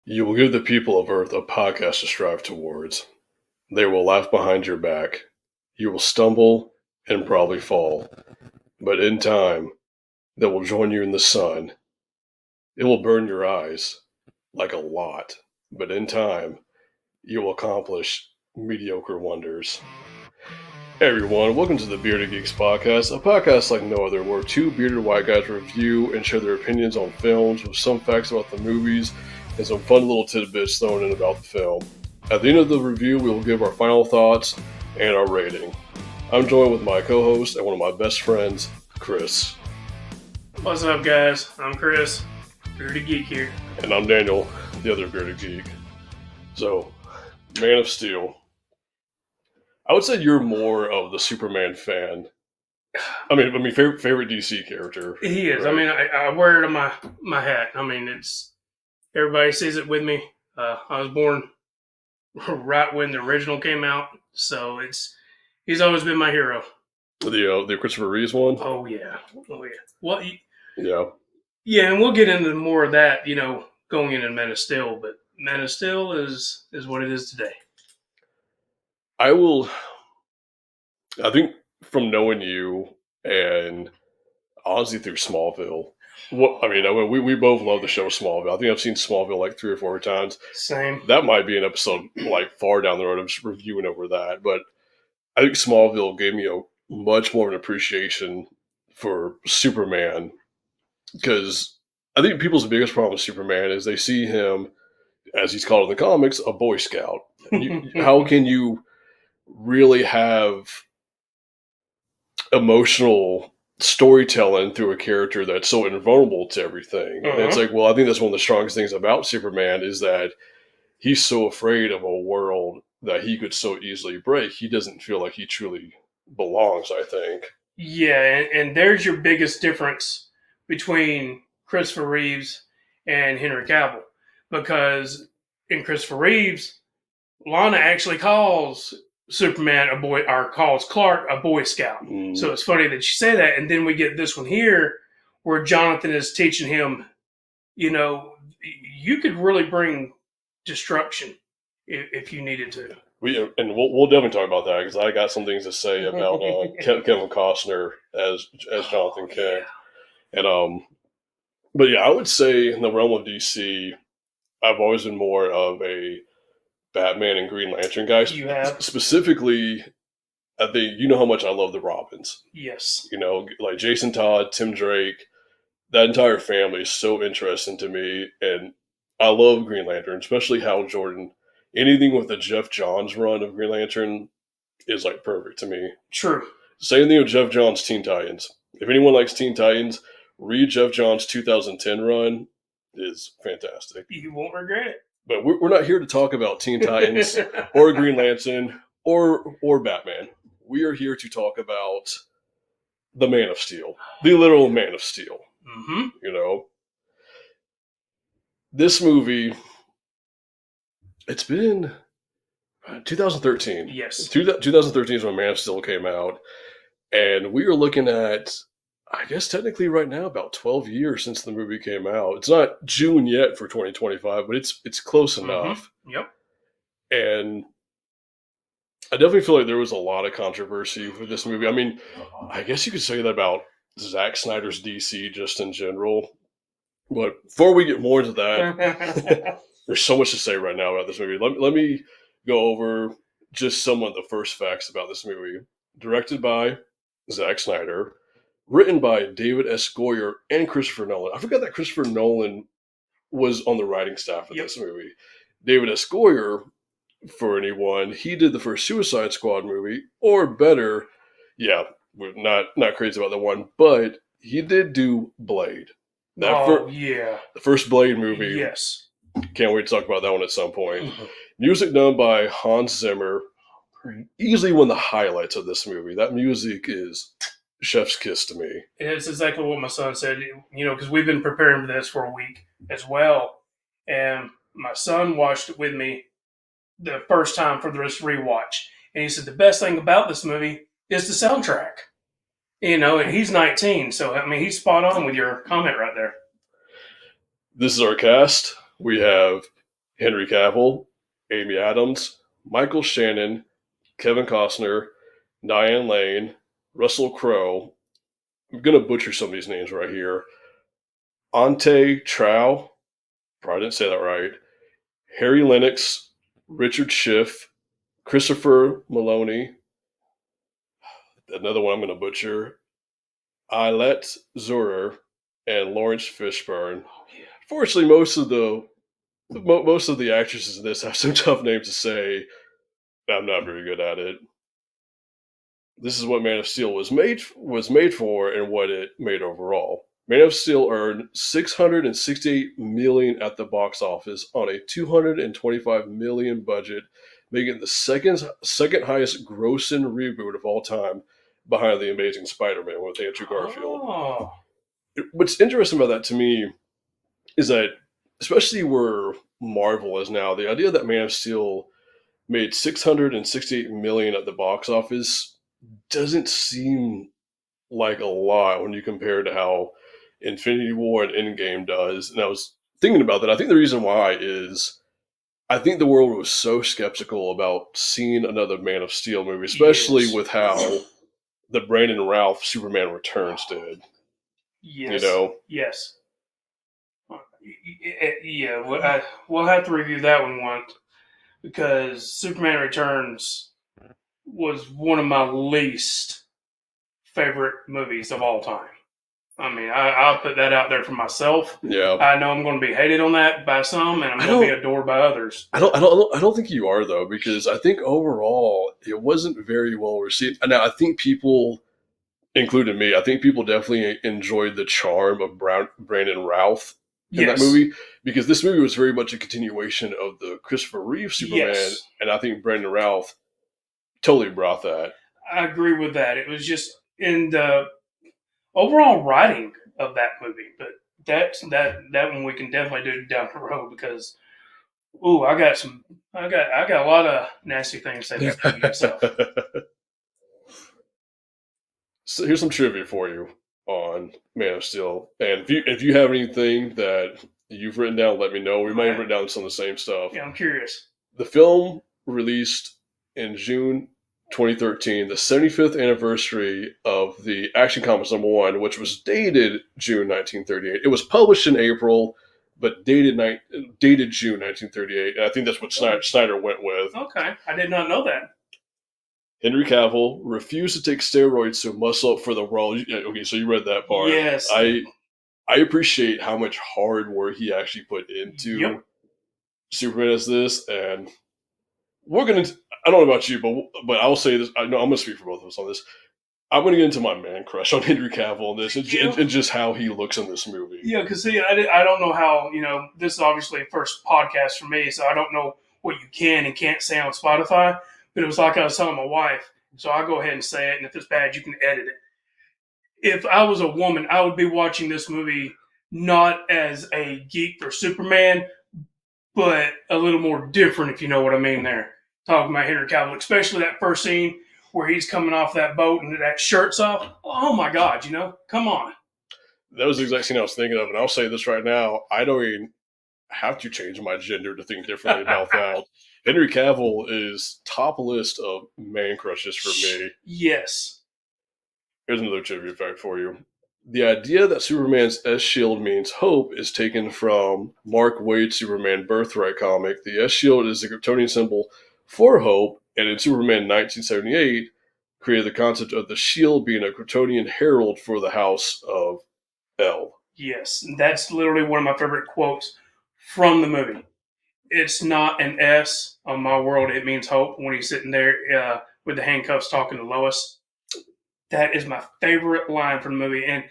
You will give the people of Earth a podcast to strive towards. They will laugh behind your back. You will stumble and probably fall. But in time, they will join you in the sun. It will burn your eyes like a lot. But in time, you will accomplish mediocre wonders. Hey everyone, welcome to the Bearded Geeks podcast, a podcast like no other where two bearded white guys review and share their opinions on films with some facts about the movies and some fun little tidbits thrown in about the film. At the end of the review, we will give our final thoughts and our rating. I'm joined with my co-host and one of my best friends, Chris. What's up, guys? I'm Chris, Bearded Geek here. And I'm Daniel, the other Bearded Geek. So, Man of Steel. I would say you're more of the Superman fan. I mean, favorite DC character. He is. Right? I mean, I wear it on my hat. I mean, it's everybody sees it with me. I was born right when the original came out, so he's always been my hero. The Christopher Reeves one. Oh yeah. Well, Yeah, and we'll get into more of that, going into Man of Steel. But Man of Steel is what it is today. I think from knowing you and honestly through Smallville, we both love the show Smallville. I think I've seen Smallville like 3 or 4 times. Same. That might be an episode like far down the road of just reviewing over that. But I think Smallville gave me a much more of an appreciation for Superman because I think people's biggest problem with Superman is they see him, as he's called in the comics, a Boy Scout. How can you really have emotional storytelling through a character that's so invulnerable to everything? And it's like, well, I think that's one of the strongest things about Superman is that he's so afraid of a world that he could so easily break. He doesn't feel like he truly belongs, I think. Yeah, and there's your biggest difference between Christopher Reeves and Henry Cavill. Because in Christopher Reeves, Lana actually calls Superman a boy, or calls Clark a Boy Scout. So it's funny that you say that. And then we get this one here where Jonathan is teaching him, you could really bring destruction if you needed to. We'll definitely talk about that because I got some things to say about Kevin Costner as Jonathan Kent. And but yeah, I would say in the realm of DC, I've always been more of a Batman and Green Lantern guy. You have? Specifically, I think you know how much I love the Robins. Yes. Like Jason Todd, Tim Drake, that entire family is so interesting to me. And I love Green Lantern, especially Hal Jordan. Anything with the Jeff Johns run of Green Lantern is like perfect to me. True. Same thing with Jeff Johns' Teen Titans. If anyone likes Teen Titans, read Jeff Johns' 2010 run. Is fantastic. You won't regret it. But we're not here to talk about Teen Titans or Green Lantern or Batman. We are here to talk about the Man of Steel, the literal Man of Steel. Mm-hmm. This movie, it's been 2013. Yes. 2013 is when Man of Steel came out. And we are looking at, I guess technically right now, about 12 years since the movie came out. It's not June yet for 2025, but it's close enough. Yep. And I definitely feel like there was a lot of controversy with this movie. I mean, I guess you could say that about Zack Snyder's DC just in general. But before we get more into that, there's so much to say right now about this movie. Let me go over just some of the first facts about this movie. Directed by Zack Snyder. Written by David S. Goyer and Christopher Nolan. I forgot that Christopher Nolan was on the writing staff of this movie. David S. Goyer, for anyone, he did the first Suicide Squad movie, or better, we're not crazy about that one, but he did do Blade. The first Blade movie. Yes. Can't wait to talk about that one at some point. Music done by Hans Zimmer. Easily one of the highlights of this movie. That music is chef's kiss to me. It's exactly what my son said, because we've been preparing for this for a week as well. And my son watched it with me the first time for this rewatch. And he said the best thing about this movie is the soundtrack. And he's 19. So, he's spot on with your comment right there. This is our cast. We have Henry Cavill, Amy Adams, Michael Shannon, Kevin Costner, Diane Lane, Russell Crowe. I'm gonna butcher some of these names right here. Ante Trow, probably didn't say that right. Harry Lennox, Richard Schiff, Christopher Maloney, another one I'm gonna butcher. Ailette Zurer, and Lawrence Fishburne. Fortunately, most of the actresses in this have some tough names to say. I'm not very good at it. This is what Man of Steel was made for, and what it made overall. Man of Steel earned $668 million at the box office on a $225 million budget, making it the second highest grossing reboot of all time, behind The Amazing Spider-Man with Andrew Garfield. Oh, What's interesting about that to me is that, especially where Marvel is now, the idea that Man of Steel made $668 million at the box office doesn't seem like a lot when you compare to how Infinity War and Endgame does. And I was thinking about that. I think the reason why is I think the world was so skeptical about seeing another Man of Steel movie, especially yes. with how the Brandon Routh Superman Returns did. You Yes. know, Yes. Yeah, we'll have to review that one once because Superman Returns was one of my least favorite movies of all time. I mean, I'll put that out there for myself. yeah. I know I'm going to be hated on that by some, and I'm I going to be don't- adored by others. I don't think you are though, because I think overall it wasn't very well received. Now I think people, including me, I think people definitely enjoyed the charm of Brandon Routh in that Yes. movie, because this movie was very much a continuation of the Christopher Reeve Superman, Yes. and I think Brandon Routh totally brought that. I agree with that. It was just in the overall writing of that movie, but that one we can definitely do down the road because I got a lot of nasty things to say about that movie myself. So here's some trivia for you on Man of Steel, and if you have anything that you've written down, let me know. We might have written down some of the same stuff. Yeah, I'm curious. The film released in June 2013, the 75th anniversary of the Action Comics #1, which was dated June 1938. It was published in April, but dated June 1938, and I think that's what Snyder went with. Okay, I did not know that. Henry Cavill refused to take steroids to muscle up for the role. Okay, so you read that part. Yes. I appreciate how much hard work he actually put into Yep. Superman as this, and we're gonna. I don't know about you, but I'll say this. I know I'm gonna speak for both of us on this. I'm gonna get into my man crush on Henry Cavill in this, and just how he looks in this movie. Yeah, because see, I don't know how, this is obviously the first podcast for me, so I don't know what you can and can't say on Spotify, but it was like I was telling my wife, so I'll go ahead and say it, and if it's bad, you can edit it. If I was a woman, I would be watching this movie not as a geek for Superman, but a little more different, if you know what I mean there. Talking about Henry Cavill, especially that first scene where he's coming off that boat and that shirt's off. Oh my God, come on. That was the exact scene I was thinking of, and I'll say this right now: I don't even have to change my gender to think differently about that. Henry Cavill is top list of man crushes for me. Yes. Here's another trivia fact for you. The idea that Superman's S shield means hope is taken from Mark Waid's Superman Birthright comic. The S shield is the Kryptonian symbol for hope, and in Superman 1978, created the concept of the shield being a Kryptonian herald for the House of El. Yes. That's literally one of my favorite quotes from the movie. It's not an S on my world, it means hope, when he's sitting there with the handcuffs talking to Lois. That is my favorite line from the movie. And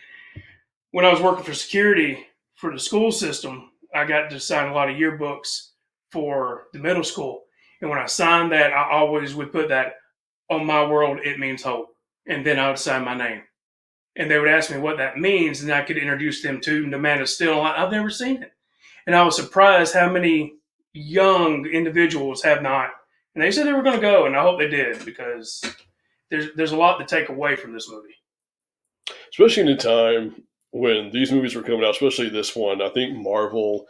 when I was working for security for the school system, I got to sign a lot of yearbooks for the middle school. And when I signed that, I always would put that on my world, it means hope. And then I would sign my name. And they would ask me what that means, and I could introduce them to the Man of Steel. I've never seen it. And I was surprised how many young individuals have not. And they said they were going to go, and I hope they did, because there's a lot to take away from this movie. Especially in a time when these movies were coming out, especially this one, I think Marvel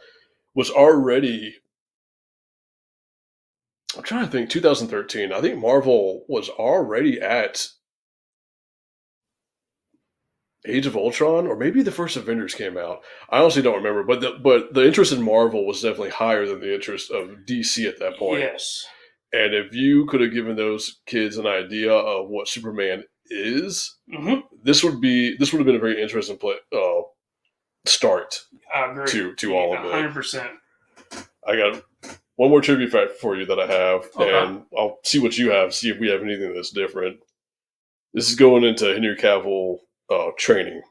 was already I'm trying to think. 2013. I think Marvel was already at Age of Ultron, or maybe the first Avengers came out. I honestly don't remember, but the interest in Marvel was definitely higher than the interest of DC at that point. Yes. And if you could have given those kids an idea of what Superman is, Hmm. this would have been a very interesting start I agree. to all of it. 100%. I got one more trivia fact for you that I have, Okay. and I'll see what you have. See if we have anything that's different. This is going into Henry Cavill training.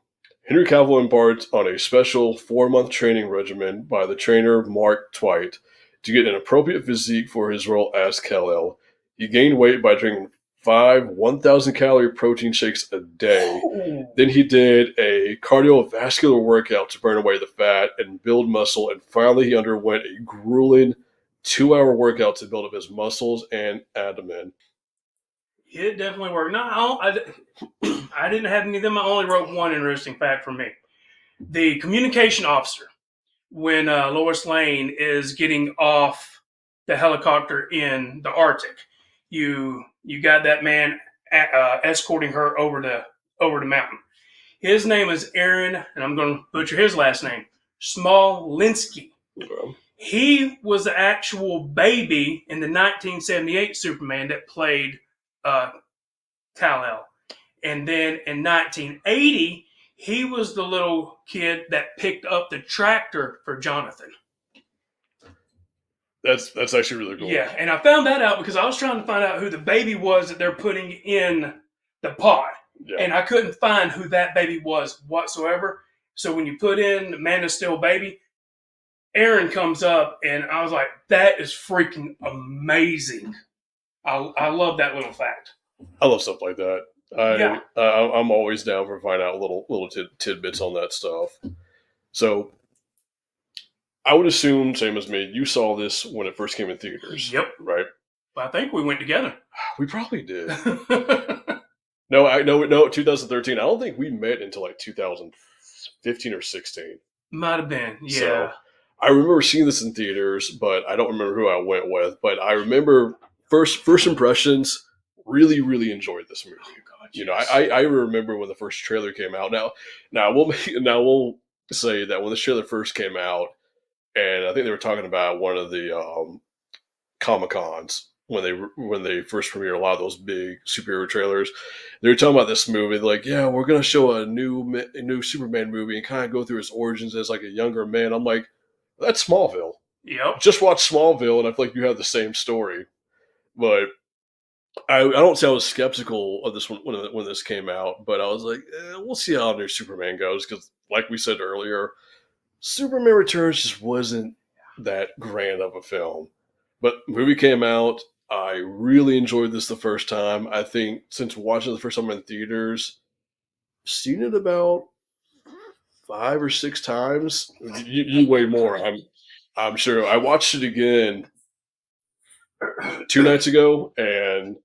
Henry Cavill embarked on a special 4-month training regimen by the trainer Mark Twight to get an appropriate physique for his role as Kal-El. He gained weight by drinking 5 1,000-calorie protein shakes a day. Ooh. Then he did a cardiovascular workout to burn away the fat and build muscle. And finally, he underwent a grueling 2-hour workout to build up his muscles and abdomen. It definitely worked. No, I didn't have any of them. I only wrote one interesting fact for me. The communication officer, when Lois Lane is getting off the helicopter in the Arctic, you got that man escorting her over the mountain. His name is Aaron, and I'm going to butcher his last name, Smolinski. He was the actual baby in the 1978 Superman that played Kal-El. And then in 1980, he was the little kid that picked up the tractor for Jonathan. That's actually really cool. Yeah, and I found that out because I was trying to find out who the baby was that they're putting in the pod. Yeah. And I couldn't find who that baby was whatsoever. So when you put in Man of Steel baby, Aaron comes up, and I was like, that is freaking amazing. I love that little fact. I love stuff like that. I'm always down for finding out little tidbits on that stuff. So I would assume, same as me, you saw this when it first came in theaters. Yep. Right? I think we went together. We probably did. No, 2013. I don't think we met until like 2015 or 16. Might have been, yeah. So I remember seeing this in theaters, but I don't remember who I went with. But I remember first impressions. Really, really enjoyed this movie. Oh, God, you know, I remember when the first trailer came out. Now we'll say that when the trailer first came out, and I think they were talking about one of the Comic-Cons when they first premiered a lot of those big superhero trailers. They were talking about this movie. They're like, yeah, we're gonna show a new Superman movie and kind of go through his origins as like a younger man. I'm like, that's Smallville. Yep. Just watch Smallville, and I feel like you have the same story. But I don't say I was skeptical of this one when this came out, but I was like, we'll see how new Superman goes because, like we said earlier, Superman Returns just wasn't that grand of a film. But the movie came out. I really enjoyed this the first time. I think since watching it the first time in theaters, seen it about 5 or 6 times. You way more. I'm sure. I watched it again 2 nights ago, and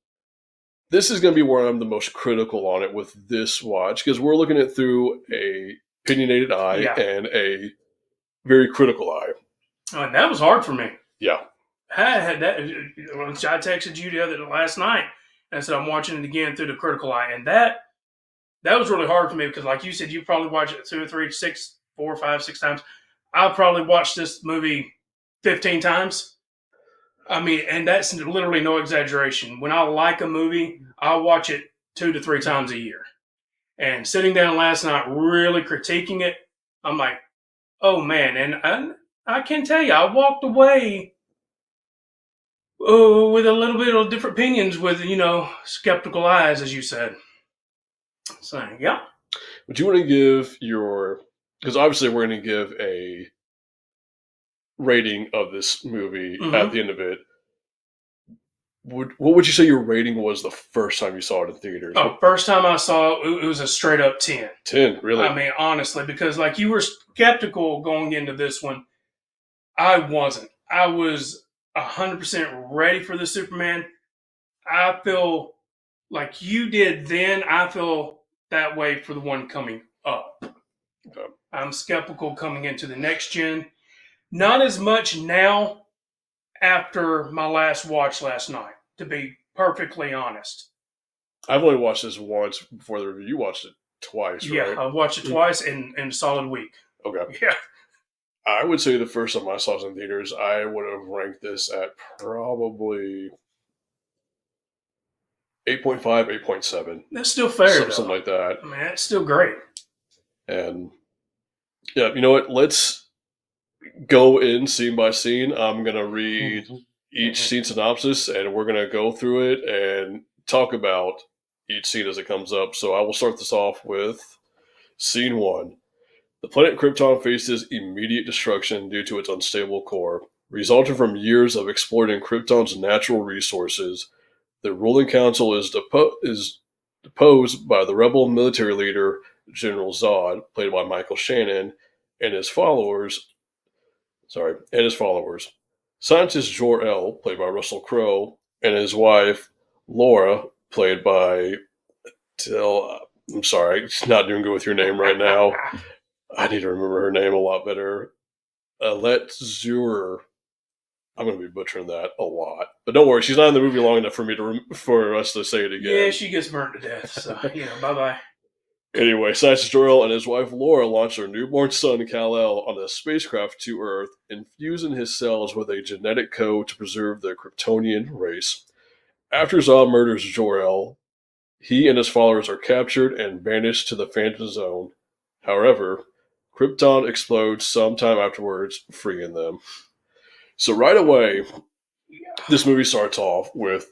this is going to be where I'm the most critical on it with this watch because we're looking at it through a opinionated eye and a very critical eye. Oh, and that was hard for me. Yeah. I had that. I texted you last night and said I'm watching it again through the critical eye, and that was really hard for me because, like you said, you probably watched it 2 or 3, 6, 4, 5, 6 times. I've probably watched this movie 15 times. I mean, and that's literally no exaggeration. When I like a movie, I'll watch it 2 to 3 times a year. And sitting down last night, really critiquing it, I'm like, oh man. And I can tell you, I walked away with a little bit of different opinions with, skeptical eyes, as you said. So, yeah. Would you want to give because obviously we're going to give a rating of this movie at the end of it. What would you say your rating was the first time you saw it in theaters? Oh, first time I saw it, it was a straight up 10. 10, really? I mean, honestly, because like you were skeptical going into this one. I wasn't. I was 100% ready for the Superman. I feel like you did then. I feel that way for the one coming up. Okay. I'm skeptical coming into the next gen. Not as much now after my last watch last night, to be perfectly honest. I've only watched this once before the review. You watched it twice, Yeah, right? I've watched it twice in a solid week. Okay. Yeah. I would say the first time I saw it in theaters, I would have ranked this at probably 8.5, 8.7. That's still fair, though. Something like that. I mean, that's still great. And yeah, you know what? Let's go in scene by scene. I'm going to read each scene synopsis and we're going to go through it and talk about each scene as it comes up. So I will start this off with scene 1. The planet Krypton faces immediate destruction due to its unstable core. Resulting from years of exploiting Krypton's natural resources, the ruling council is deposed by the rebel military leader, General Zod, played by Michael Shannon, and his followers. Scientist Jor-El, played by Russell Crowe, and his wife, Laura, played by I'm sorry, it's not doing good with your name right now. I need to remember her name a lot better. Alette Zurer. I'm going to be butchering that a lot, but don't worry, she's not in the movie long enough for us to say it again. Yeah, she gets burnt to death. So bye bye. Anyway, Scientist Jor-El and his wife Laura launch their newborn son Kal-El on a spacecraft to Earth, infusing his cells with a genetic code to preserve the Kryptonian race. After Zod murders Jor-El, he and his followers are captured and banished to the Phantom Zone. However, Krypton explodes sometime afterwards, freeing them. So right away, this movie starts off with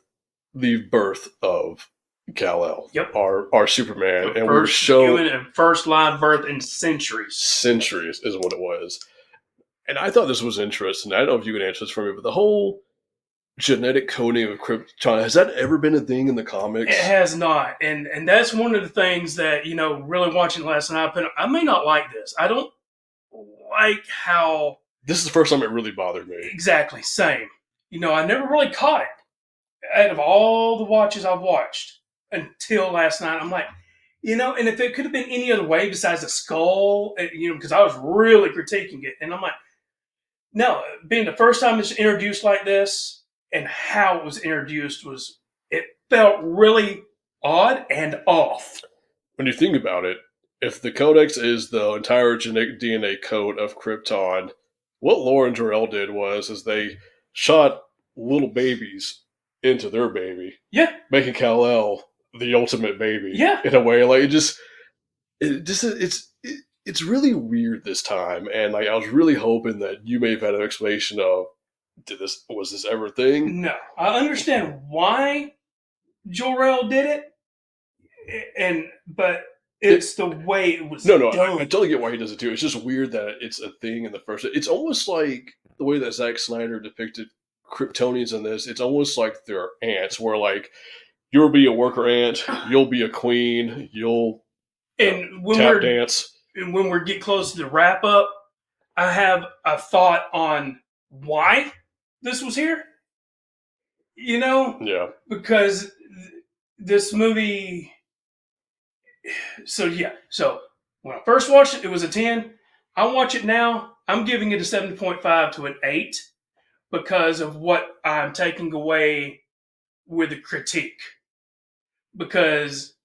the birth of Kal-El, Yep. our Superman, The and we're first shown human and first live birth in centuries. Centuries is what it was. And I thought this was interesting. I don't know if you can answer this for me, but the whole genetic coding of Krypton, has that ever been a thing in the comics? It has not, and that's one of the things that really watching last night. I may not like this. I don't like how. This is the first time it really bothered me. Exactly, same. I never really caught it. Out of all the watches I've watched until last night, I'm like, and if it could have been any other way besides a skull, because I was really critiquing it, and I'm like, no, being the first time it's introduced like this and how it was introduced it felt really odd and off. When you think about it, if the Codex is the entire genetic DNA code of Krypton, what Laura and Jor-El did is they shot little babies into their baby. Yeah. Making Kal-El the ultimate baby. Yeah. In a way. Like it's really weird this time. And I was really hoping that you may have had an explanation of was this ever a thing? No. I understand why Jor-El did it, but it's the way it was done. I totally get why he does it too. It's just weird that it's a thing in the first. It's almost like the way that Zack Snyder depicted Kryptonians in this. It's almost like they're ants, where like you'll be a worker ant, you'll be a queen, you'll tap dance. And when we get close to the wrap up, I have a thought on why this was here. Yeah. Because this movie. So when I first watched it, it was a 10. I watch it now, I'm giving it a 7.5 to an 8 because of what I'm taking away with the critique. Because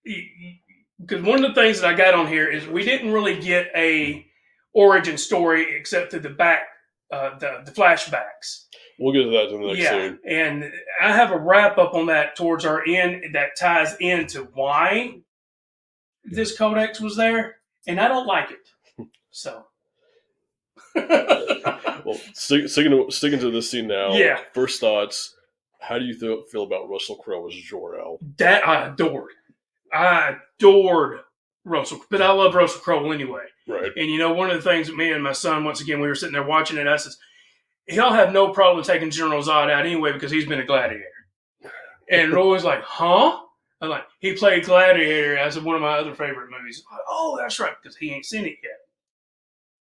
one of the things that I got on here is we didn't really get a origin story except through the flashbacks. We'll get to that in the next scene. And I have a wrap up on that towards our end that ties into why this codex was there, and I don't like it. So, well, sticking to this scene now. Yeah. First thoughts. How do you feel about Russell Crowe as Jor-El? That I adored. I adored Russell, but I love Russell Crowe anyway. Right. And one of the things that me and my son, once again, we were sitting there watching it. I said, he'll have no problem taking General Zod out anyway because he's been a gladiator. And Roy was like, huh? I'm like, he played Gladiator as one of my other favorite movies. Like, oh, that's right, because he ain't seen it yet.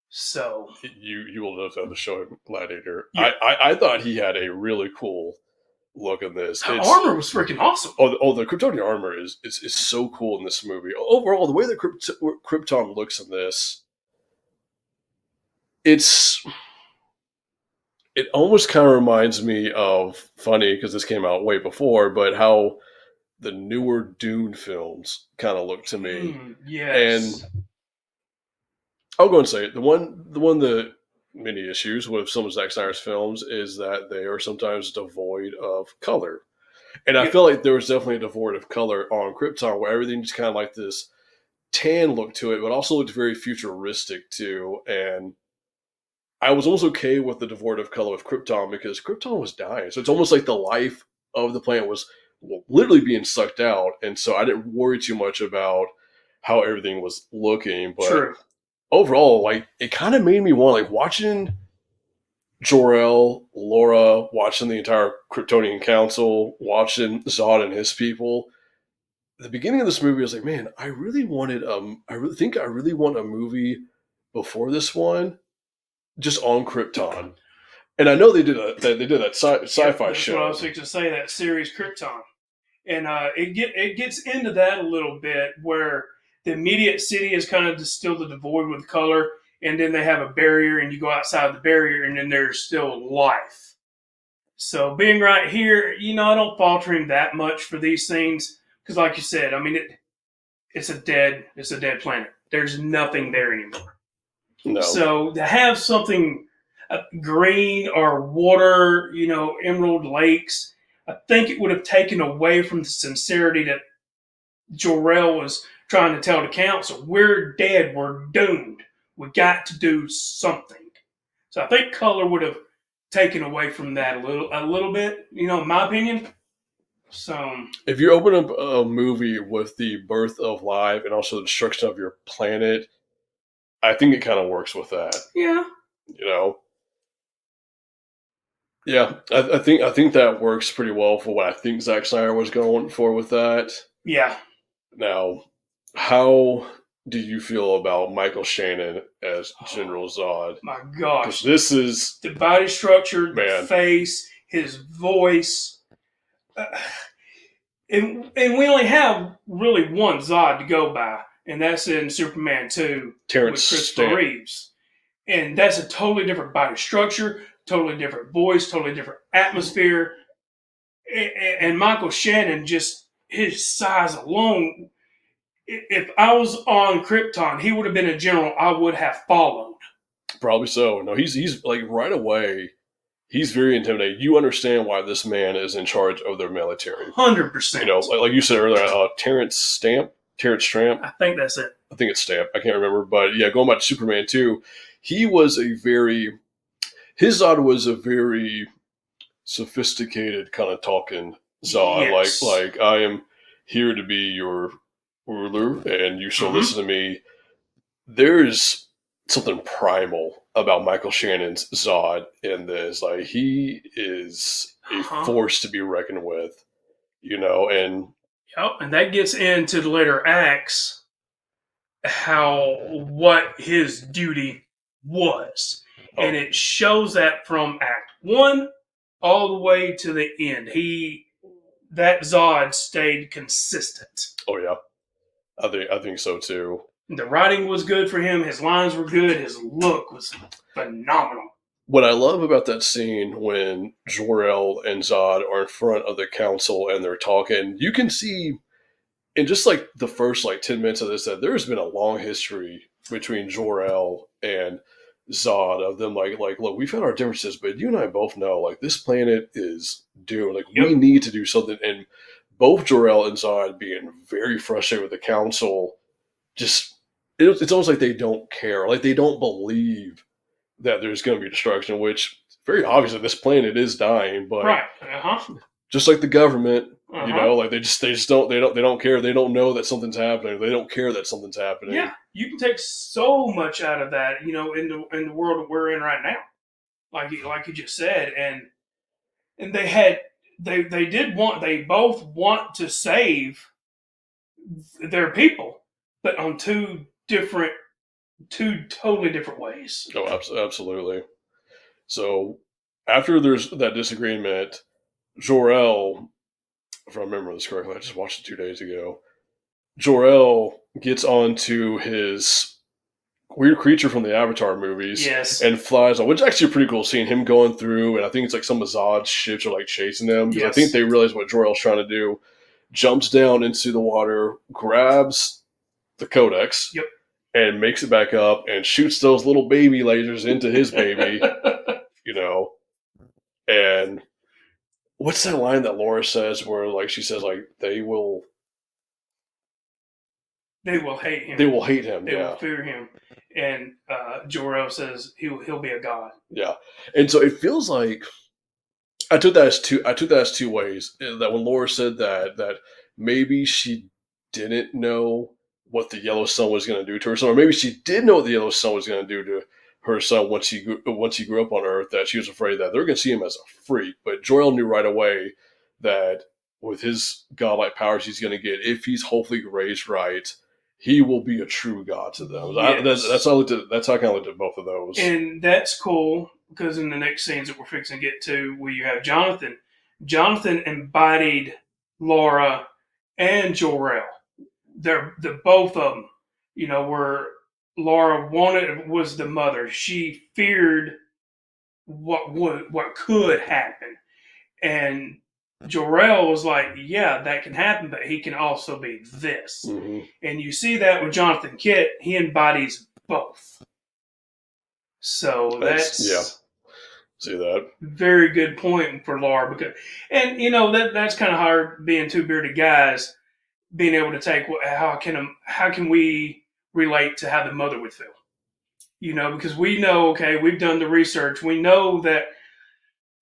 So you will love to have the show Gladiator. Yeah. I thought he had a really cool look in this. The armor was freaking awesome. The Kryptonian armor is so cool in this movie. Overall, the way that Krypton looks in this, it's it almost kind of reminds me of, funny because this came out way before, but how the newer Dune films kind of look to me. And Yes. I'll go and say it. The many issues with some of Zack Snyder's films is that they are sometimes devoid of color. And I Yep. feel like there was definitely a devoid of color on Krypton, where everything just kind of like this tan look to it, but also looked very futuristic too. And I was almost okay with the devoid of color of Krypton because Krypton was dying. So it's almost like the life of the planet was literally being sucked out. And so I didn't worry too much about how everything was looking. But True. overall, like it kind of made me want like watching Jor-El, Laura, watching the entire Kryptonian Council, watching Zod and his people. The beginning of this movie, I was like, man, I really wanted I really think I really want a movie before this one, just on Krypton. And I know they did that Yep, sci-fi that's what I show. was fixing to say. That series Krypton, and it gets into that a little bit where the immediate city is kind of still the devoid with color, and then they have a barrier, and you go outside the barrier, and then there's still life. So being right here, I don't falter him that much for these things because, like you said, I mean it's a dead planet. There's nothing there anymore. No, So to have something green or water, emerald lakes, I think it would have taken away from the sincerity that Jor-El was trying to tell the council. We're dead. We're doomed. We got to do something. So I think color would have taken away from that a little bit, in my opinion. So if you open up a movie with the birth of life and also the destruction of your planet, I think it kind of works with that. yeah, You know, yeah, I think that works pretty well for what I think Zack Snyder was going for with that. yeah. Now, how do you feel about Michael Shannon as General Zod? My Because gosh, this is, the body structure, the man, face, his voice. Uh, and we only have really one Zod to go by, and that's in Superman 2 with Terrence Christopher Stamp. Reeves. And that's a totally different body structure, totally different voice, totally different atmosphere. And Michael Shannon, just his size alone, if I was on Krypton, he would have been a general I would have followed. Probably so. No, he's like right away. He's very intimidating. You understand why this man is in charge of their military. 100%. Like you said earlier, Terrence Stamp. I think that's it. I think it's Stamp. I can't remember, but yeah, going back to Superman 2, he was his Zod was a very sophisticated kind of talking Zod. Yes. Like I am here to be your ruler, and you shall listen to me. There's something primal about Michael Shannon's Zod in this. Like he is a force to be reckoned with, and Yep, and that gets into the later acts what his duty was. And it shows that from Act 1 all the way to the end. That Zod stayed consistent. oh yeah, I think so too. The writing was good for him, his lines were good, his look was phenomenal. What I love about that scene when Jor-El and Zod are in front of the council and they're talking, you can see in just like the first like 10 minutes of this that there's been a long history between Jor-El and Zod of them like look, we've had our differences, but you and I both know like this planet is doomed. Like we need to do something. And both Jor-El and Zod being very frustrated with the council, just it's almost like they don't care, like they don't believe that there's going to be destruction, which very obvious that this planet is dying, but Right. just like the government, like they just don't care. They don't know that something's happening. They don't care that something's happening. Yeah, you can take so much out of that, in the world that we're in right now, like you just said, and they both want to save their people, but on two totally different ways. Oh, absolutely. So after there's that disagreement, Jor-El, if I remember this correctly, I just watched it 2 days ago. Jor-El gets onto his weird creature from the Avatar movies. Yes. And flies on, which is actually a pretty cool scene. Him going through, and I think it's like some of Zod's ships are like chasing him because I think Yes. they realize what Jor-El's trying to do. Jumps down into the water, grabs the Codex, Yep. and makes it back up and shoots those little baby lasers into his baby. You know, and what's that line that Laura says where like she says like they will They will hate him. they will hate him. They Yeah. will fear him. And Jor-El says he'll be a god. Yeah. And so it feels like I took that as two ways. That when Laura said that maybe she didn't know what the yellow sun was going to do to her son, or maybe she did know what the yellow sun was going to do to her son once he grew up on Earth. That she was afraid that they're going to see him as a freak. But Jor-El knew right away that with his godlike powers he's going to get, if he's hopefully raised right, he will be a true god to them. Yes. That's how I looked at. That's how I kind of looked at both of those. And that's cool because in the next scenes that we're fixing to get to, where you have Jonathan embodied Laura and Jor-El. They're both of them. You know, where Laura was the mother. She feared what could happen, and Jor-El was like, yeah, that can happen, but he can also be this. Mm-hmm. And you see that with Jonathan Kitt, he embodies both. So that's see that very good point for Laura because, and you know that's kind of hard being two bearded guys being able to take how can we relate to how the mother would feel, you know, because we know, okay, we've done the research, we know that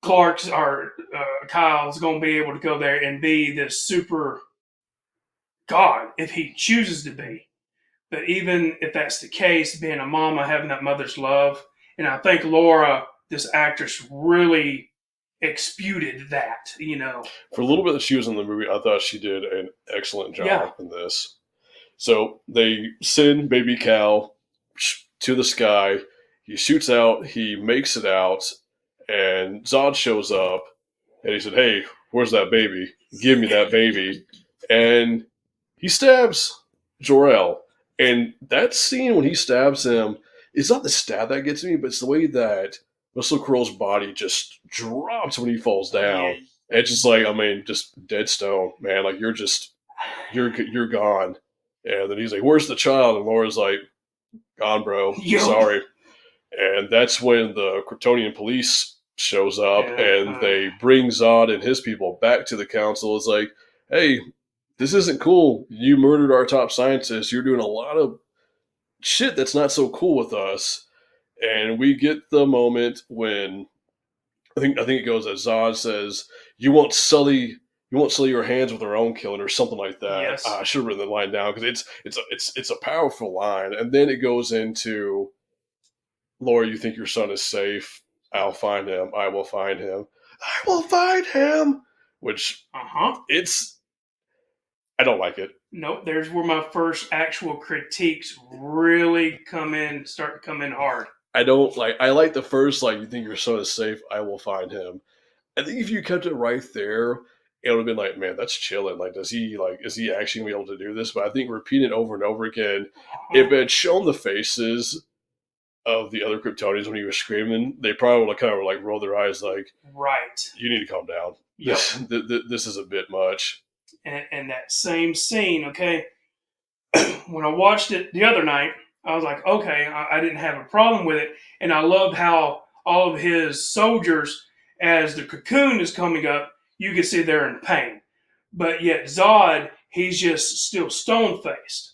Kyle's going to be able to go there and be this super god if he chooses to be. But even if that's the case, being a mama, having that mother's love, and I think Laura, this actress, really exputed that, you know. For a little bit that she was in the movie, I thought she did an excellent job in this. So they send baby Cal to the sky. He shoots out. He makes it out. And Zod shows up. And he said, hey, where's that baby? Give me that baby. And he stabs Jor-El. And that scene when he stabs him, it's not the stab that gets me, but it's the way that Russell Crowe's body just drops when he falls down. Yeah. It's just like, I mean, just dead stone, man. Like you're gone. And then he's like, "Where's the child?" And Laura's like, "Gone, bro. Yo. Sorry." And that's when the Kryptonian police shows up and they bring Zod and his people back to the council. It's like, "Hey, this isn't cool. You murdered our top scientist. You're doing a lot of shit that's not so cool with us." And we get the moment when I think it goes as Zod says, "You won't sully your hands with our own killing," or something like that. Yes. I should have written the line down because it's a powerful line. And then it goes into, "Laura, you think your son is safe? I'll find him. I will find him. I will find him." Which I don't like it. Nope, there's where my first actual critiques really start to come in hard. I don't like. I like the first, like, "You think your son is safe? I will find him." I think if you kept it right there, it would have been like, man, that's chilling. Like, is he actually gonna be able to do this? But I think repeating it over and over again, if it had shown the faces of the other Kryptonians when he was screaming, they probably would have kind of like rolled their eyes, like, right, you need to calm down. Yep. This is a bit much. And that same scene, okay, when I watched it the other night, I was like, okay, I didn't have a problem with it. And I loved how all of his soldiers, as the cocoon is coming up, you can see they're in pain. But yet Zod, he's just still stone-faced.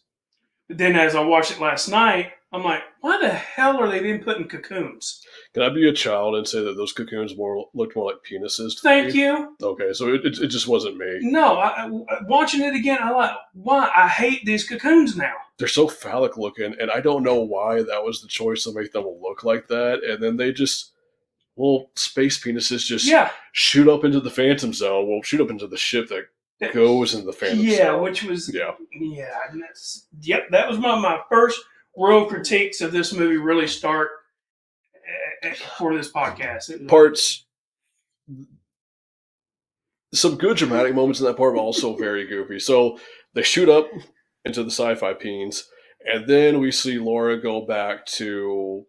But then as I watched it last night, I'm like, why the hell are they being put in cocoons? Can I be a child and say that those cocoons looked more like penises? Thank you. Okay, so it just wasn't me. No, watching it again, I'm like, why? I hate these cocoons now. They're so phallic looking, and I don't know why that was the choice to make them look like that. And then they just, space penises just shoot up into the Phantom Zone. Well, shoot up into the ship that goes into the Phantom Zone. Yeah, which was that was my first real critiques of this movie. Really start for this podcast. Parts, some good dramatic moments in that part, but also very goofy. So they shoot up into the sci-fi peens, And then we see Laura go back to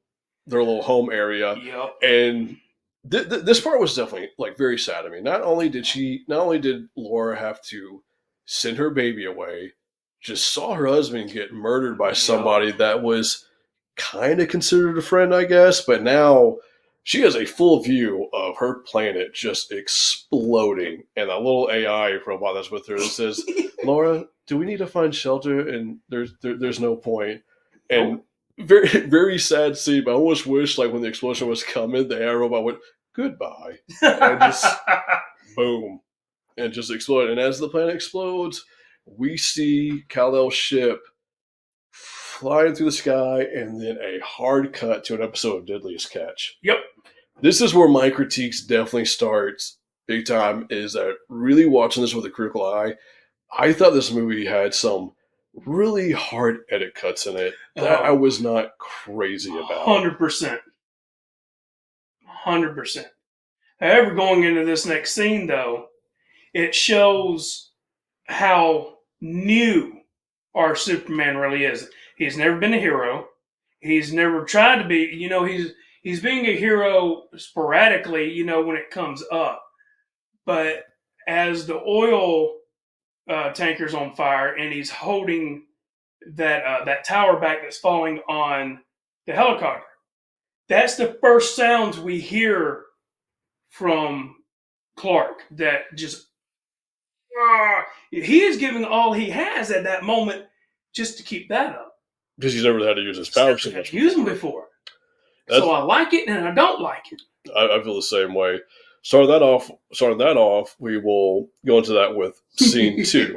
their little home area. Yep. And this part was definitely like very sad. I mean, not only did Laura have to send her baby away, just saw her husband get murdered by somebody that was kind of considered a friend, I guess, but now she has a full view of her planet just exploding, and that little AI robot that's with her that says, "Laura, do we need to find shelter?" And there's no point. And very very sad scene. But I almost wish like when the explosion was coming, the AI robot went goodbye and just boom and just exploded. And as the planet explodes, we see Kal-El's ship flying through the sky, and then a hard cut to an episode of Deadliest Catch. Yep. This is where my critiques definitely starts big time, is that really watching this with a critical eye, I thought this movie had some really hard edit cuts in it that I was not crazy about. 100%. 100%. However, going into this next scene, though, it shows how new our Superman really is. He's never been a hero. He's never tried to be. He's being a hero sporadically, when it comes up. But as the oil tanker's on fire and he's holding that tower back that's falling on the helicopter, that's the first sounds we hear from Clark. That just he is giving all he has at that moment just to keep that up. Because he's never had to use his powers so much. Used them before. So I like it and I don't like it. I feel the same way. Starting that off, we will go into that with scene 2.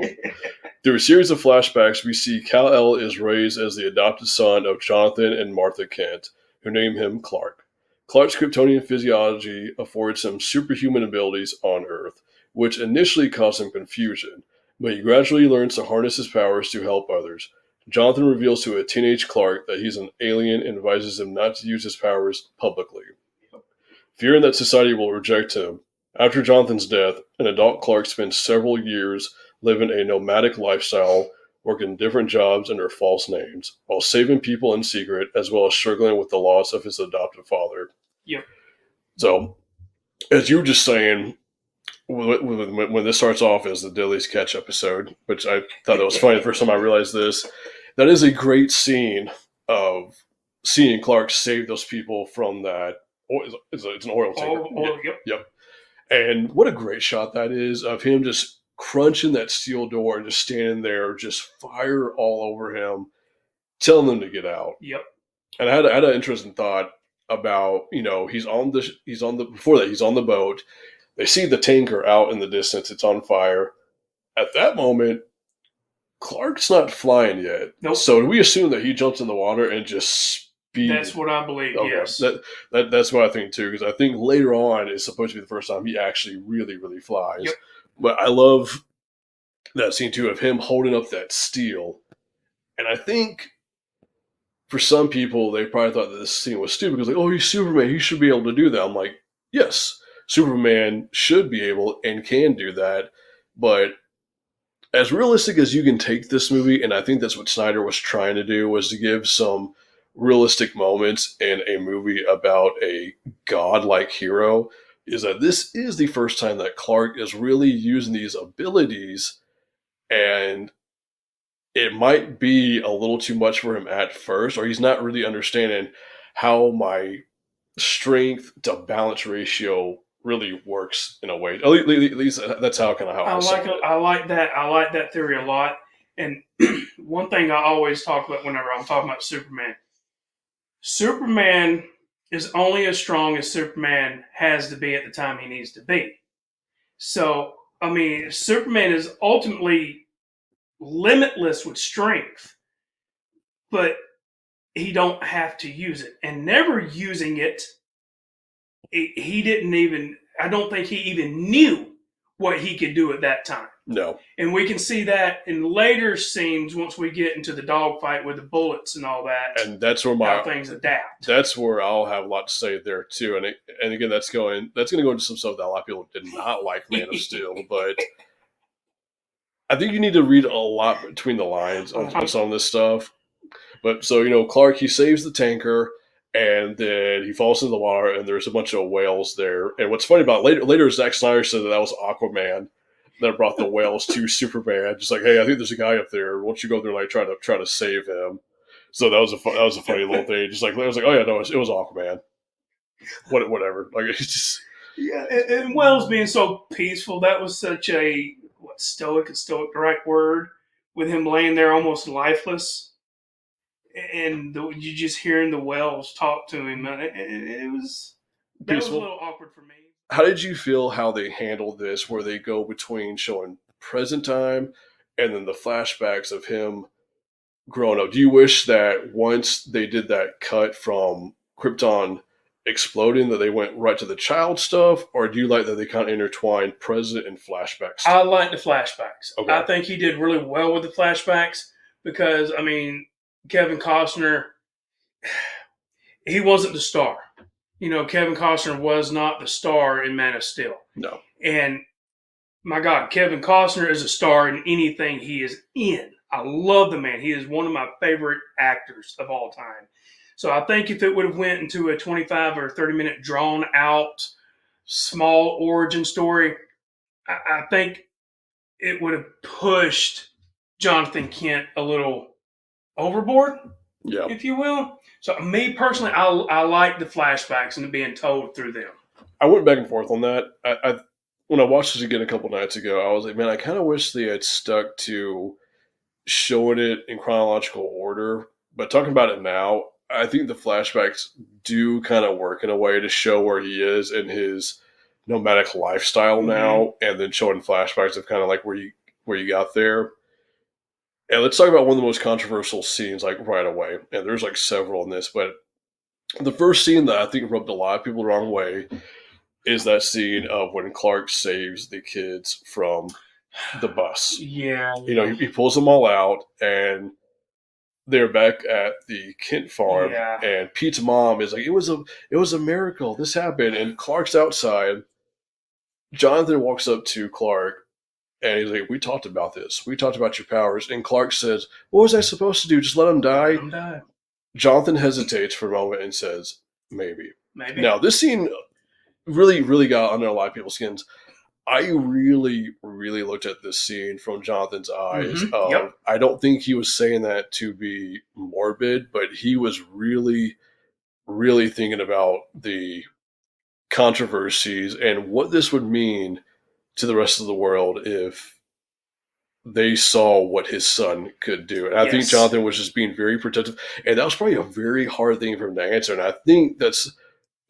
Through a series of flashbacks, we see Kal-El is raised as the adopted son of Jonathan and Martha Kent, who name him Clark. Clark's Kryptonian physiology affords him superhuman abilities on Earth, which initially caused him confusion, but he gradually learns to harness his powers to help others. Jonathan reveals to a teenage Clark that he's an alien and advises him not to use his powers publicly. Fearing that society will reject him, after Jonathan's death, an adult Clark spends several years living a nomadic lifestyle, working different jobs under false names, while saving people in secret, as well as struggling with the loss of his adoptive father. Yep. So, as you were just saying, when this starts off as the Deadliest Catch episode, which I thought that was funny the first time I realized this, that is a great scene of seeing Clark save those people from that. It's an oil tanker. Yep. And what a great shot that is of him just crunching that steel door and just standing there, just fire all over him, telling them to get out. Yep. And I had an interesting thought about, he's on the boat. They see the tanker out in the distance. It's on fire. At that moment, Clark's not flying yet. Nope. So do we assume that he jumps in the water and just speeds? That's what I believe, okay. Yes. That's what I think, too, because I think later on is supposed to be the first time he actually really, really flies. Yep. But I love that scene, too, of him holding up that steel. And I think for some people, they probably thought that this scene was stupid because, he's Superman. He should be able to do that. I'm like, yes, Superman should be able and can do that. But as realistic as you can take this movie, and I think that's what Snyder was trying to do, was to give some realistic moments in a movie about a godlike hero, is that this is the first time that Clark is really using these abilities, and it might be a little too much for him at first, or he's not really understanding how my strength to balance ratio really works in a way. At least that's how I see it. I like that. I like that theory a lot. And one thing I always talk about whenever I'm talking about Superman is only as strong as Superman has to be at the time he needs to be. So, Superman is ultimately limitless with strength, but he don't have to use it. And never using it, he didn't even, I don't think he even knew what he could do at that time. No. And we can see that in later scenes once we get into the dogfight with the bullets and all that. And that's where how things adapt. That's where I'll have a lot to say there too. And again, that's going to go into some stuff that a lot of people did not like Man of Steel, but I think you need to read a lot between the lines on some of this stuff. But so Clark, he saves the tanker, and then he falls into the water, and there's a bunch of whales there. And what's funny about later, Zack Snyder said that was Aquaman that brought the whales to Superman. Just like, hey, I think there's a guy up there. Why don't you go there and like try to save him? So that was a funny little thing. Just like it was like, oh yeah, no, it was Aquaman. Whatever. Like it's just Yeah, and Wells being so peaceful, that was such a stoic, the right word, with him laying there almost lifeless, and you just hearing the Wells talk to him. It was that was a peaceful. little awkward for me. How did you feel how they handled this, where they go between showing present time and then the flashbacks of him growing up? Do you wish that once they did that cut from Krypton exploding, that they went right to the child stuff, or do you like that they kind of intertwined present and flashbacks? I like the flashbacks. Okay. I think he did really well with the flashbacks because, I mean, Kevin Costner, he wasn't the star. Kevin Costner was not the star in Man of Steel. No. And my God, Kevin Costner is a star in anything he is in. I love the man. He is one of my favorite actors of all time. So I think if it would have went into a 25 or 30-minute drawn-out, small origin story, I think it would have pushed Jonathan Kent a little overboard, Yeah. if you will. So me personally, I like the flashbacks and being told through them. I went back and forth on that. I when I watched this again a couple nights ago, I was like, man, I kind of wish they had stuck to showing it in chronological order. But talking about it now, I think the flashbacks do kind of work in a way to show where he is in his nomadic lifestyle now, and then showing flashbacks of kind of like where you got there. And let's talk about one of the most controversial scenes, like right away. And there's like several in this, but the first scene that I think rubbed a lot of people the wrong way is that scene of when Clark saves the kids from the bus. Yeah. He pulls them all out, and they're back at the Kent farm. Yeah. And Pete's mom is like, it was a miracle. This happened. And Clark's outside. Jonathan walks up to Clark, and he's like, we talked about this. We talked about your powers. And Clark says, what was I supposed to do? Just let him die? Let him die. Jonathan hesitates for a moment and says, maybe. Maybe. Now, this scene really, really got under a lot of people's skins. I really, really looked at this scene from Jonathan's eyes. Yep. I don't think he was saying that to be morbid, but he was really, really thinking about the controversies and what this would mean to the rest of the world if they saw what his son could do. And I think Jonathan was just being very protective. And that was probably a very hard thing for him to answer. And I think that's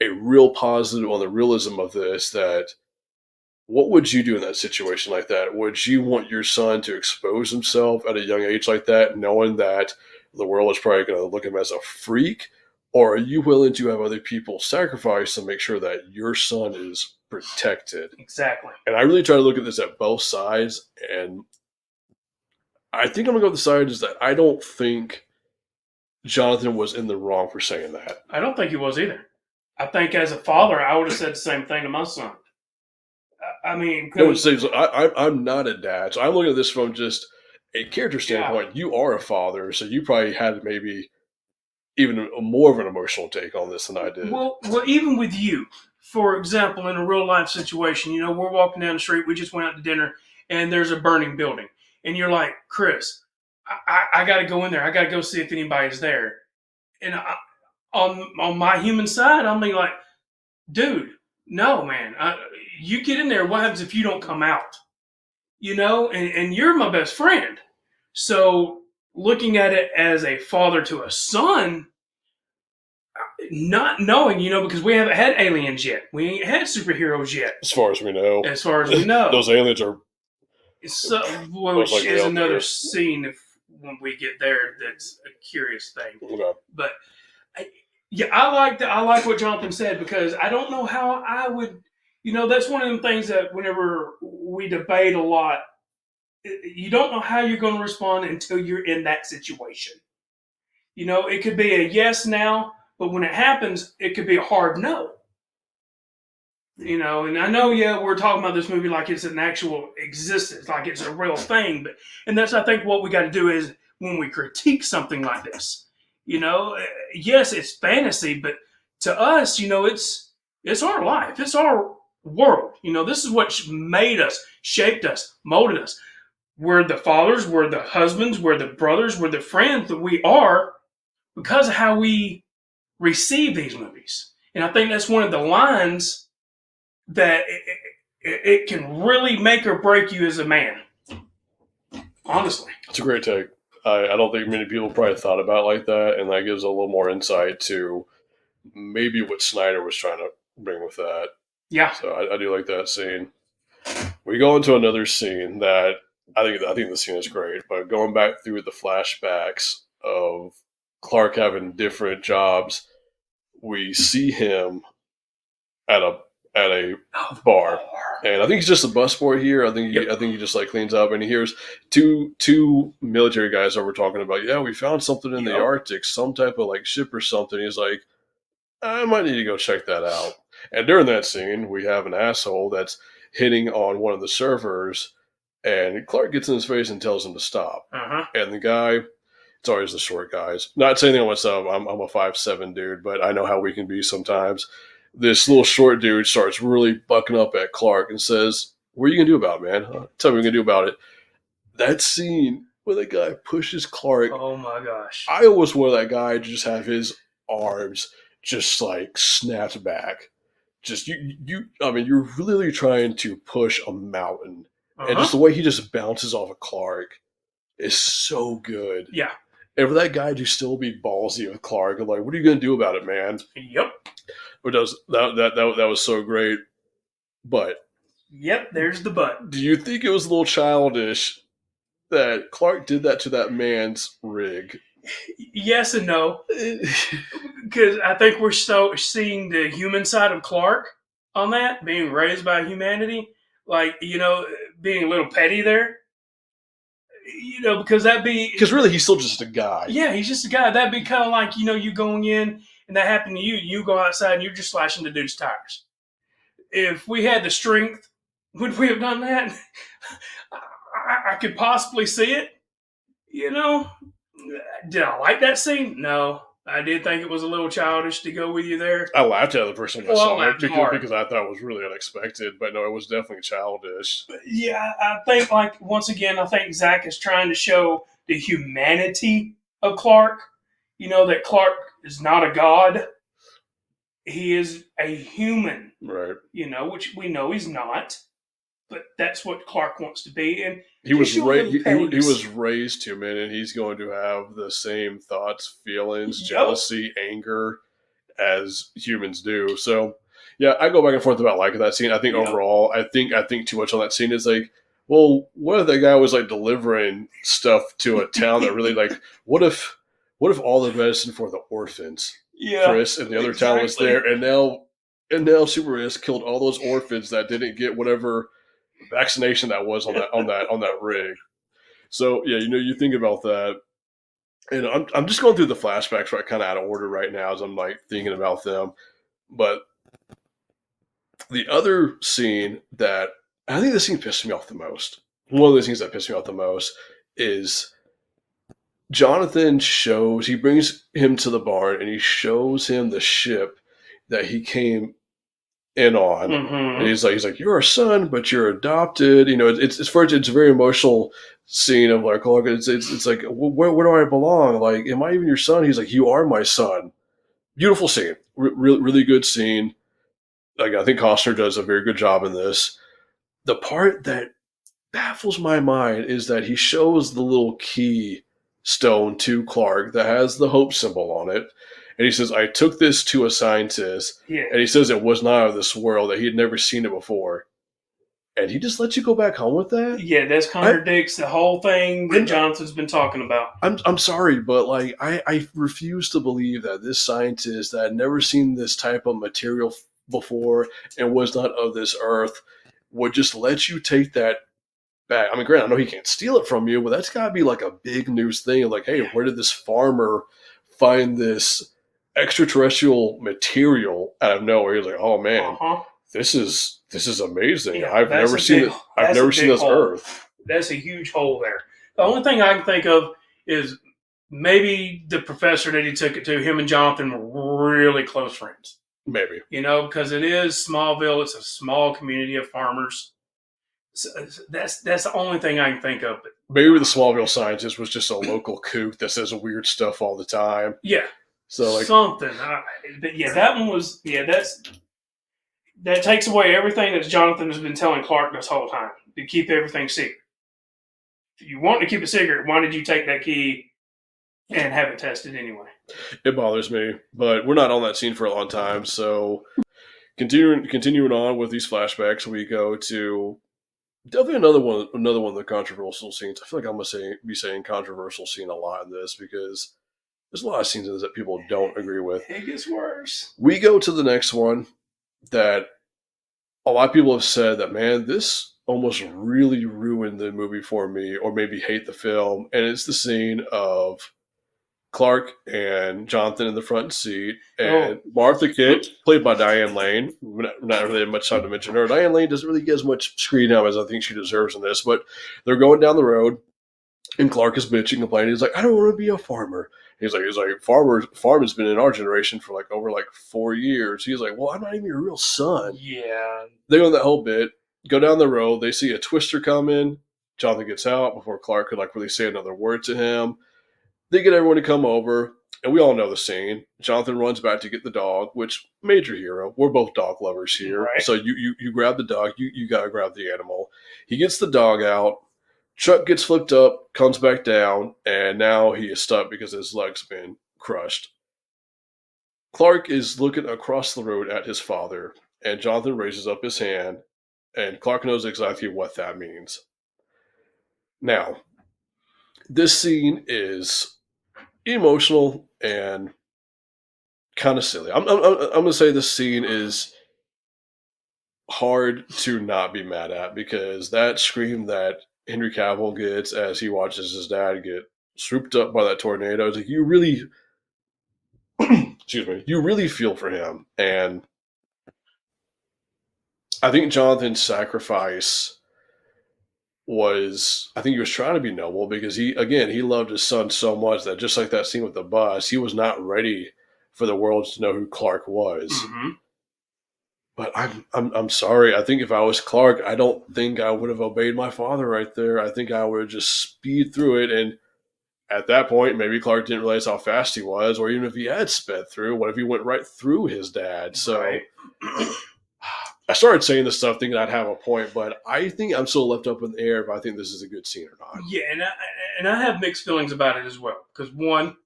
a real positive on the realism of this, that what would you do in that situation like that? Would you want your son to expose himself at a young age like that, knowing that the world is probably going to look at him as a freak? Or are you willing to have other people sacrifice to make sure that your son is protected? Exactly. And I really try to look at this at both sides. And I think I'm going to go with the side is that I don't think Jonathan was in the wrong for saying that. I don't think he was either. I think as a father, I would have said the same thing to my son. I mean, I'm not a dad, so I'm looking at this from just a character standpoint. Yeah. You are a father, so you probably had maybe even more of an emotional take on this than I did. Well, even with you, for example, in a real life situation, we're walking down the street, we just went out to dinner, and there's a burning building, and you're like, Chris, I got to go in there. I got to go see if anybody's there. And on my human side, I'm like, dude, no, man. You get in there. What happens if you don't come out? And you're my best friend. So looking at it as a father to a son, not knowing, because we haven't had aliens yet. We ain't had superheroes yet. As far as we know. Those aliens are... which is another scene when we get there that's a curious thing. Okay. But... I like what Jonathan said, because I don't know how I would, that's one of them things that whenever we debate a lot, you don't know how you're going to respond until you're in that situation. It could be a yes now, but when it happens, it could be a hard no. And I know, we're talking about this movie like it's an actual existence, like it's a real thing, and that's, I think, what we got to do is when we critique something like this, Yes, it's fantasy, but to us, it's our life. It's our world. This is what made us, shaped us, molded us. We're the fathers, we're the husbands, we're the brothers, we're the friends that we are because of how we receive these movies. And I think that's one of the lines that it can really make or break you as a man. Honestly. It's a great take. I don't think many people probably thought about it like that, and that gives a little more insight to maybe what Snyder was trying to bring with that. Yeah. So I do like that scene. We go into another scene that I think the scene is great, but going back through the flashbacks of Clark having different jobs, we see him at a bar, and I think he's just a busboy here. I think he just like cleans up, and he hears two military guys over talking about, yeah, we found something in the Arctic, some type of like ship or something. He's like, I might need to go check that out. And during that scene, we have an asshole that's hitting on one of the surfers, and Clark gets in his face and tells him to stop. And the guy, it's always the short guys. Not saying anything on myself. I'm a 5'7" dude, but I know how we can be sometimes. This little short dude starts really bucking up at Clark and says, what are you going to do about it, man? Tell me what you're going to do about it. That scene where the guy pushes Clark. Oh, my gosh. I always want that guy to just have his arms just like snapped back. Just you're really trying to push a mountain. And just the way he just bounces off of Clark is so good. Yeah. And for that guy to still be ballsy with Clark, I'm like, what are you going to do about it, man? Yep. That was so great. But yep, there's the but. Do you think it was a little childish that Clark did that to that man's rig? Yes and no. Because I think we're seeing the human side of Clark on that, being raised by humanity. Like, being a little petty there. Because that'd be... Because really, he's still just a guy. Yeah, he's just a guy. That'd be kind of like, you going in and that happened to you. You go outside and you're just slashing the dude's tires. If we had the strength, would we have done that? I could possibly see it. Did I like that scene? No. I did think it was a little childish to go with you there. I laughed at the first time I saw it because I thought it was really unexpected, but no, it was definitely childish. Yeah, I think, once again, I think Zach is trying to show the humanity of Clark. That Clark is not a god. He is a human. Right. Which we know he's not. But that's what Clark wants to be. And he was raised human, and he's going to have the same thoughts, feelings, jealousy, anger as humans do. So, yeah, I go back and forth about liking that scene. I think overall, I think too much on that scene is like, well, what if that guy was like delivering stuff to a town that really like, what if all the medicine for the orphans, Chris, and the other town was there, and now Superman has killed all those orphans that didn't get whatever vaccination that was on that rig. So yeah, you think about that, and I'm just going through the flashbacks right kind of out of order right now as I'm like thinking about them. But the other scene that I think the scene pissed me off the most, one of the things that pissed me off the most is Jonathan he brings him to the barn and he shows him the ship that he came in on. And he's like, you're our son, but you're adopted. It's a very emotional scene of like, oh, it's like, where do I belong? Like, am I even your son? He's like, you are my son. Beautiful scene, really good scene. Like, I think Costner does a very good job in this. The part that baffles my mind is that he shows the little key stone to Clark that has the hope symbol on it. And he says, I took this to a scientist. Yeah. And he says it was not of this world, that he had never seen it before. And he just lets you go back home with that? Yeah, that contradicts the whole thing that Jonathan's been talking about. I'm sorry, but like I refuse to believe that this scientist that had never seen this type of material before and was not of this earth would just let you take that back. I mean, granted, I know he can't steal it from you, but that's got to be like a big news thing. Like, hey, where did this farmer find this extraterrestrial material out of nowhere? He's like, oh man, this is amazing. Yeah, I've never seen it. I've never seen this Earth. That's a huge hole there. The only thing I can think of is maybe the professor that he took it to, him and Jonathan were really close friends. Maybe. Because it is Smallville. It's a small community of farmers. So that's the only thing I can think of. Maybe the Smallville scientist was just a local kook that says weird stuff all the time. Yeah. So like something. But yeah, that one was that takes away everything that Jonathan has been telling Clark this whole time to keep everything secret. If you want to keep it secret, why did you take that key and have it tested anyway? It bothers me, but we're not on that scene for a long time. So continuing on with these flashbacks, we go to definitely another one of the controversial scenes. I feel like I'm gonna be saying controversial scene a lot in this because there's a lot of scenes in this that people don't agree with. It gets worse. We go to the next one that a lot of people have said that, man, this almost really ruined the movie for me, or maybe hate the film. And it's the scene of Clark and Jonathan in the front seat, and Martha Kent, played by Diane Lane. Not really much time to mention her. Diane Lane doesn't really get as much screen time as I think she deserves in this, but they're going down the road, and Clark is bitching, complaining. He's like, I don't want to be a farmer. He's like, farming's been in our generation for over 4 years. He's like, well, I'm not even your real son. Yeah. They go that whole bit, go down the road. They see a twister come in. Jonathan gets out before Clark could really say another word to him. They get everyone to come over, and we all know the scene. Jonathan runs back to get the dog, which, major hero. We're both dog lovers here. Right. So you grab the dog, you got to grab the animal. He gets the dog out. Truck gets flipped up, comes back down, and now he is stuck because his leg's been crushed. Clark is looking across the road at his father, and Jonathan raises up his hand, and Clark knows exactly what that means. Now, this scene is emotional and kind of silly. I'm going to say this scene is hard to not be mad at, because that scream that Henry Cavill gets as he watches his dad get swooped up by that tornado, is you really, excuse me, you really feel for him. And I think Jonathan's sacrifice I think he was trying to be noble, because he loved his son so much that, just like that scene with the bus, he was not ready for the world to know who Clark was. Mm-hmm. But I'm sorry. I think if I was Clark, I don't think I would have obeyed my father right there. I think I would have just speed through it. And at that point, maybe Clark didn't realize how fast he was, or even if he had sped through, what if he went right through his dad? So right. I started saying this stuff thinking I'd have a point, but I think I'm still left up in the air if I think this is a good scene or not. Yeah, and I have mixed feelings about it as well. Because one,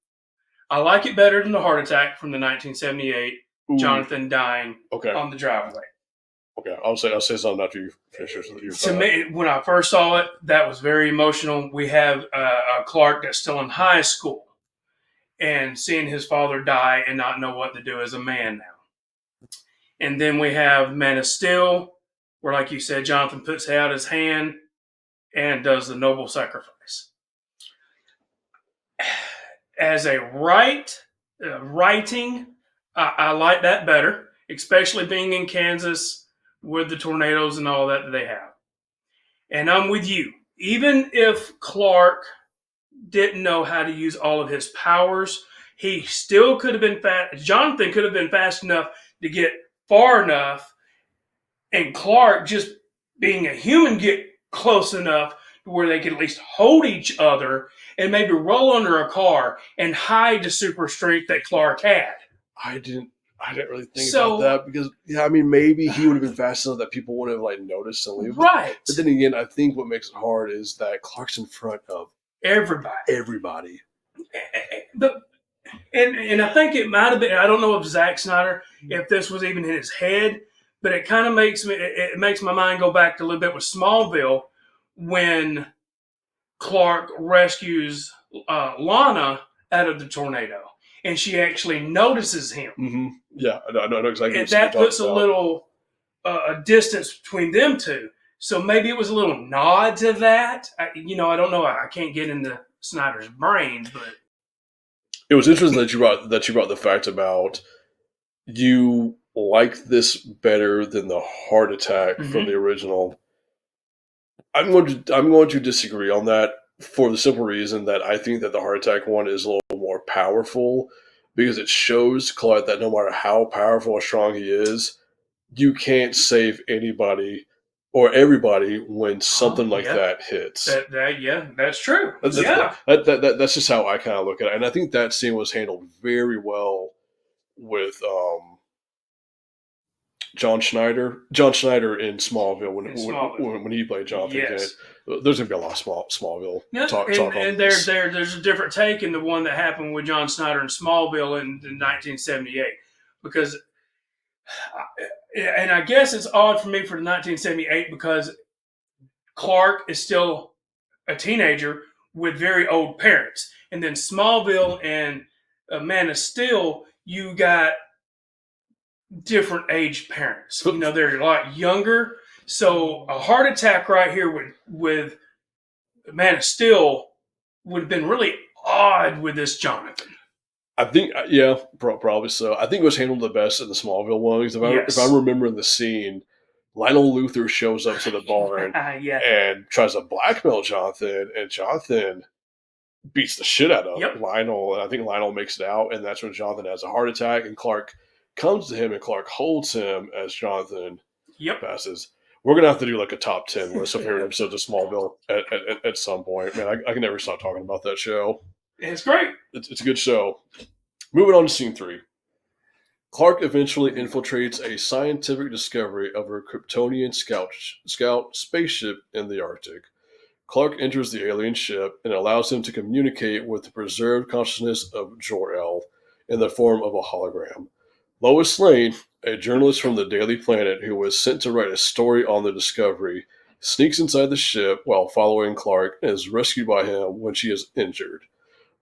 I like it better than the heart attack from the 1978. Ooh. Jonathan dying Okay. on the driveway. Okay, I'll say something after you finish your To me, when I first saw it, that was very emotional. We have a Clark that's still in high school, and seeing his father die and not know what to do as a man now. And then we have Man of Steel, where, like you said, Jonathan puts out his hand and does the noble sacrifice. As a writing, I like that better, especially being in Kansas with the tornadoes and all that they have. And I'm with you. Even if Clark didn't know how to use all of his powers, he still could have been fast. Jonathan could have been fast enough to get far enough, and Clark, just being a human, get close enough to where they could at least hold each other and maybe roll under a car and hide the super strength that Clark had. I didn't really think about that, because maybe he would have been fast enough that people wouldn't have noticed and leave. Right. But then again, I think what makes it hard is that Clark's in front of everybody. But and I think it might have been, I don't know if Zack Snyder, if this was even in his head, but it kind of makes my mind go back to a little bit with Smallville, when Clark rescues Lana out of the tornado, and she actually notices him. Mm-hmm. Yeah, I know exactly. And that puts a little a distance between them two. So maybe it was a little nod to that. I don't know. I can't get into Snyder's brains, but it was interesting that you brought the fact about you like this better than the heart attack from the original. I'm going to disagree on that. for the simple reason that I think that the heart attack one is a little more powerful because it shows Clark that no matter how powerful or strong he is, you can't save anybody or everybody when something like Yeah. that hits. That's true. That's just how I kind of look at it, and I think that scene was handled very well with John Schneider in Smallville when he played Jonathan Kent. There's gonna be a lot of Smallville talk and there's a different take in the one that happened with John Snyder in Smallville in 1978 because, and I guess it's odd for me for 1978 because Clark is still a teenager with very old parents, and then Smallville and Man of Steel, you got different age parents. You know, they're a lot younger. So a heart attack right here with Man of Steel would have been really odd with this Jonathan. I think, yeah, probably so. I think it was handled the best in the Smallville one because if I'm remembering the scene, Lionel Luthor shows up to the barn and tries to blackmail Jonathan, and Jonathan beats the shit out of Lionel, and I think Lionel makes it out, and that's when Jonathan has a heart attack, and Clark comes to him, and Clark holds him as Jonathan passes. We're going to have to do like a top 10 list of favorite episodes of Smallville at some point. Man, I can never stop talking about that show. It's great. It's a good show. Moving on to scene 3. Clark eventually infiltrates a scientific discovery of a Kryptonian scout spaceship in the Arctic. Clark enters the alien ship and allows him to communicate with the preserved consciousness of Jor-El in the form of a hologram. Lois Lane, a journalist from the Daily Planet who was sent to write a story on the discovery, sneaks inside the ship while following Clark and is rescued by him when she is injured.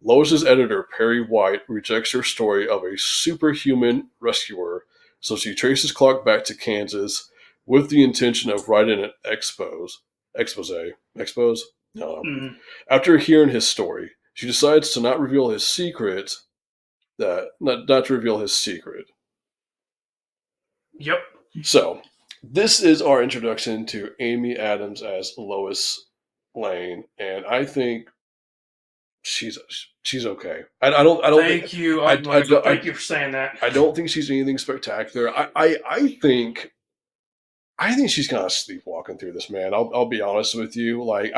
Lois's editor, Perry White, rejects her story of a superhuman rescuer, so she traces Clark back to Kansas with the intention of writing an expose? No. Mm-hmm. After hearing his story, she decides to not reveal his secret. Not to reveal his secret. Yep. So, this is our introduction to Amy Adams as Lois Lane, and I think she's okay. I don't. Thank you. Thank you for saying that. I don't think she's anything spectacular. I think she's kind of sleepwalking through this, man. I'll be honest with you. Like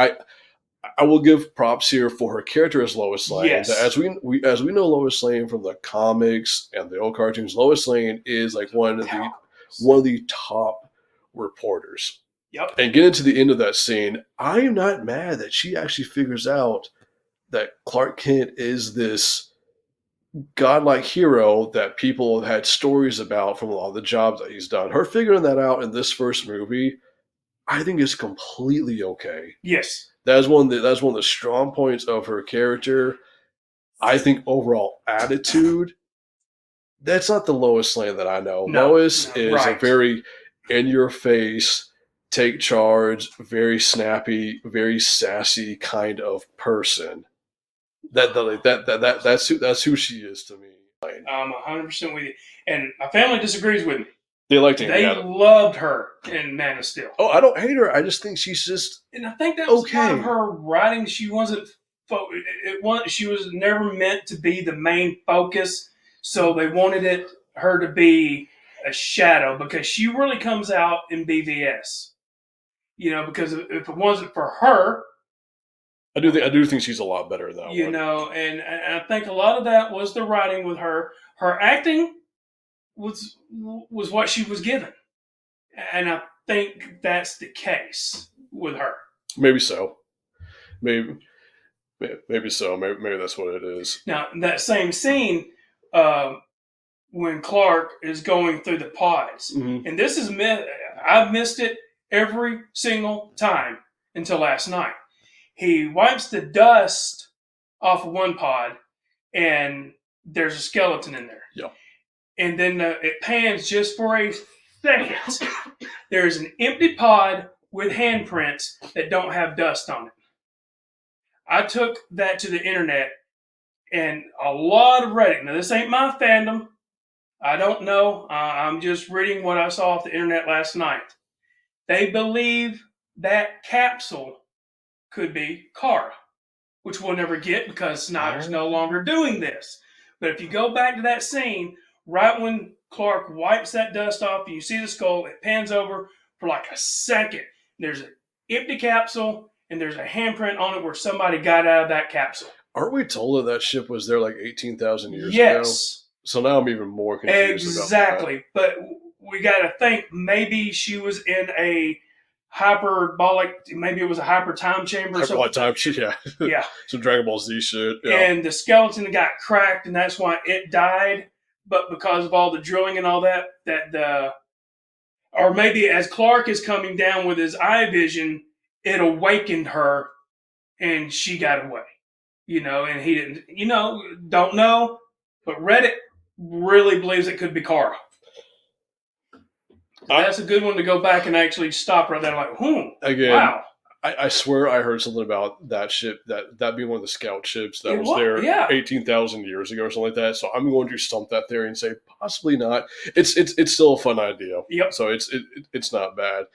I will give props here for her character as Lois Lane. Yes. As we know Lois Lane from the comics and the old cartoons, Lois Lane is like one of the top reporters. Yep. And getting to the end of that scene, I am not mad that she actually figures out that Clark Kent is this godlike hero that people have had stories about from a lot of the jobs that he's done. Her figuring that out in this first movie, I think is completely okay. Yes. That's one of the strong points of her character. I think overall attitude, that's not the Lois Lane that I know. Lois is a very in-your-face, take charge, very snappy, very sassy kind of person. That's who she is to me. I'm 100% with you, and my family disagrees with me. They loved her in Man of Steel. Oh, I don't hate her. I just think she's just, and I think that was part of her writing. She wasn't. She was never meant to be the main focus, so they wanted her to be a shadow because she really comes out in BVS. You know, because if it wasn't for her. I do think she's a lot better though. You know, and I think a lot of that was the writing with her. Her acting was what she was given, and I think that's the case with her. Maybe so. Maybe so. Maybe that's what it is. Now that same scene, when Clark is going through the pods, and this is I've missed it every single time until last night. He wipes the dust off of one pod, and there's a skeleton in there. Yeah. And then it pans just for a second. There's an empty pod with handprints that don't have dust on it. I took that to the internet, and a lot of Reddit. Now, this ain't my fandom. I don't know. I'm just reading what I saw off the internet last night. They believe that capsule could be Kara. which we'll never get because Snyder's no longer doing this. But if you go back to that scene, right when Clark wipes that dust off and you see the skull, it pans over for like a second. There's an empty capsule and there's a handprint on it where somebody got out of that capsule. Aren't we told that ship was there like 18,000 years ago? Yes. So now I'm even more confused Exactly. about But we got to think maybe she was in a hyperbolic, maybe it was a hyper time chamber or that. Hyperbolic something. time, yeah. Yeah. Some Dragon Ball Z shit. Yeah. And the skeleton got cracked, and that's why it died. But because of all the drilling and all that, or maybe as Clark is coming down with his eye vision, it awakened her, and she got away. And he didn't. Don't know, but Reddit really believes it could be Kara. That's a good one to go back and actually stop right there. Like, again, wow. I swear I heard something about that ship, that being one of the scout ships that was there yeah. 18,000 years ago or something like that. So I'm going to stump that theory and say possibly not. It's still a fun idea. Yep. So it's not bad.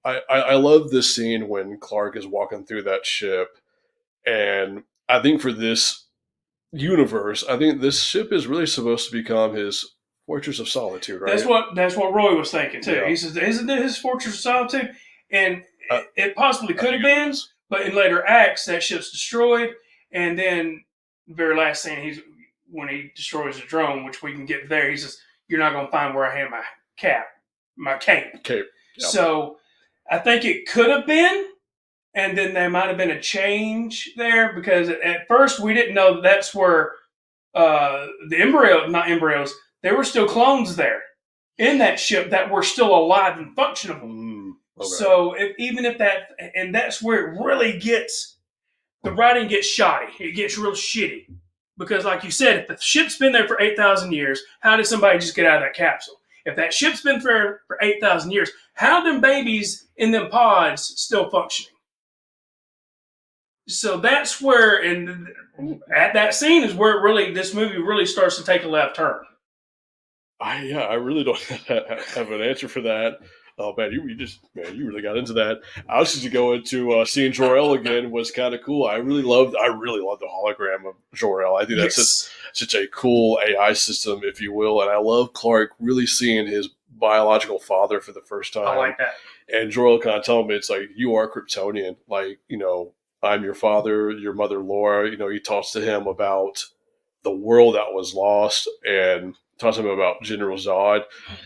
I love this scene when Clark is walking through that ship, and I think for this universe, I think this ship is really supposed to become his Fortress of Solitude, right? That's what Roy was thinking too. Yeah. He says, "Isn't it his Fortress of Solitude?" And it possibly could have been, but in later acts, that ship's destroyed, and then the very last scene, when he destroys the drone, which we can get there. He says, "You're not going to find where I had my cape." Cape. Yep. So I think it could have been, and then there might have been a change there because at first we didn't know that's where not embryos. There were still clones there in that ship that were still alive and functional. Okay. So even if that's where it really gets, the writing gets shoddy. It gets real shitty. Because like you said, if the ship's been there for 8,000 years, how did somebody just get out of that capsule? If that ship's been there for 8,000 years, how are them babies in them pods still functioning? So that's where, and at that scene is where this movie really starts to take a left turn. I really don't have an answer for that. Oh man, you really got into that. I was just to go into seeing Jor-El again was kind of cool. I really loved the hologram of Jor-El. I think that's such a cool AI system, if you will. And I love Clark really seeing his biological father for the first time. I like that. And Jor-El kind of telling him it's like, you are Kryptonian. Like, I'm your father, your mother Laura. He talks to him about the world that was lost and talks to him about General Zod.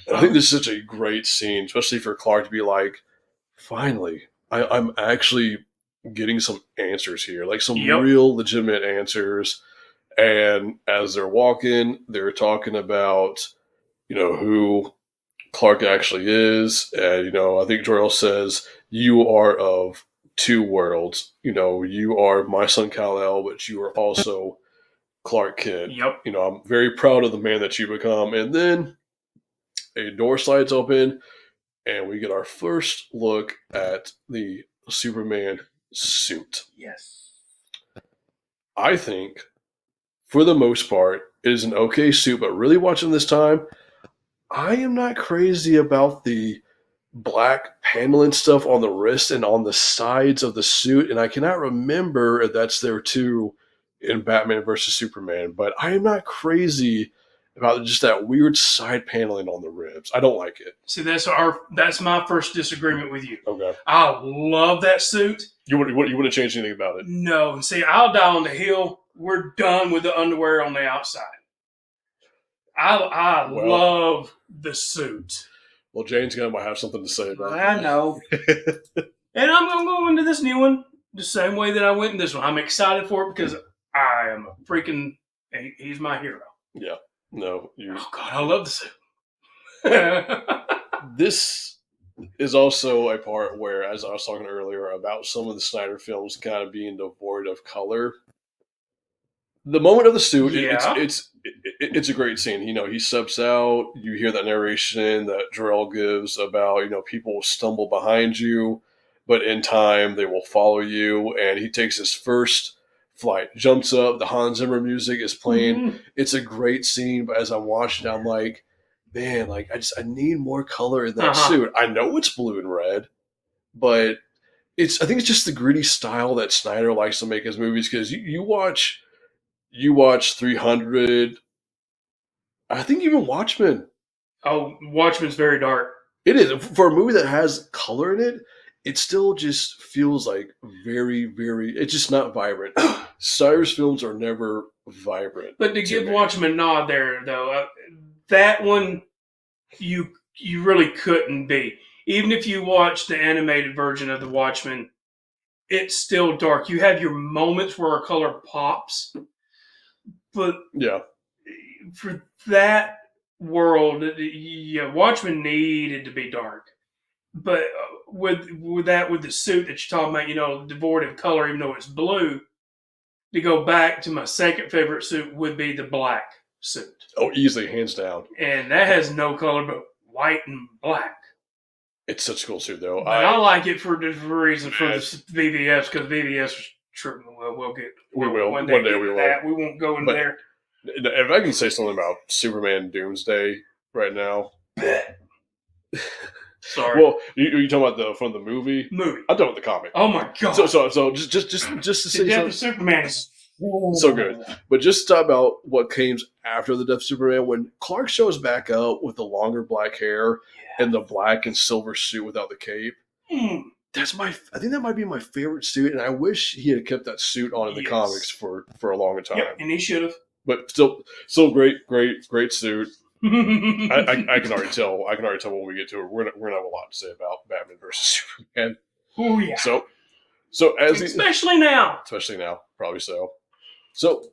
And I think this is such a great scene, especially for Clark to be like, finally, I'm actually getting some answers here, like some real legitimate answers. And as they're walking, they're talking about, who Clark actually is. And, I think Jor-El says, you are of two worlds. You are my son Kal-El, but you are also Clark Kent. Yep. I'm very proud of the man that you become. And then a door slides open and we get our first look at the Superman suit. Yes. I think, for the most part, it is an okay suit, but really watching this time, I am not crazy about the black paneling stuff on the wrist and on the sides of the suit. And I cannot remember if that's there too in Batman versus Superman, but I am not crazy about just that weird side paneling on the ribs. I don't like it. See, that's my first disagreement with you. Okay. I love that suit. You wouldn't change anything about it? No. See, I'll die on the hill. We're done with the underwear on the outside. I love the suit. Well, Jane's going to have something to say about it. I know. And I'm going to go into this new one the same way that I went in this one. I'm excited for it because I am a freaking... He's my hero. Yeah. No. Oh, God, I love the suit. This is also a part where, as I was talking earlier, about some of the Snyder films kind of being devoid of color. The moment of the suit, it's a great scene. He steps out. You hear that narration that Jor-El gives about, people stumble behind you, but in time they will follow you. And he takes his first flight, jumps up. The Hans Zimmer music is playing. Mm-hmm. It's a great scene. But as I'm watching it, I'm like, man, I need more color in that suit. I know it's blue and red, but I think it's just the gritty style that Snyder likes to make his movies because you watch 300. I think even Watchmen. Oh, Watchmen's very dark. It is for a movie that has color in it. It still just feels like very, very. It's just not vibrant. Snyder's films are never vibrant. But to give Watchmen a nod there, though, that one you really couldn't be. Even if you watch the animated version of the Watchmen, it's still dark. You have your moments where a color pops, but Yeah, for that world, yeah, Watchmen needed to be dark. But with the suit that you're talking about, devoid of color, even though it's blue, to go back to my second favorite suit would be the black suit. oh, easily, hands down. And that has no color but white and black. It's such a cool suit, though. But I like it for the reason for the VVS, because VVS is true. We'll get. We will. One Day we will. That. We won't go in But- there. If I can say something about Superman Doomsday right now. Sorry. Well, you talking about from the movie? Movie. I'm talking about the comic. Oh my god. So just to the say death something. of Superman is So good. But just to talk about what came after the death of Superman, when Clark shows back up with the longer black hair and the black and silver suit without the cape, I think that might be my favorite suit, and I wish he had kept that suit on in the comics for a longer time. Yep, and he should have. But still great suit. I can already tell. When we get to it, we're gonna have a lot to say about Batman versus Superman. Oh yeah. So especially now, probably so. So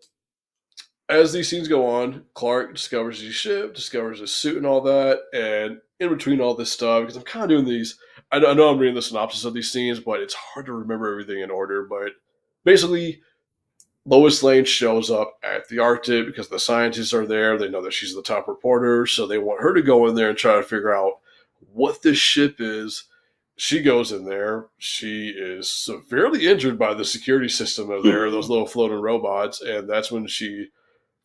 as these scenes go on, Clark discovers his ship, discovers his suit, and all that. And in between all this stuff, because I'm kind of doing these, I know I'm reading the synopsis of these scenes, but it's hard to remember everything in order. But basically, Lois Lane shows up at the Arctic because the scientists are there. They know that she's the top reporter, so they want her to go in there and try to figure out what this ship is. She goes in there. She is severely injured by the security system of there, those little floating robots, and that's when she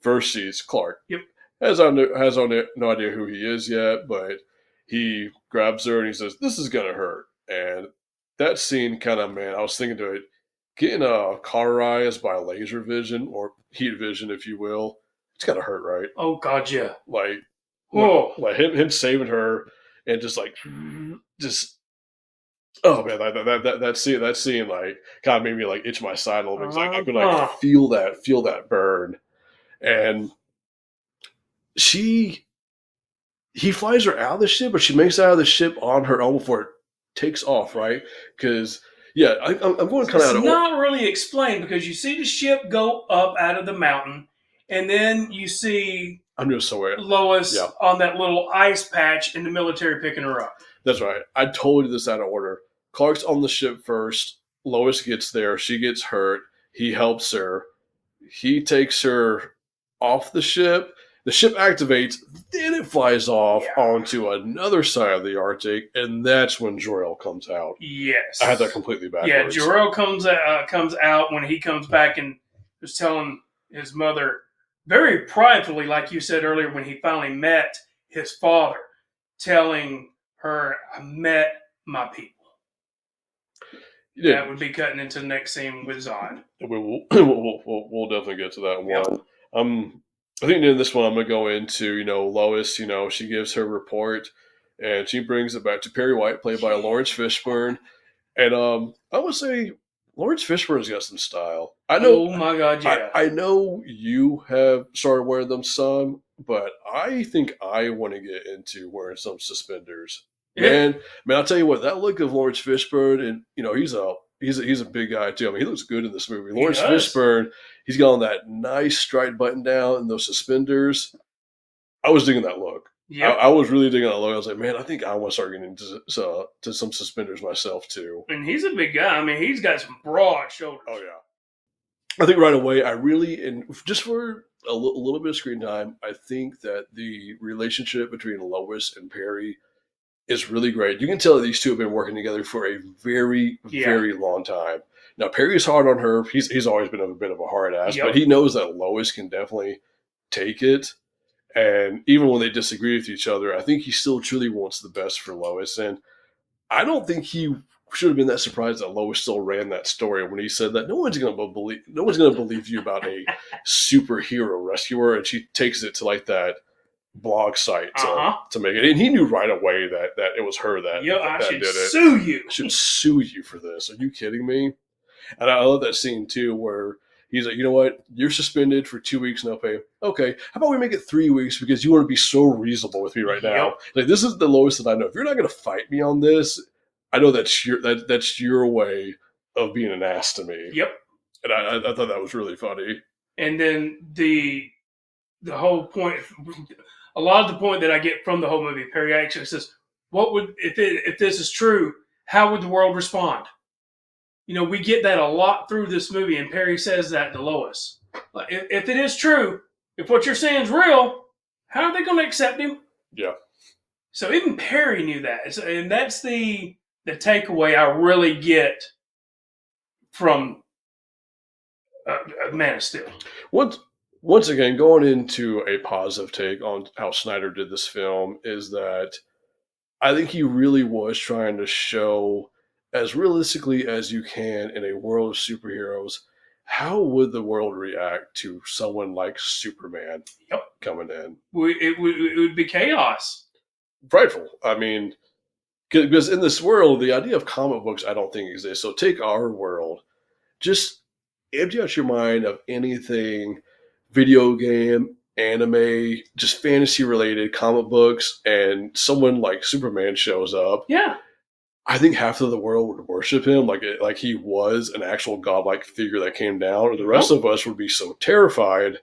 first sees Clark. Yep. Has no idea who he is yet, but he grabs her and he says, "This is gonna hurt." And that scene kind of, man, I was thinking to it, getting cauterized by laser vision or heat vision, if you will, it's gotta hurt, right? Oh god, yeah. Like him saving her and just oh man, that scene like kind of made me like itch my side a little bit. I could like feel that burn, and he flies her out of the ship, but she makes it out of the ship on her own before it takes off, right? Because yeah, I'm going kind of out of. It's not really explained because you see the ship go up out of the mountain, and then you see I'm just so weird. Lois on that little ice patch, and the military picking her up. That's right. I told you this out of order. Clark's on the ship first. Lois gets there. She gets hurt. He helps her. He takes her off the ship. The ship activates. Then it flies off onto another side of the Arctic, and that's when Jor-El comes out. Yes, I had that completely backwards. Yeah, Jor-El comes out when he comes back and was telling his mother very pridefully, like you said earlier, when he finally met his father, telling her, "I met my people." That would be cutting into the next scene with Zod. We'll definitely get to that one. Yep. I think in this one I'm gonna go into Lois. She gives her report and she brings it back to Perry White, played by Lawrence Fishburne, and I would say Lawrence Fishburne's got some style. I know. Oh my god, yeah. I know you have started wearing them some, but I think I want to get into wearing some suspenders. Man, I'll tell you what, that look of Lawrence Fishburne, and he's a big guy too. I mean, he looks good in this movie. Lawrence Fishburne, he's got on that nice striped button down and those suspenders. I was digging that look. Yeah, I was really digging that look. I was like, man, I think I want to start getting into to some suspenders myself too. And he's a big guy. I mean, he's got some broad shoulders. Oh yeah. I think right away, and just for a little bit of screen time, I think that the relationship between Lois and Perry is really great. You can tell that these two have been working together for a very, very long time. Now, Perry's hard on her. He's always been a bit of a hard ass, but he knows that Lois can definitely take it. And even when they disagree with each other, I think he still truly wants the best for Lois. And I don't think he should have been that surprised that Lois still ran that story when he said that no one's going to believe you about a superhero rescuer, and she takes it to like that blog site to make it, and he knew right away that it was her that I should did it. sue you. I should sue you for this. Are you kidding me? And I love that scene too, where he's like, you know what? You're suspended for 2 weeks, no pay. Okay, how about we make it 3 weeks because you want to be so reasonable with me right now? Yep. Like, this is the lowest that I know. If you're not going to fight me on this, I know that's your way of being an ass to me. Yep. And I thought that was really funny. And then the whole point, a lot of the point that I get from the whole movie, Perry actually says, "What would if this is true? How would the world respond?" You know, we get that a lot through this movie, and Perry says that to Lois. Like, if it is true, if what you're saying is real, how are they going to accept him? Yeah. So even Perry knew that, and that's the takeaway I really get from Man of Steel. Once again, going into a positive take on how Snyder did this film is that I think he really was trying to show as realistically as you can in a world of superheroes, how would the world react to someone like Superman coming in? It would be chaos. Frightful. I mean, because in this world, the idea of comic books, I don't think exists. So take our world, just empty out your mind of anything video game, anime, just fantasy related comic books, and someone like Superman shows up. Yeah. I think half of the world would worship him like he was an actual godlike figure that came down, and the rest of us would be so terrified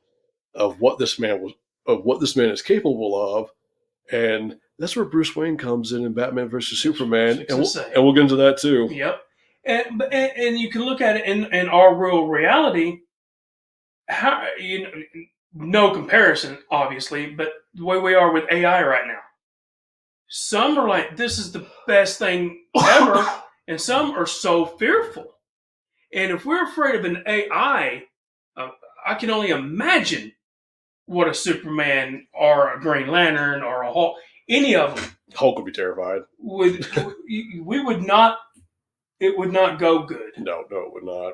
of what this man is capable of. And that's where Bruce Wayne comes in Batman versus Superman, and we'll get into that too. Yep, and you can look at it in our real reality. How no comparison, obviously, but the way we are with AI right now. Some are like, this is the best thing ever, and some are so fearful. And if we're afraid of an AI, I can only imagine what a Superman or a Green Lantern or a Hulk, any of them. Hulk would be terrified. We would not. It would not go good. No, it would not.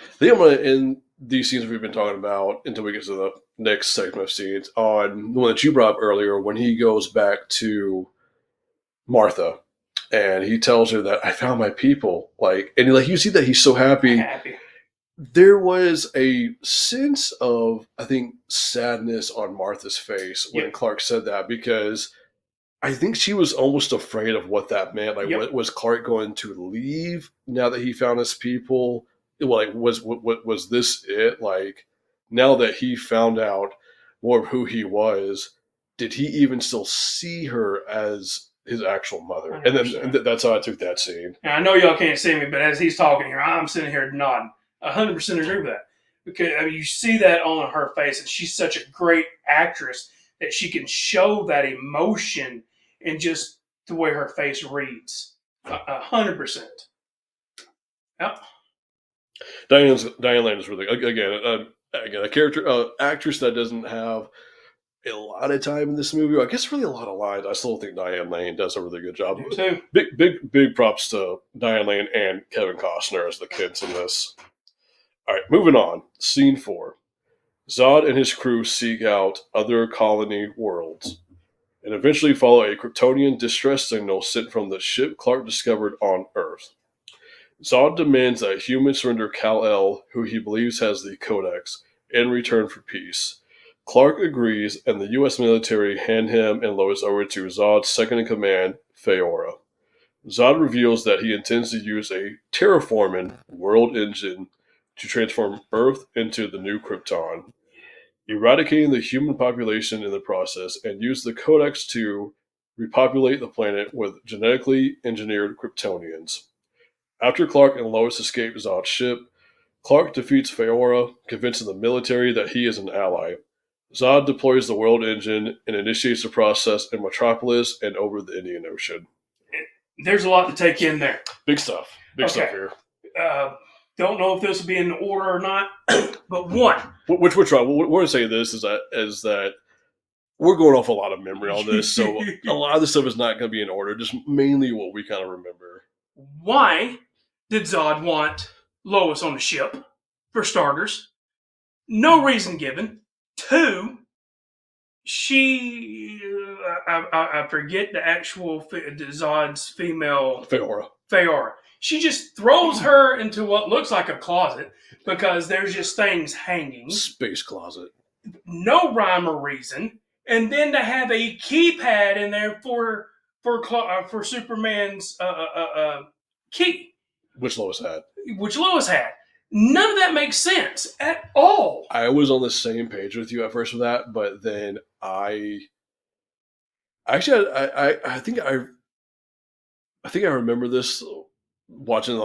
I think I'm going to end these scenes we've been talking about until we get to the next segment of scenes on the one that you brought up earlier when he goes back to Martha and he tells her that I found my people. And you see that he's so happy. There was a sense of, I think, sadness on Martha's face when Clark said that, because I think she was almost afraid of what that meant. Was Clark going to leave now that he found his people? Was this it? Now that he found out more of who he was, did he even still see her as his actual mother? 100%. And then that's how I took that scene. And I know y'all can't see me, but as he's talking here, I'm sitting here nodding. 100% agree with that. Because you see that on her face, and she's such a great actress that she can show that emotion in just the way her face reads. 100%. Yep. Diane Lane is really, again a character, actress that doesn't have a lot of time in this movie. I guess really a lot of lines. I still think Diane Lane does a really good job. Too. Big props to Diane Lane and Kevin Costner as the kids in this. All right, moving on. Scene 4. Zod and his crew seek out other colony worlds and eventually follow a Kryptonian distress signal sent from the ship Clark discovered on Earth. Zod demands that humans surrender Kal-El, who he believes has the Codex, in return for peace. Clark agrees, and the U.S. military hand him and Lois over to Zod's second-in-command, Faora. Zod reveals that he intends to use a terraforming world engine to transform Earth into the new Krypton, eradicating the human population in the process, and use the Codex to repopulate the planet with genetically engineered Kryptonians. After Clark and Lois escape Zod's ship, Clark defeats Faora, convincing the military that he is an ally. Zod deploys the world engine and initiates the process in Metropolis and over the Indian Ocean. There's a lot to take in there. Big stuff. Big stuff here. Don't know if this will be in order or not, but one. Which we're trying. We're going to say this is that we're going off a lot of memory on this, so a lot of this stuff is not going to be in order, just mainly what we kind of remember. Why did Zod want Lois on the ship? For starters, no reason given. Two, she, I forget the actual Zod's female Feora. She just throws her into what looks like a closet because there's just things hanging. Space closet. No rhyme or reason. And then to have a keypad in there for Superman's key, which Lois had. None of that makes sense at all. I was on the same page with you at first with that, but then I think I remember this watching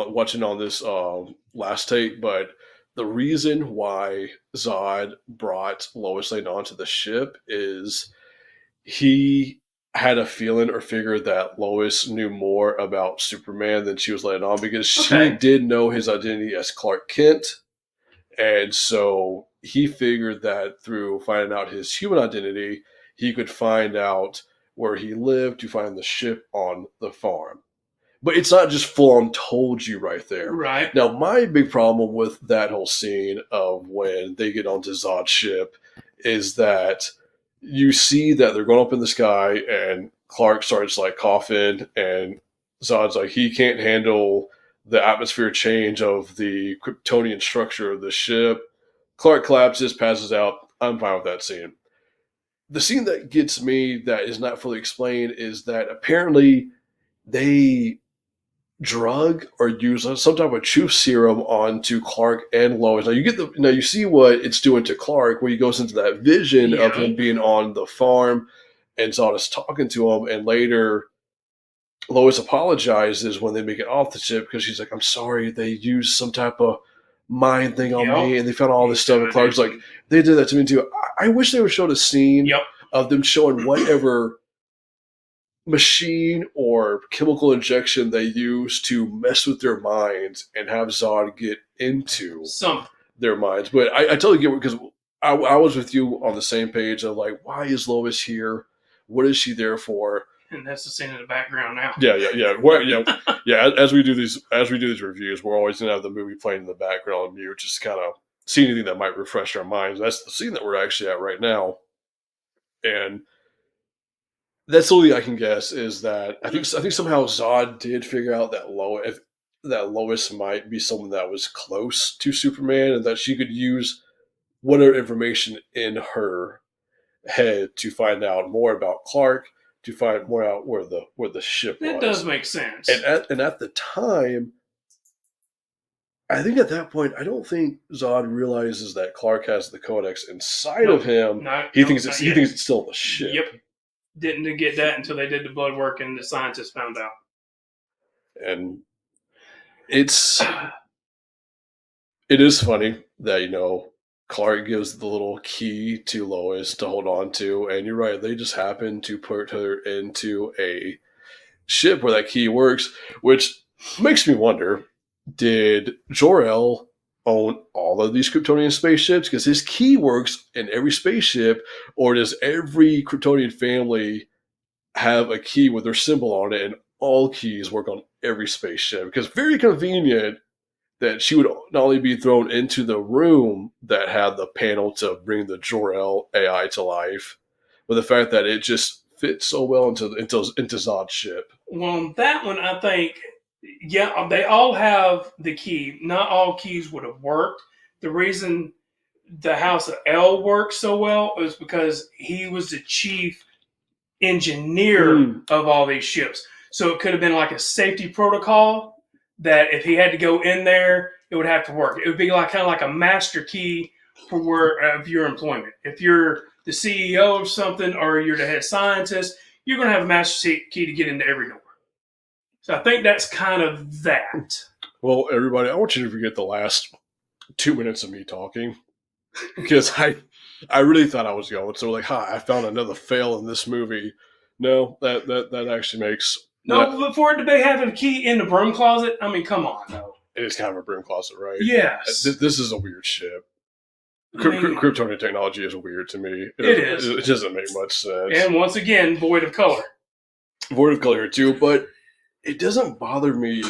on this last tape, but the reason why Zod brought Lois Lane onto the ship is he had a feeling or figured that Lois knew more about Superman than she was letting on, because she did know his identity as Clark Kent. And so he figured that through finding out his human identity, he could find out where he lived to find the ship on the farm. But it's not just full on told you right there. Right. Now, my big problem with that whole scene of when they get onto Zod's ship is that you see that they're going up in the sky and Clark starts like coughing and Zod's like, he can't handle the atmosphere change of the Kryptonian structure of the ship. Clark collapses, passes out. I'm fine with that scene. The scene that gets me that is not fully explained is that apparently they drug or use some type of truth serum onto Clark and Lois. Now you see what it's doing to Clark when he goes into that vision of him being on the farm and Zod is talking to him, and later Lois apologizes when they make it off the ship because she's like, I'm sorry, they used some type of mind thing on me and they found all this stuff, and Clark's like, they did that to me too. I wish they would show a scene of them showing whatever machine or chemical injection they use to mess with their minds and have Zod get into their minds. But I totally get it, because I was with you on the same page of like, why is Lois here? What is she there for? And that's the scene in the background now. Yeah. Well, As we do these reviews, we're always gonna have the movie playing in the background on mute, just kind of see anything that might refresh our minds. That's the scene that we're actually at right now, and that's the only thing I can guess is that I think somehow Zod did figure out that Lois might be someone that was close to Superman, and that she could use whatever information in her head to find out more about Clark, to find more out where the ship was. That does make sense. And at the time, I think at that point, I don't think Zod realizes that Clark has the Codex inside of him. He thinks it's still on the ship. Yep. Didn't get that until they did the blood work and the scientists found out. And it is funny that, Clark gives the little key to Lois to hold on to, and you're right, they just happen to put her into a ship where that key works, which makes me wonder, did Jor-El own all of these Kryptonian spaceships? Because his key works in every spaceship, or does every Kryptonian family have a key with their symbol on it, and all keys work on every spaceship? Because very convenient that she would not only be thrown into the room that had the panel to bring the Jor-El AI to life, but the fact that it just fits so well into Zod's ship. Well, that one, I think, they all have the key. Not all keys would have worked. The reason the House of El works so well is because he was the chief engineer of all these ships. So it could have been like a safety protocol that if he had to go in there, it would have to work. It would be kind of like a master key of your employment. If you're the CEO of something or you're the head scientist, you're going to have a master key to get into every door. So I think that's kind of that. Well, everybody, I want you to forget the last 2 minutes of me talking, because I really thought I was going. So I found another fail in this movie. No, that actually makes... No, but for it to be having a key in the broom closet, I mean, come on. No. It is kind of a broom closet, right? Yes. This is a weird ship. Kryptonian technology is weird to me. It doesn't make much sense. And once again, void of color. Void of color, too, but it doesn't bother me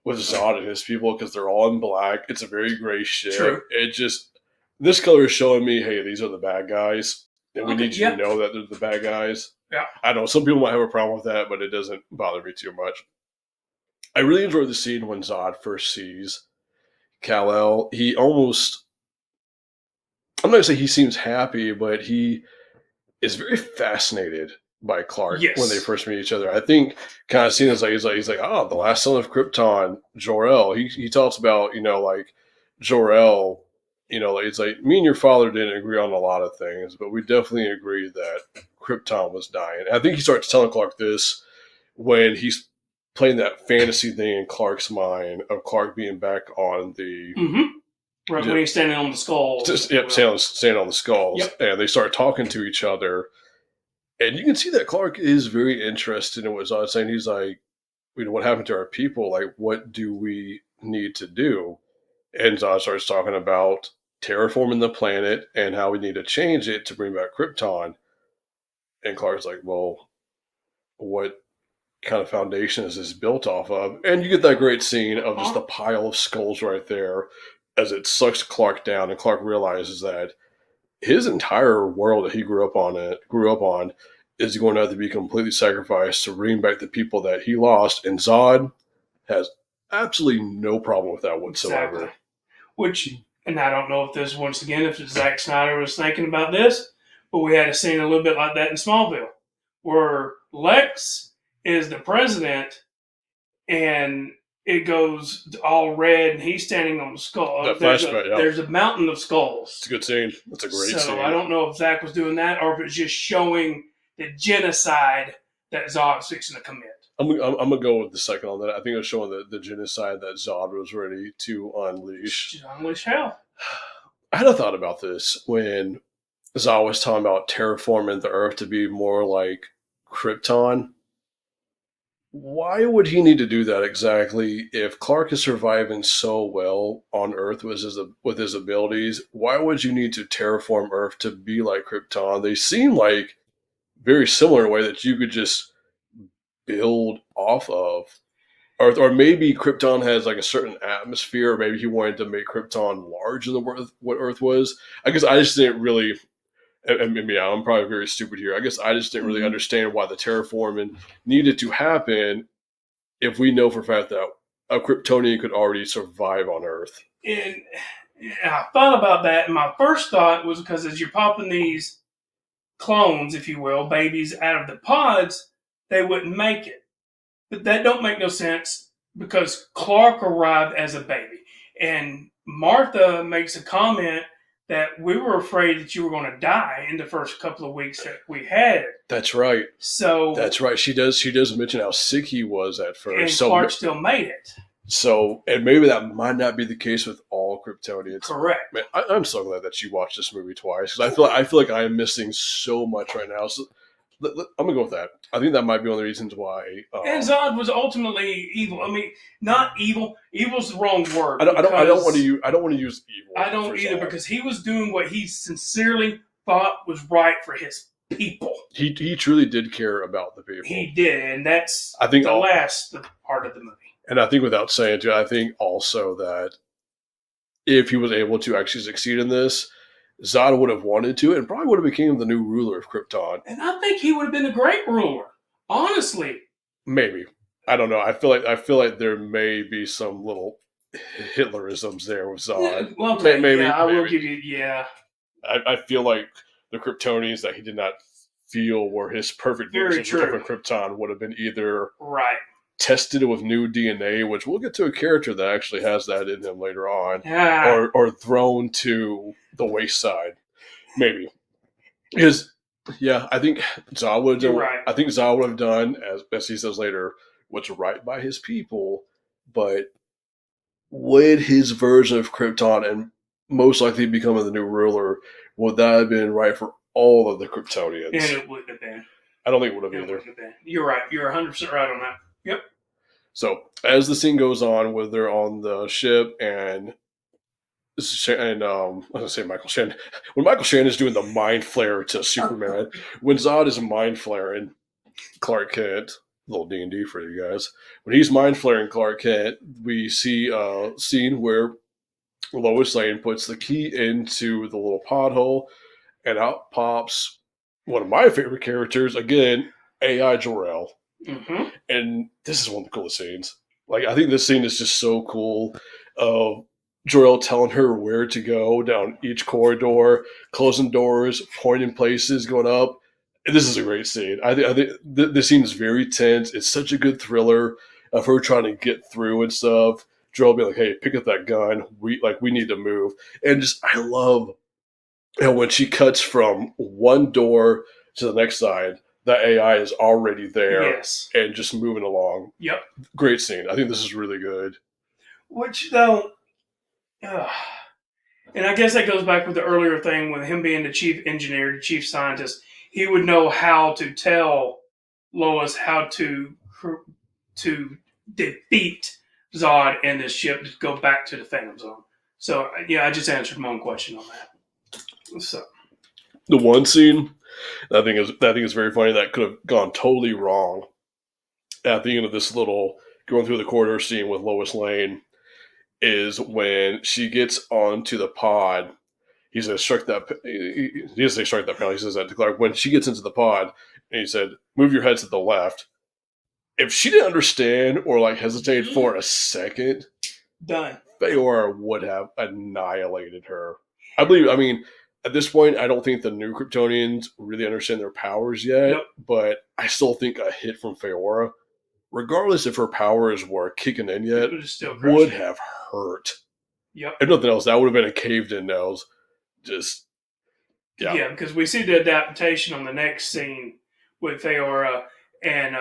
with Zod and his people because they're all in black. It's a very gray ship. True. It just this color is showing me, hey, these are the bad guys, and we Okay, need you to know that they're the bad guys. Yeah. I know some people might have a problem with that, but it doesn't bother me too much. I really enjoyed the scene when Zod first sees Kal-El. He almost, I'm not going to say he seems happy, but he is very fascinated by Clark Yes. when they first meet each other. I think kind of seen as like he's like, oh, the last son of Krypton, Jor-El. He talks about, like Jor-El, like, it's like me and your father didn't agree on a lot of things, but we definitely agreed that Krypton was dying. And I think he starts telling Clark this when he's playing that fantasy thing in Clark's mind of Clark being back on the right when he's standing on the skulls. Standing on the skulls, Yep. and they start talking to each other. And you can see that Clark is very interested in what Zod's saying. He's like, what happened to our people? Like, what do we need to do? And Zod starts talking about terraforming the planet and how we need to change it to bring back Krypton. And Clark's like, well, what kind of foundation is this built off of? And you get that great scene of just the pile of skulls right there as it sucks Clark down, and Clark realizes that his entire world that he grew up on is going to have to be completely sacrificed to bring back the people that he lost. And Zod has absolutely no problem with that whatsoever. Exactly. Which, and I don't know if this, once again, if Zack Snyder was thinking about this, but we had a scene a little bit like that in Smallville, where Lex is the president and it goes all red and he's standing on the skull. That flashback, yeah. There's a mountain of skulls. It's a good scene. It's a great scene. So I don't know if Zach was doing that or if it's just showing the genocide that Zod's fixing to commit. I'm going to go with the second on that. I think it was showing the genocide that Zod was ready to unleash. Just unleash hell. I had a thought about this when Zod was talking about terraforming the Earth to be more like Krypton. Why would he need to do that exactly if Clark is surviving so well on Earth with his abilities? Why would you need to terraform Earth to be like Krypton? They seem like very similar in a way that you could just build off of Earth. Or maybe Krypton has like a certain atmosphere, or maybe he wanted to make Krypton larger than what Earth was. I guess I just didn't really... And yeah, I'm probably very stupid here. I guess I just didn't really understand why the terraforming needed to happen if we know for a fact that a Kryptonian could already survive on Earth. And I thought about that, and my first thought was because as you're popping these clones, if you will, babies out of the pods, they wouldn't make it. But that don't make no sense because Clark arrived as a baby. And Martha makes a comment that we were afraid that you were going to die in the first couple of weeks that we had it. That's right. So that's right. She does mention how sick he was at first. And Clark still made it. So, and maybe that might not be the case with all Kryptonians. Correct. Man, I'm so glad that you watched this movie twice because I feel like I am missing so much right now. So I'm gonna go with that. I think that might be one of the reasons why. And Zod was ultimately evil. I mean, not evil. Evil's the wrong word. I don't want to use evil. I don't either because he was doing what he sincerely thought was right for his people. He truly did care about the people. He did, and that's the last part of the movie. And I think without saying too, I think also that if he was able to actually succeed in this, Zod would have wanted to and probably would have become the new ruler of Krypton. And I think he would have been a great ruler. Honestly. Maybe. I don't know. I feel like there may be some little Hitlerisms there with Zod. Well, maybe. I will give you, yeah. I feel like the Kryptonians that he did not feel were his perfect version of Krypton would have been either tested with new DNA, which we'll get to a character that actually has that in him later on, or thrown to the wayside, maybe. Because, yeah, I think Zod would have done. Right. I think Zod would have done, as he says later, what's right by his people. But would his version of Krypton and most likely becoming the new ruler, would that have been right for all of the Kryptonians? And it wouldn't have been. I don't think it would have either. You're right. You're 100% right on that. Yep. So as the scene goes on, where they're on the ship and I was gonna say Michael Shannon. When Michael Shannon is doing the mind flare to Superman, when Zod is mind flaring Clark Kent, little D&D for you guys. When he's mind flaring Clark Kent, we see a scene where Lois Lane puts the key into the little pothole, and out pops one of my favorite characters again, AI Jor-El. Mm-hmm. And this is one of the coolest scenes. Like, I think this scene is just so cool. Jor-El telling her where to go down each corridor, closing doors, pointing places, going up. And this is a great scene. I think this scene is very tense. It's such a good thriller of her trying to get through and stuff. Jor-El being like, "Hey, pick up that gun. We need to move." And just I love how when she cuts from one door to the next side, that AI is already there Yes. and just moving along. Yep. Great scene. I think this is really good. Which though, and I guess that goes back with the earlier thing with him being the chief engineer, the chief scientist. He would know how to tell Lois how to defeat Zod and this ship to go back to the Phantom Zone. So yeah, I just answered my own question on that. So The one scene that I think is very funny that could have gone totally wrong at the end of this little going through the corridor scene with Lois Lane is when she gets onto the pod. He says, "Strike that." He doesn't say strike that panel. He says that to Clark. When she gets into the pod, and he said, "Move your head to the left." If she didn't understand or like hesitate for a second, done. Feora would have annihilated her. I believe. I mean, at this point, I don't think the new Kryptonians really understand their powers yet. Nope. But I still think a hit from Feora, regardless if her powers were kicking in yet, It was still crushing. would have hurt. Yep. If nothing else, that would have been a caved-in nose. Just Yeah, because we see the adaptation on the next scene with Feora and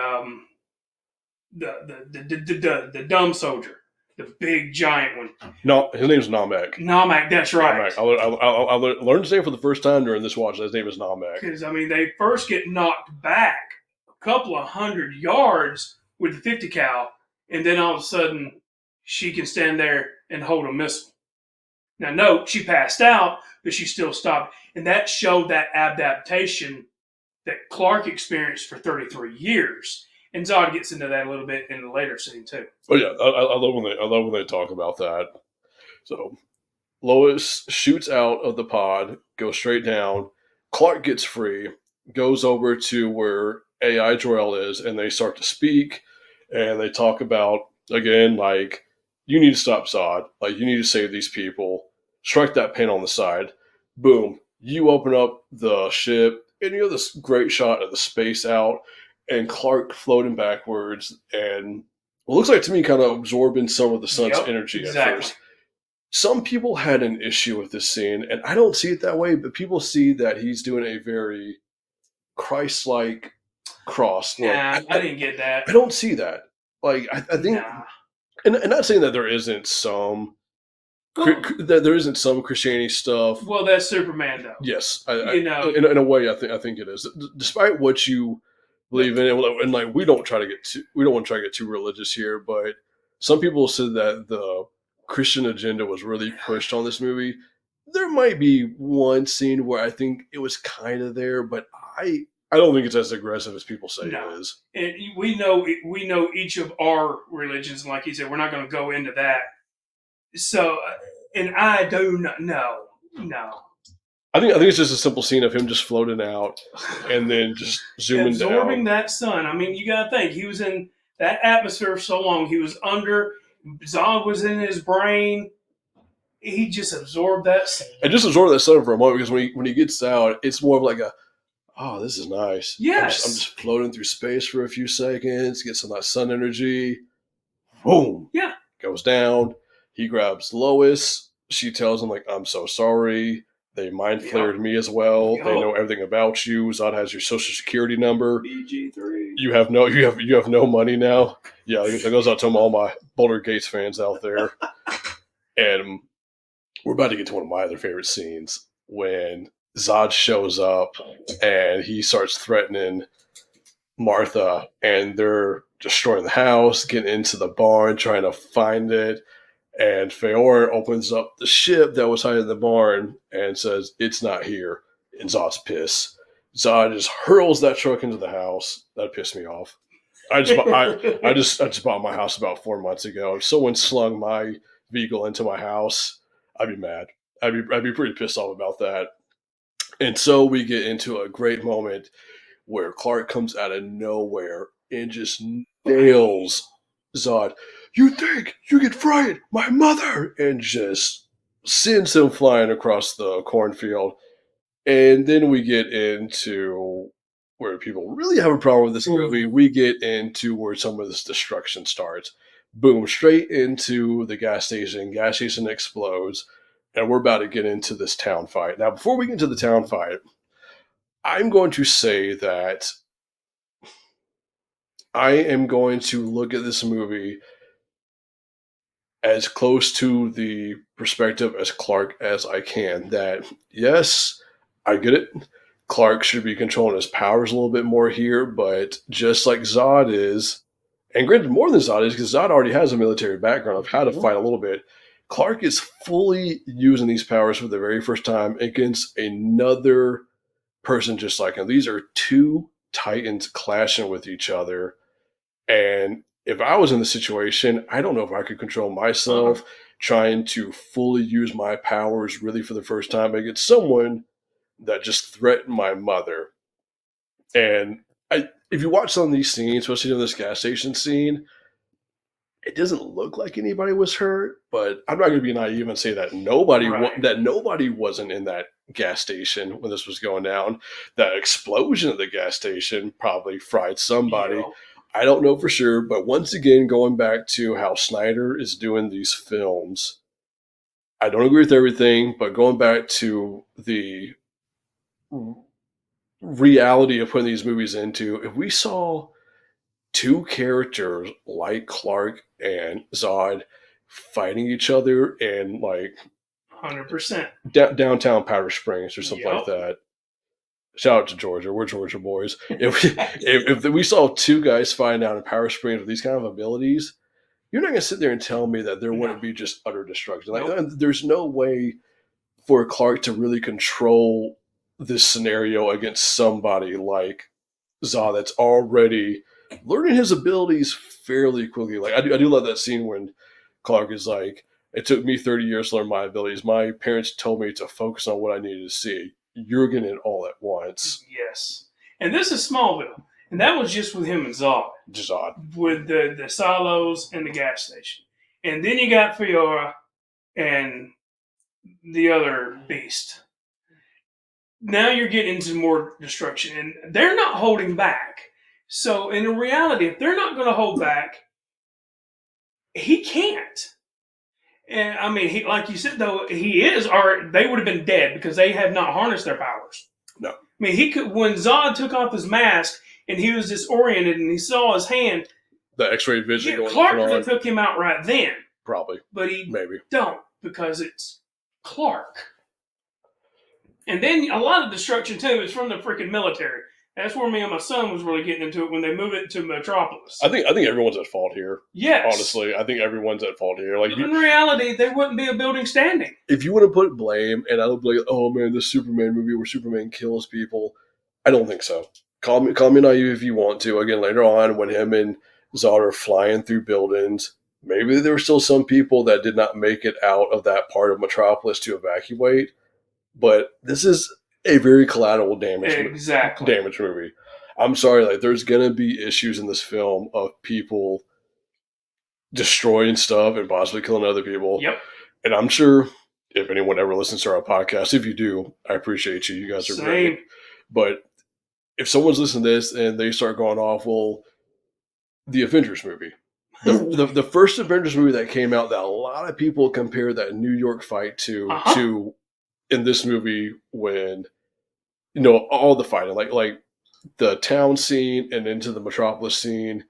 the dumb soldier, the big giant one. no, his name's Namek. Namek, that's right. I learned his name for the first time during this watch. His name is Namek. Because I mean, they first get knocked back a couple of 100 yards with the 50 cal, and then all of a sudden she can stand there and hold a missile. Now, note, she passed out, but she still stopped. And that showed that adaptation that Clark experienced for 33 years. And Zod gets into that a little bit in the later scene, too. Oh yeah, I love when they talk about that. So Lois shoots out of the pod, goes straight down. Clark gets free, goes over to where AI Jor-El is, and they start to speak, and they talk about again like you need to stop Zod, like you need to save these people. Strike that pin on the side. Boom. You open up the ship, and you have this great shot of the space out, and Clark floating backwards, and it looks like to me kind of absorbing some of the sun's energy at first. Some people had an issue with this scene, and I don't see it that way, but people see that he's doing a very Christ-like cross. Nah, I didn't get that. I don't see that. Like, I think, and not saying that there isn't some that there isn't some Christianity stuff. Well, that's Superman, though. Yes, in a way, I think it is. Despite what you believe in, and like we don't want to get too religious here, but some people said that the Christian agenda was really pushed on this movie. There might be one scene where I think it was kind of there, but I don't think it's as aggressive as people say it is. And we know each of our religions, and like you said, we're not going to go into that. So, and I do not know. No. I think it's just a simple scene of him just floating out and then just zooming absorbing down. that sun. I mean, you got to think he was in that atmosphere for so long. He was under. Zod was in his brain. He just absorbed that sun. And just absorb that sun for a moment because when he gets out, it's more of like a, oh, this is nice. Yes. I'm just floating through space for a few seconds, get some of that sun energy. Boom. Yeah. Goes down. He grabs Lois. She tells him, like, I'm so sorry. They mind flared me as well. They know everything about you. Zod has your social security number. BG3. You have no money now. Yeah, that goes out to all my Boulder Gates fans out there. And we're about to get to one of my other favorite scenes when Zod shows up and he starts threatening Martha, and they're destroying the house, getting into the barn, trying to find it. And Feora opens up the ship that was hiding in the barn and says, it's not here. And Zod's pissed. Zod just hurls that truck into the house. That pissed me off. I just bought my house about 4 months ago. If someone slung my vehicle into my house, I'd be mad. I'd be pretty pissed off about that. And so we get into a great moment where Clark comes out of nowhere and just nails Zod. You think you can frighten my mother? And just sends him flying across the cornfield. And then we get into where people really have a problem with this movie. We get into where some of this destruction starts. Boom, straight into the gas station. Gas station explodes. And we're about to get into this town fight. Now, before we get into the town fight, I'm going to say that I am going to look at this movie as close to the perspective as Clark as I can. That, yes, I get it. Clark should be controlling his powers a little bit more here, but just like Zod is, and granted more than Zod is, because Zod already has a military background of how to fight a little bit, Clark is fully using these powers for the very first time against another person just like him. These are two titans clashing with each other. And if I was in the situation, I don't know if I could control myself trying to fully use my powers really for the first time against someone that just threatened my mother. And if you watch some of these scenes, especially in this gas station scene, it doesn't look like anybody was hurt, but I'm not going to be naive and say that nobody wasn't in that gas station when this was going down. That explosion at the gas station probably fried somebody. Yeah. I don't know for sure, but once again, going back to how Snyder is doing these films, I don't agree with everything, but going back to the reality of putting these movies into, if we saw two characters like Clark and Zod fighting each other in like 100%. Downtown Powder Springs or something like that. Shout out to Georgia. We're Georgia boys. If we saw two guys fighting out in Powder Springs with these kind of abilities, you're not going to sit there and tell me that there wouldn't be just utter destruction. Like, there's no way for Clark to really control this scenario against somebody like Zod that's already learning his abilities fairly quickly. Like I do love that scene when Clark is like, "It took me 30 years to learn my abilities. My parents told me to focus on what I needed to see. You're getting it all at once." Yes. And this is Smallville. And that was just with him and Zod. Just odd. With the silos and the gas station. And then you got Fiora and the other beast. Now you're getting into more destruction. And they're not holding back. So in reality, if they're not going to hold back, he can't. And I mean, he, like you said, though, he is, or they would have been dead because they have not harnessed their powers. No. I mean, he could, when Zod took off his mask and he was disoriented and he saw his hand, the X-ray vision going Clark on. could have took him out right then. Probably. But he maybe don't, because it's Clark. And then a lot of destruction, too, is from the freaking military. That's where me and my son was really getting into it when they move it to Metropolis. I think everyone's at fault here. Yes. Honestly, I think everyone's at fault here. Like in reality, there wouldn't be a building standing. If you want to put blame, and I would be like, "Oh man, this Superman movie where Superman kills people," I don't think so. Call me naive if you want to. Again, later on when him and Zod are flying through buildings, maybe there were still some people that did not make it out of that part of Metropolis to evacuate. But this is a very collateral damage movie. I'm sorry, like there's gonna be issues in this film of people destroying stuff and possibly killing other people. Yep. And I'm sure if anyone ever listens to our podcast, if you do, I appreciate you. You guys are great. But if someone's listening to this and they start going off, well, the Avengers movie. The first Avengers movie that came out that a lot of people compare that New York fight to in this movie when all the fighting, like the town scene and into the Metropolis scene,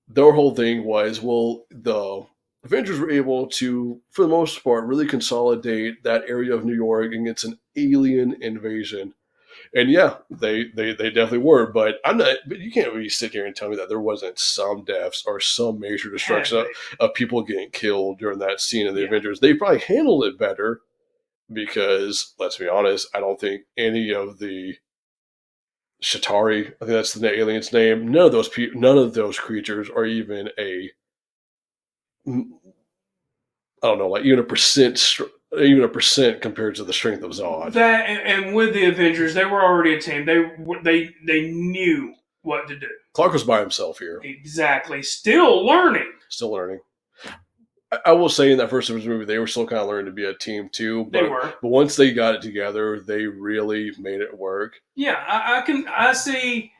their whole thing was, well, the Avengers were able to, for the most part, really consolidate that area of New York against an alien invasion. And yeah, they definitely were, but you can't really sit here and tell me that there wasn't some deaths or some major destruction of people getting killed during that scene in the Avengers. They probably handled it better. Because, let's be honest, I don't think any of the Shatari, I think that's the alien's name. None of those creatures are even I don't know, like even a percent compared to the strength of Zod. That and with the Avengers, they were already a team. They knew what to do. Clark was by himself here, Exactly. Still learning. still learning. I will say in that first Avengers movie, they were still kind of learning to be a team too. They were. But once they got it together, they really made it work. Yeah, I see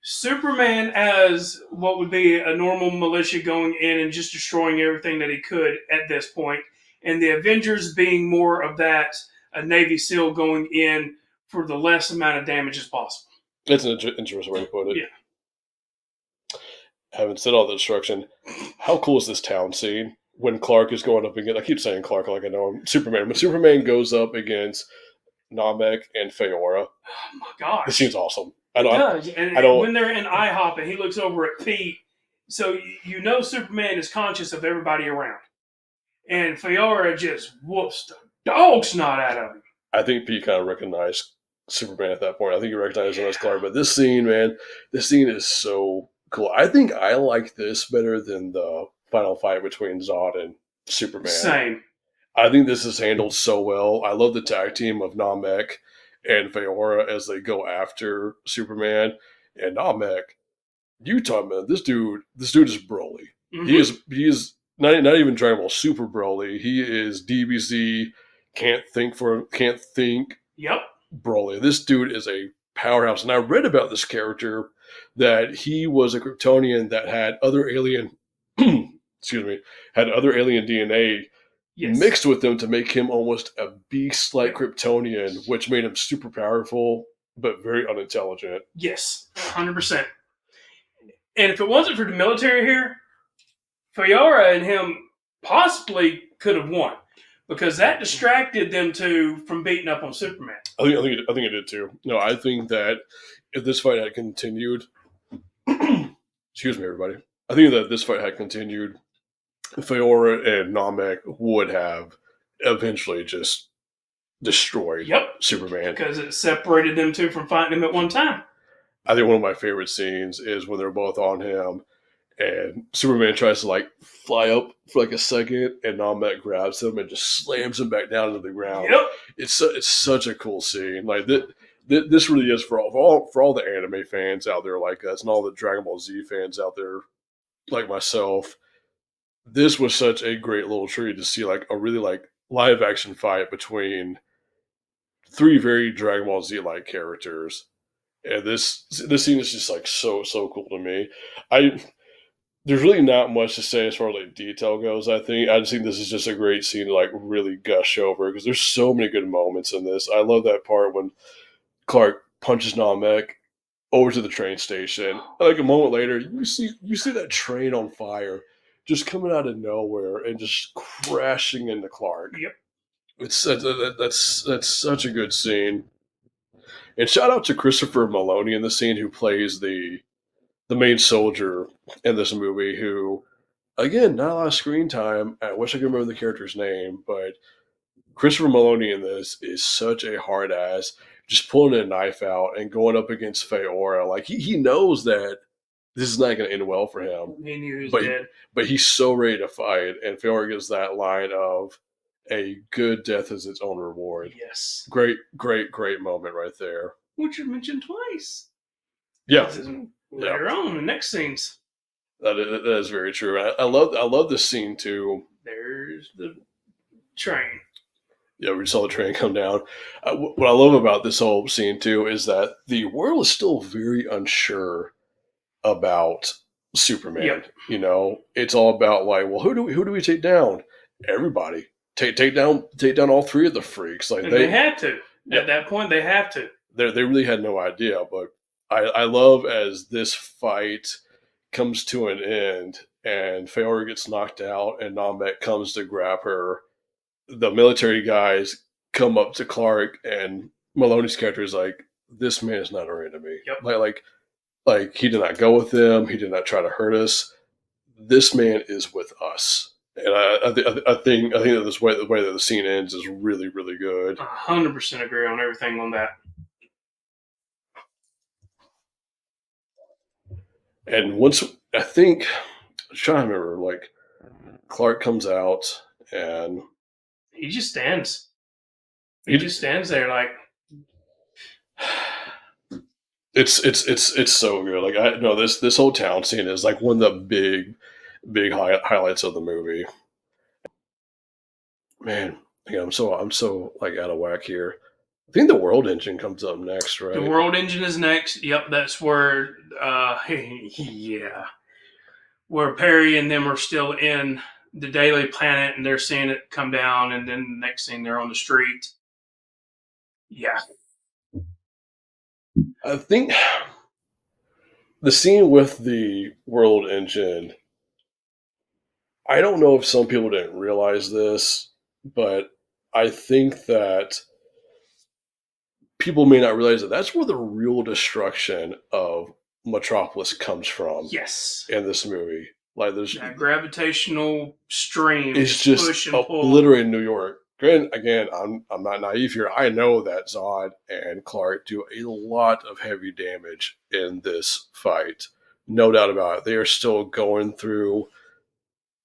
Superman as what would be a normal militia going in and just destroying everything that he could at this point, and the Avengers being more of that a Navy SEAL going in for the less amount of damage as possible. That's an interesting way to put it. Yeah. Having said all the destruction, how cool is this town scene when Clark is going up against? I keep saying Clark like I know him. Superman. When Superman goes up against Namek and Feora, Oh my gosh, this scene's awesome. it does. And I don't- when they're in IHOP and he looks over at Pete, so you know Superman is conscious of everybody around, and Feora just whoops the dog snot out of him. I think Pete kind of recognized Superman at that point. I think he recognized him as Clark. But this scene, man, this scene is so cool. I think I like this better than the final fight between Zod and Superman. Same. I think this is handled so well. I love the tag team of Namek and Feora as they go after Superman. And Namek, you talking about this dude is Broly. Mhm. He is not even Dragon Ball Super Broly. He is DBZ, can't think Yep. Broly. This dude is a powerhouse. And I read about this character that he was a Kryptonian that had other alien had other alien DNA Yes. mixed with them to make him almost a beast-like Kryptonian, which made him super powerful but very unintelligent. Yes. 100%. And if it wasn't for the military here, Feora and him possibly could have won because that distracted them from beating up on Superman. I think it did too. No, I think that if this fight had continued, excuse me, everybody. I think that this fight had continued, Feora and Namek would have eventually just destroyed Yep. Superman. Because it separated them two from fighting him at one time. I think one of my favorite scenes is when they're both on him and Superman tries to like fly up for like a second and Namek grabs him and just slams him back down to the ground. Yep. It's such a cool scene. Like this really is for all the anime fans out there like us and all the Dragon Ball Z fans out there like myself. This was such a great little treat to see like a really like live action fight between three very Dragon Ball Z like characters. And this scene is just like so cool to me. There's really not much to say as far as like detail goes. I just think this is just a great scene to like really gush over because there's so many good moments in this. I love that part when Clark punches Namek over to the train station. Like a moment later, you see that train on fire just coming out of nowhere and just crashing into Clark. Yep. That's such a good scene. And shout out to Christopher Maloney in the scene who plays the main soldier in this movie who, again, not a lot of screen time. I wish I could remember the character's name, but Christopher Maloney in this is such a hard ass, just pulling a knife out and going up against Feora. Like, he knows that this is not going to end well for him. He knew he was But- dead. But he's so ready to fight, and Feora gives that line of, a good death is its own reward. Yes. Great moment right there. Which you mentioned twice. Yeah, Later on, the next scenes. that is very true. I love this scene too. There's the train. Yeah, we saw the train come down. What I love about this whole scene too is that the world is still very unsure about Superman. Yep. You know, it's all about like, well, who do we take down? Everybody. Take down all three of the freaks. Like And they had to. Yeah. At that point, they have to. They really had no idea. But I love as this fight comes to an end and Feora gets knocked out and Namek comes to grab her. The military guys come up to Clark and Maloney's character is like, this man is not our enemy. Yep. Like he did not go with them. He did not try to hurt us. This man is with us. And I think that the way that the scene ends is really, really good. 100% agree on everything on that. And once I think, I'm trying to remember, like Clark comes out and He just stands. He he, just stands there like, it's so good. Like I know this whole town scene is like one of the big highlights of the movie. Man, yeah, I'm so like out of whack here. I think the World Engine comes up next, the right? world engine is next. Yep, that's where, yeah, where Perry and them are still in the Daily Planet and they're seeing it come down, and then the next thing they're on the street. Yeah. I think the scene with the World Engine. I don't know if some people didn't realize this, but I think that people may not realize that that's where the real destruction of Metropolis comes from Yes. in this movie. Like there's That gravitational stream it's just just push and pull. obliterating New York. Granted, again, I'm not naive here. I know that Zod and Clark do a lot of heavy damage in this fight. No doubt about it. They are still going through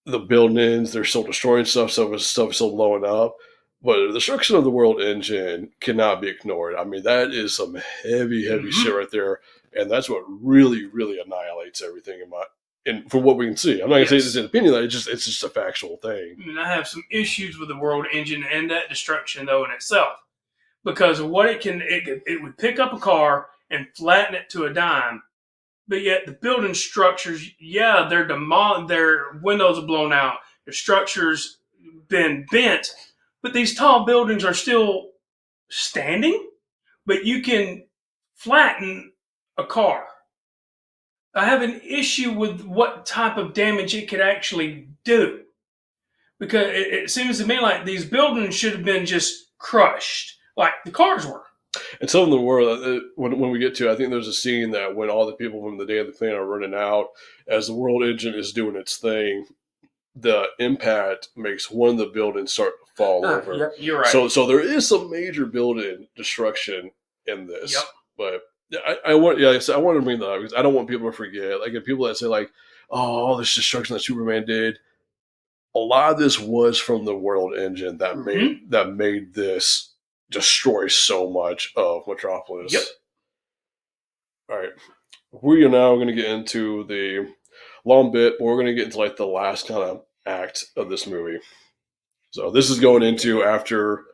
the buildings, they're still destroying stuff, stuff is still blowing up. But the destruction of the world engine cannot be ignored. I mean, that is some heavy Mm-hmm. shit right there, and that's what really annihilates everything in my. And from what we can see, I'm not gonna say this is an opinion. It's just a factual thing. And I have some issues with the world engine and that destruction though in itself, because of what it would pick up a car and flatten it to a dime, but yet the building structures, yeah, their windows are blown out, the structures been bent, but these tall buildings are still standing. But you can flatten a car. I have an issue with what type of damage it could actually do, because it seems to me like these buildings should have been just crushed, like the cars were. And some of the world, when we get to, I think there's a scene that when all the people from the Day of the Planet are running out, as the world engine is doing its thing, the impact makes one of the buildings start to fall over. Yep, you're right. So there is some major building destruction in this. Yep. But I want, like I said, I want to bring that up because I don't want people to forget. Like if people that say like, oh, all this destruction that Superman did, a lot of this was from the world engine that made this destroy so much of Metropolis. Yep. All right. We are now going to get into the long bit, but we're going to get into like the last kind of act of this movie. So this is going into after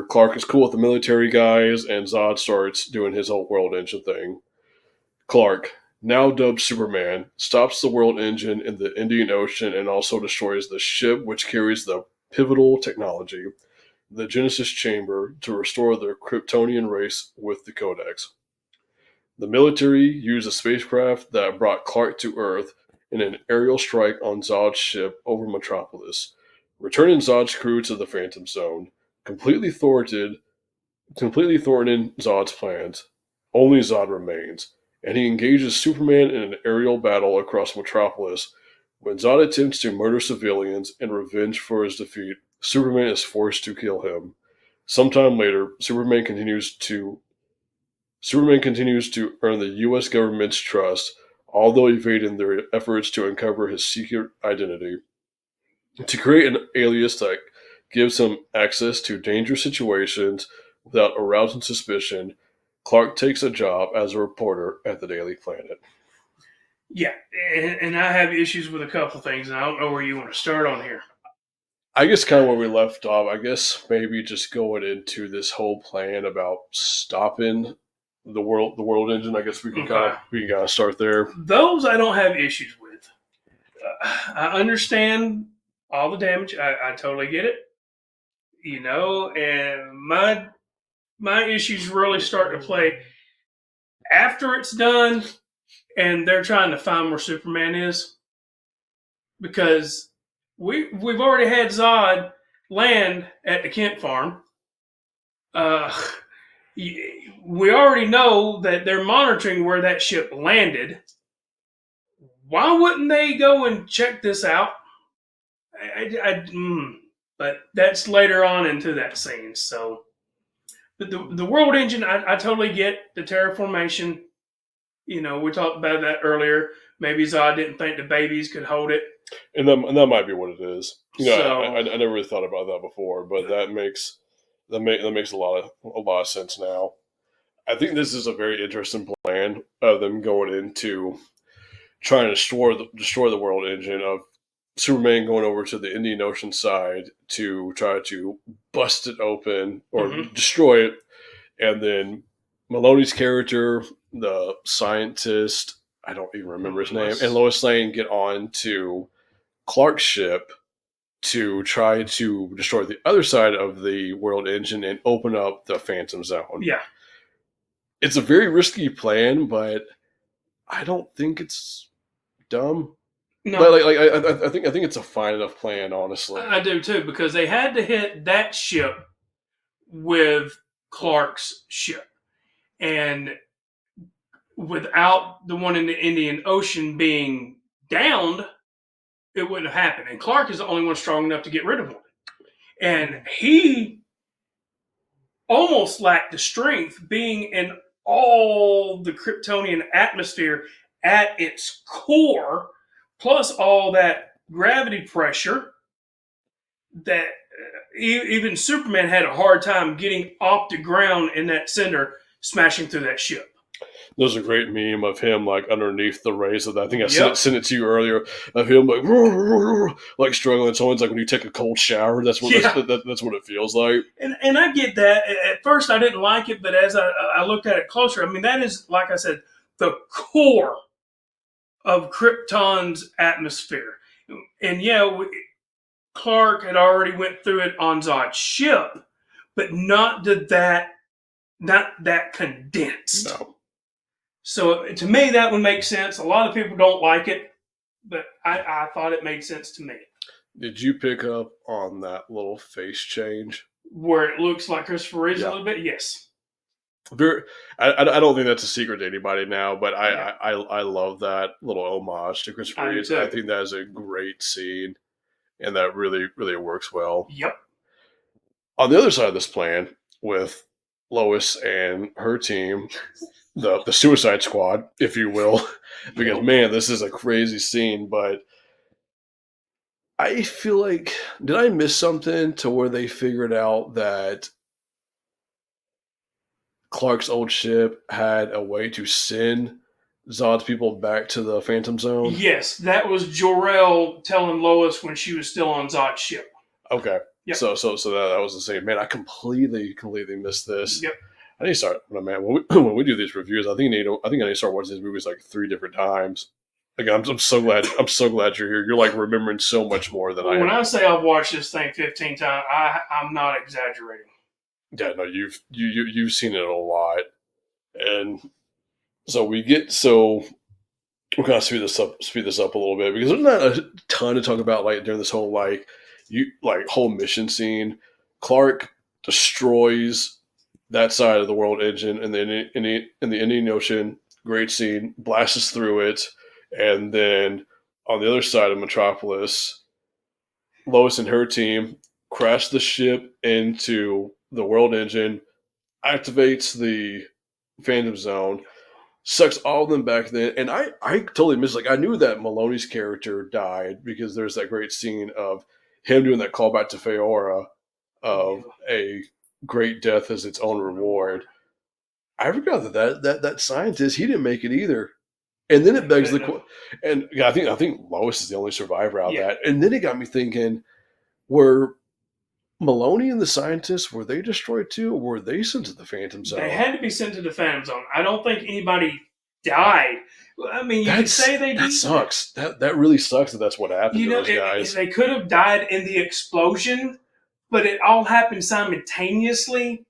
Clark is cool with the military guys and Zod starts doing his whole world engine thing. Clark, now dubbed Superman, stops the world engine in the Indian Ocean and also destroys the ship which carries the pivotal technology, the Genesis Chamber, to restore the Kryptonian race with the Codex. The military used a spacecraft that brought Clark to Earth in an aerial strike on Zod's ship over Metropolis, returning Zod's crew to the Phantom Zone, completely thwarting Zod's plans. Only Zod remains, and he engages Superman in an aerial battle across Metropolis. When Zod attempts to murder civilians in revenge for his defeat, Superman is forced to kill him. Sometime later, Superman continues to earn the U.S. government's trust, although evading their efforts to uncover his secret identity. To create an alias that gives him access to dangerous situations without arousing suspicion, Clark takes a job as a reporter at the Daily Planet. Yeah, and I have issues with a couple things, and I don't know where you want to start on here. I guess kind of where we left off, I guess maybe just going into this whole plan about stopping the world engine. I guess we can kind of start there. Those I don't have issues with. I understand all the damage. I totally get it. You know, and my issues really start to play after it's done, and they're trying to find where Superman is, because we've already had Zod land at the Kent farm. We already know that they're monitoring where that ship landed. Why wouldn't they go and check this out? But that's later on into that scene. So, but the world engine, I totally get the terraformation. We talked about that earlier. Maybe Zod didn't think the babies could hold it. And that might be what it is. So, I never really thought about that before, but that makes a lot of sense now. I think this is a very interesting plan of them going into trying to destroy the world engine of Superman going over to the Indian Ocean side to try to bust it open or mhm. destroy it, and then Maloney's character, the scientist, I don't even remember his name, and Lois Lane get on to Clark's ship to try to destroy the other side of the world engine and open up the Phantom Zone. Yeah. It's a very risky plan, but I don't think it's dumb. No, I think it's a fine enough plan, honestly. I do too, because they had to hit that ship with Clark's ship. And without the one in the Indian Ocean being downed, it wouldn't have happened. And Clark is the only one strong enough to get rid of one. And he almost lacked the strength, being in all the Kryptonian atmosphere at its core, plus all that gravity pressure that even Superman had a hard time getting off the ground in that cinder, smashing through that ship. There's a great meme of him like underneath the rays of that. I think I Yep. sent it to you earlier of him like struggling. Someone's like when you take a cold shower. That's what Yeah. that's what it feels like. And I get that. At first, I didn't like it, but as I looked at it closer, I mean, that is, like I said, the core of Krypton's atmosphere. And yeah, Clark had already went through it on Zod's ship, but not that condensed. No. So to me, that would make sense. A lot of people don't like it, but I thought it made sense to me. Did you pick up on that little face change? Where it looks like Christopher Reeves Yeah. a little bit, yes. I don't think that's a secret to anybody now, but Yeah. I love that little homage to Christopher I do Reeves. too. I think that is a great scene, and that really really works well. Yep. On the other side of this plan, with Lois and her team, the Suicide Squad, if you will, because Yep. man, this is a crazy scene. But I feel like did I miss something to where they figured out that Clark's old ship had a way to send Zod's people back to the Phantom Zone? Yes, that was Jor-El telling Lois when she was still on Zod's ship. Okay. Yep. So that was the same. Man, I completely missed this. Yep. I need to start, man. When we do these reviews, I think I need to start watching these movies like 3 different times. Like I'm so glad you're here. You're like remembering so much more than I am. When I say I've watched this thing 15 times, I'm not exaggerating. Yeah, no, you've seen it a lot, and so we're gonna speed this up a little bit because there's not a ton to talk about like during this whole whole mission scene. Clark destroys that side of the world engine in the Indian Ocean. Great scene, blasts through it, and then on the other side of Metropolis, Lois and her team crash the ship into the world engine, activates the Phantom Zone, sucks all of them back then. And I totally missed, like, I knew that Maloney's character died because there's that great scene of him doing that callback to Feora of a great death as its own reward. I forgot that scientist, he didn't make it either. And then it begs and I think Lois is the only survivor out of that. And then it got me thinking, were Maloney and the scientists, were they destroyed too, or were they sent to the Phantom Zone? They had to be sent to the Phantom Zone. I don't think anybody died. I mean, you could say they did. That sucks. That really sucks that that's what happened to those guys. They could have died in the explosion, but it all happened simultaneously.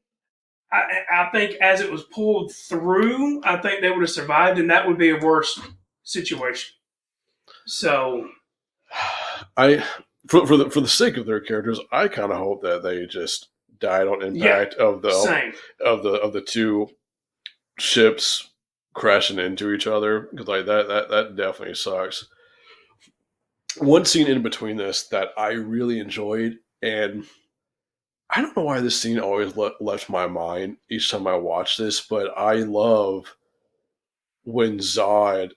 I think as it was pulled through, I think they would have survived, and that would be a worse situation. So, for the sake of their characters, I kind of hope that they just died on impact of the two ships crashing into each other, because like that definitely sucks. One scene in between this that I really enjoyed, and I don't know why this scene always left my mind each time I watch this, but I love when Zod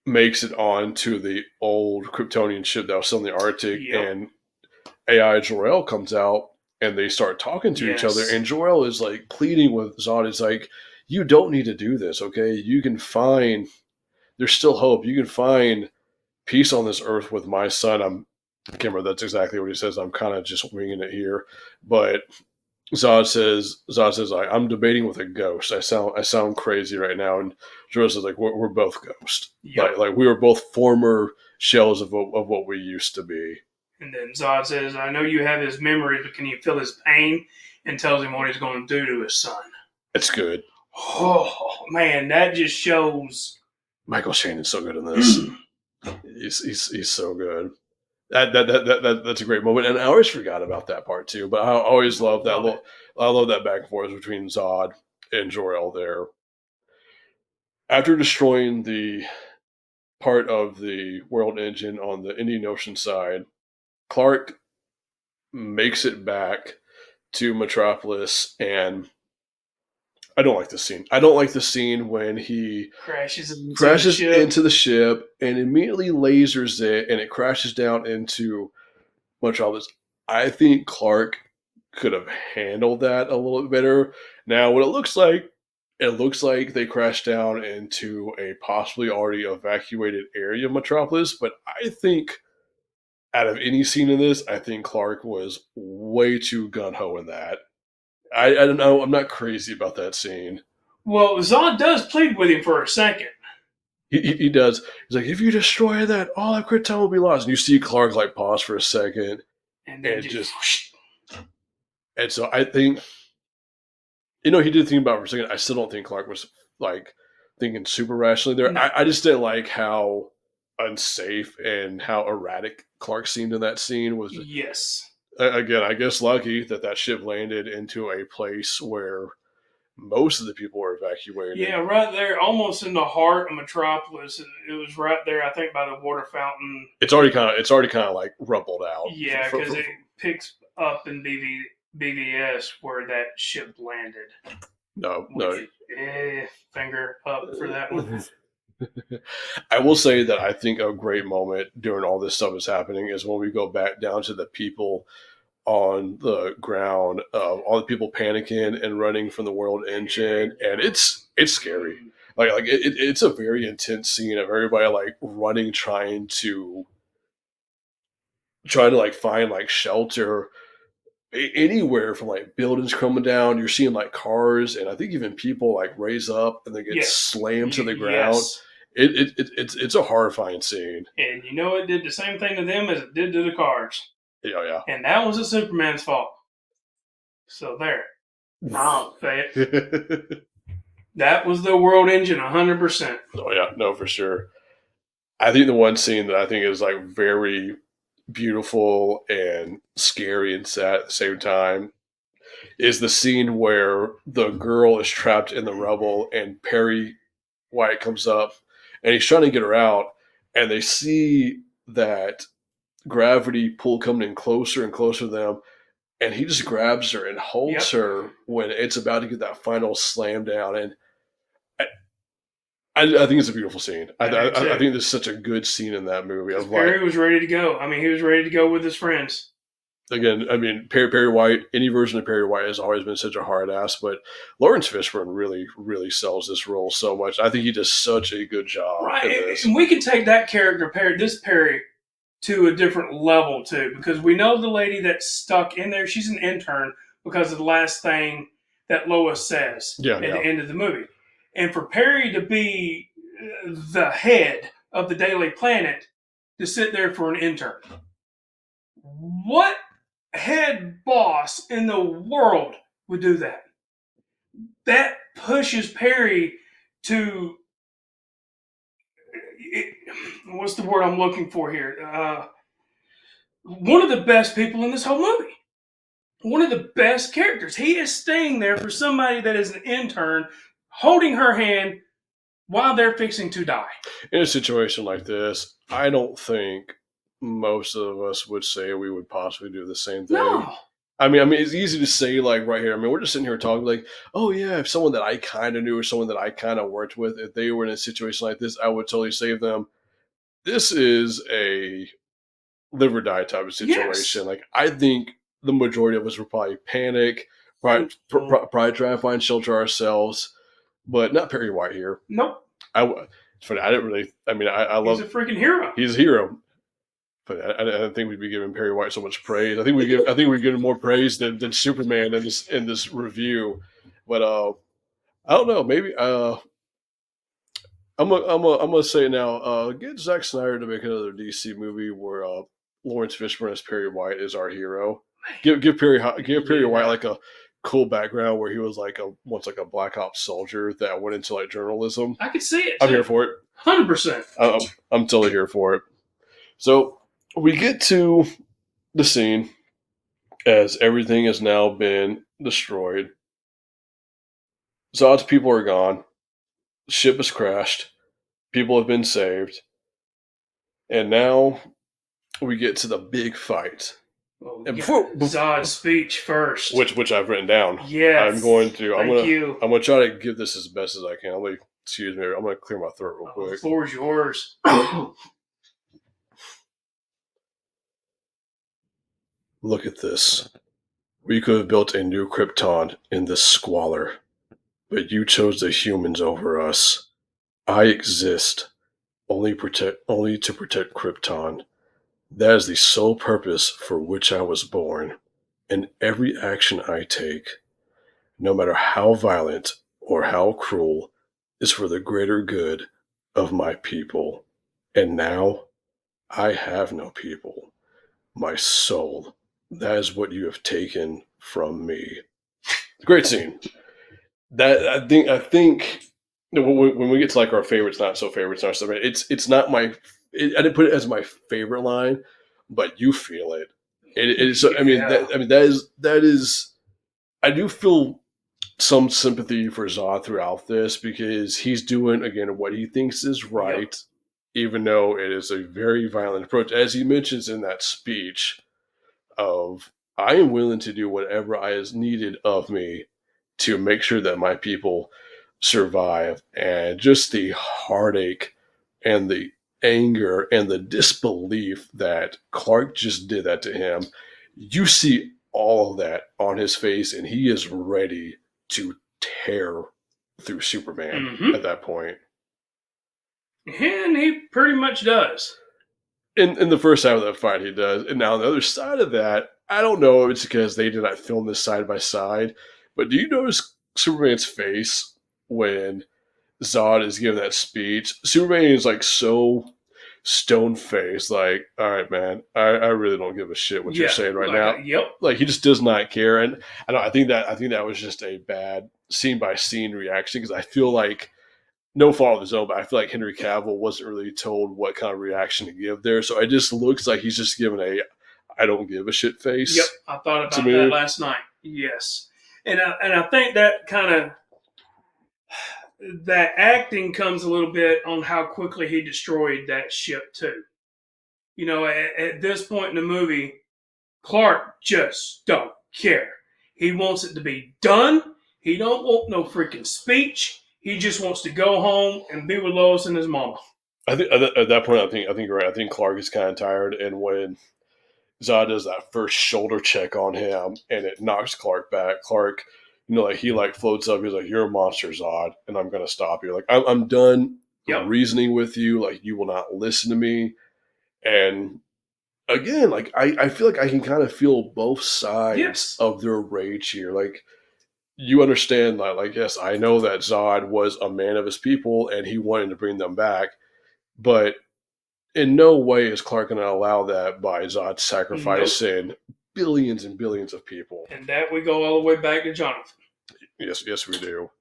makes it onto the old Kryptonian ship that was still in the Arctic, Yep. and AI Jor-El comes out, and they start talking to each other, Yes. and Jor-El is like pleading with Zod. It's like, you don't need to do this, okay? You can find. There's still hope. You can find peace on this earth with my son. I can't remember that's exactly what he says. I'm kind of just winging it here, but Zod says, I'm debating with a ghost. I sound crazy right now, and Jor says like we're both ghosts. Yep. Like we were both former shells of what we used to be. And then Zod says, I know you have his memory, but can you feel his pain? And tells him what he's going to do to his son. It's good. Oh, man, that just shows. Michael Shannon's so good in this. he's so good. That's a great moment, and I always forgot about that part too. But I always love that little. I love that back and forth between Zod and Jor-El there. After destroying the part of the world engine on the Indian Ocean side, Clark makes it back to Metropolis, and I don't like this scene. I don't like the scene when he crashes into the ship and immediately lasers it, and it crashes down into Metropolis. I think Clark could have handled that a little bit better. Now, what it looks like they crashed down into a possibly already evacuated area of Metropolis, but I think out of any scene in this, I think Clark was way too gun-ho in that. I don't know. I'm not crazy about that scene. Well, Zod does plead with him for a second. He does. He's like, if you destroy that, all of Krypton will be lost. And you see Clark like pause for a second, and then just. And so I think, he did think about it for a second. I still don't think Clark was like thinking super rationally there. No. I just didn't like how unsafe and how erratic Clark seemed in that scene. Was yes. Again, I guess lucky that ship landed into a place where most of the people were evacuated. Yeah, right there, almost in the heart of Metropolis. It was right there, I think, by the water fountain. It's already kind of like rumbled out. Yeah, because it picks up in BVS where that ship landed. No. Finger up for that one. I will say that I think a great moment during all this stuff is happening is when we go back down to the people on the ground, all the people panicking and running from the world engine, and it's scary. Like it's a very intense scene of everybody like running, trying to like find like shelter anywhere from like buildings coming down. You're seeing like cars, and I think even people like raise up and they get slammed to the ground. Yes. It's a horrifying scene. And it did the same thing to them as it did to the cars. Yeah. And that was a Superman's fault. So there. I'll say it. That was the world engine 100%. Oh yeah, no, for sure. I think the one scene that I think is like very beautiful and scary and sad at the same time is the scene where the girl is trapped in the rubble and Perry White comes up and he's trying to get her out, and they see that gravity pull coming in closer and closer to them, and he just grabs her and holds her when it's about to get that final slam down. And I think it's a beautiful scene. I think there's such a good scene in that movie. Perry was ready to go. I mean, he was ready to go with his friends. Again, I mean, Perry White, any version of Perry White has always been such a hard ass, but Lawrence Fishburne really, really sells this role so much. I think he does such a good job. Right. And we can take that character, this Perry, to a different level, too, because we know the lady that's stuck in there, she's an intern because of the last thing that Lois says at the end of the movie. And for Perry to be the head of the Daily Planet to sit there for an intern. What head boss in the world would do that? That pushes Perry to... what's the word I'm looking for here? One of the best people in this whole movie. One of the best characters. He is staying there for somebody that is an intern, holding her hand while they're fixing to die. In a situation like this, I don't think most of us would say we would possibly do the same thing. No. I mean, it's easy to say like right here. I mean, we're just sitting here talking like, oh yeah, if someone that I kind of knew or someone that I kind of worked with, if they were in a situation like this, I would totally save them. This is a live or die type of Yes. situation. Like, I think the majority of us would probably panic, probably try to find shelter ourselves, but not Perry White here. Nope. It's funny. I didn't really. I mean, I He's love. a freaking hero. He's a hero, but I don't think we'd be giving Perry White so much praise. I think we give him more praise than Superman in this review. But I don't know. Maybe I'm gonna say it now. Get Zack Snyder to make another DC movie where Lawrence Fishburne as Perry White is our hero. Give Perry White like a cool background where he was like once like a black ops soldier that went into like journalism. I could see it. I'm here for it. 100%. I'm totally here for it. So we get to the scene as everything has now been destroyed. Zod's people are gone. The ship has crashed. People have been saved. And now we get to the big fight. Well, And Zod's speech first. which I've written down. Yes. I'm going to. Thank you. I'm going to try to give this as best as I can. Excuse me. I'm going to clear my throat real quick. The floor is yours. Look at this. We could have built a new Krypton in this squalor, but you chose the humans over us. I exist only to protect Krypton. That is the sole purpose for which I was born, and every action I take, no matter how violent or how cruel, is for the greater good of my people. And now, I have no people. My soul. That is what you have taken from me. Great scene. That I think when we get to like our favorites, not so favorites, not so it's not my. I didn't put it as my favorite line, but you feel it. It is. I mean, that is. I do feel some sympathy for Zod throughout this because he's doing again what he thinks is right, even though it is a very violent approach, as he mentions in that speech. Of I am willing to do whatever is needed of me to make sure that my people survive, and just the heartache and the anger and the disbelief that Clark just did that to him. You see all of that on his face, and he is ready to tear through Superman at that point. And he pretty much does. In the first half of that fight, he does. And now on the other side of that, I don't know if it's because they did not film this side by side, but do you notice Superman's face when Zod is giving that speech? Superman is like so stone faced, like, all right, man, I really don't give a shit what you're saying right now. Yep. Like he just does not care. And I think that was just a bad scene by scene reaction because I feel like no fault of his own, but I feel like Henry Cavill wasn't really told what kind of reaction to give there. So it just looks like he's just giving a I don't give a shit face. Yep, I thought about that last night. Yes. And I think that kind of that acting comes a little bit on how quickly he destroyed that ship too. You know, at this point in the movie, Clark just don't care. He wants it to be done. He don't want no freaking speech. He just wants to go home and be with Lois and his mama. I think at that point, I think you're right. I think Clark is kind of tired, and when Zod does that first shoulder check on him, and it knocks Clark back. Clark, like he like floats up. He's like, "You're a monster, Zod, and I'm gonna stop you. Like I'm done reasoning with you. Like you will not listen to me." And again, like I feel like I can kind of feel both sides of their rage here. Like you understand that, like, yes, I know that Zod was a man of his people and he wanted to bring them back, but in no way is Clark going to allow that by Zod sacrificing billions and billions of people. And that we go all the way back to Jonathan. Yes, we do.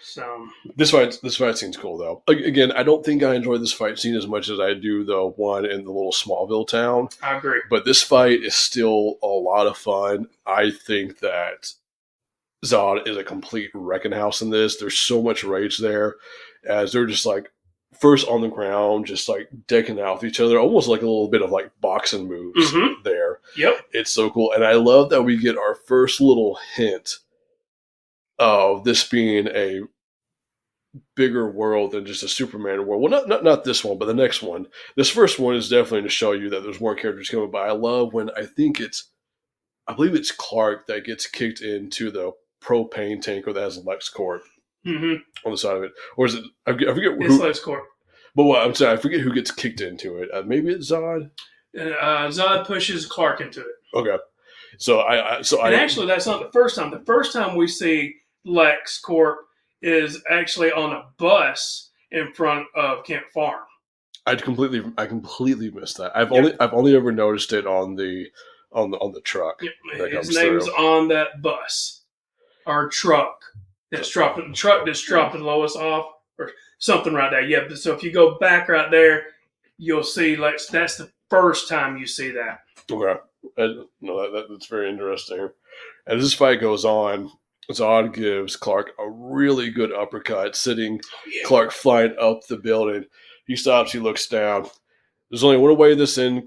So this fight scene's cool though. Again, I don't think I enjoy this fight scene as much as I do the one in the little Smallville town. I agree. But this fight is still a lot of fun. I think that Zod is a complete wrecking house in this. There's so much rage there as they're just like first on the ground, just like decking out with each other, almost like a little bit of like boxing moves there. Yep. It's so cool. And I love that we get our first little hint of this being a bigger world than just a Superman world. Well, not this one, but the next one. This first one is definitely to show you that there's more characters coming. But I love when I believe it's Clark that gets kicked into the propane tanker that has LexCorp on the side of it, or is it? I forget It's who. LexCorp. But what I'm saying, I forget who gets kicked into it. Maybe it's Zod. Zod pushes Clark into it. Okay, so actually, that's not the first time. The first time we see LexCorp is actually on a bus in front of Kent Farm. I completely missed that. I've only ever noticed it on the truck. Yep. His name's on that bus or truck that's dropping Lois off or something right there. Yeah. So if you go back right there, you'll see that's the first time you see that. Okay. That's very interesting. As this fight goes on, Zod gives Clark a really good uppercut, sending Clark flying up the building. He stops. He looks down. There's only one way this ends,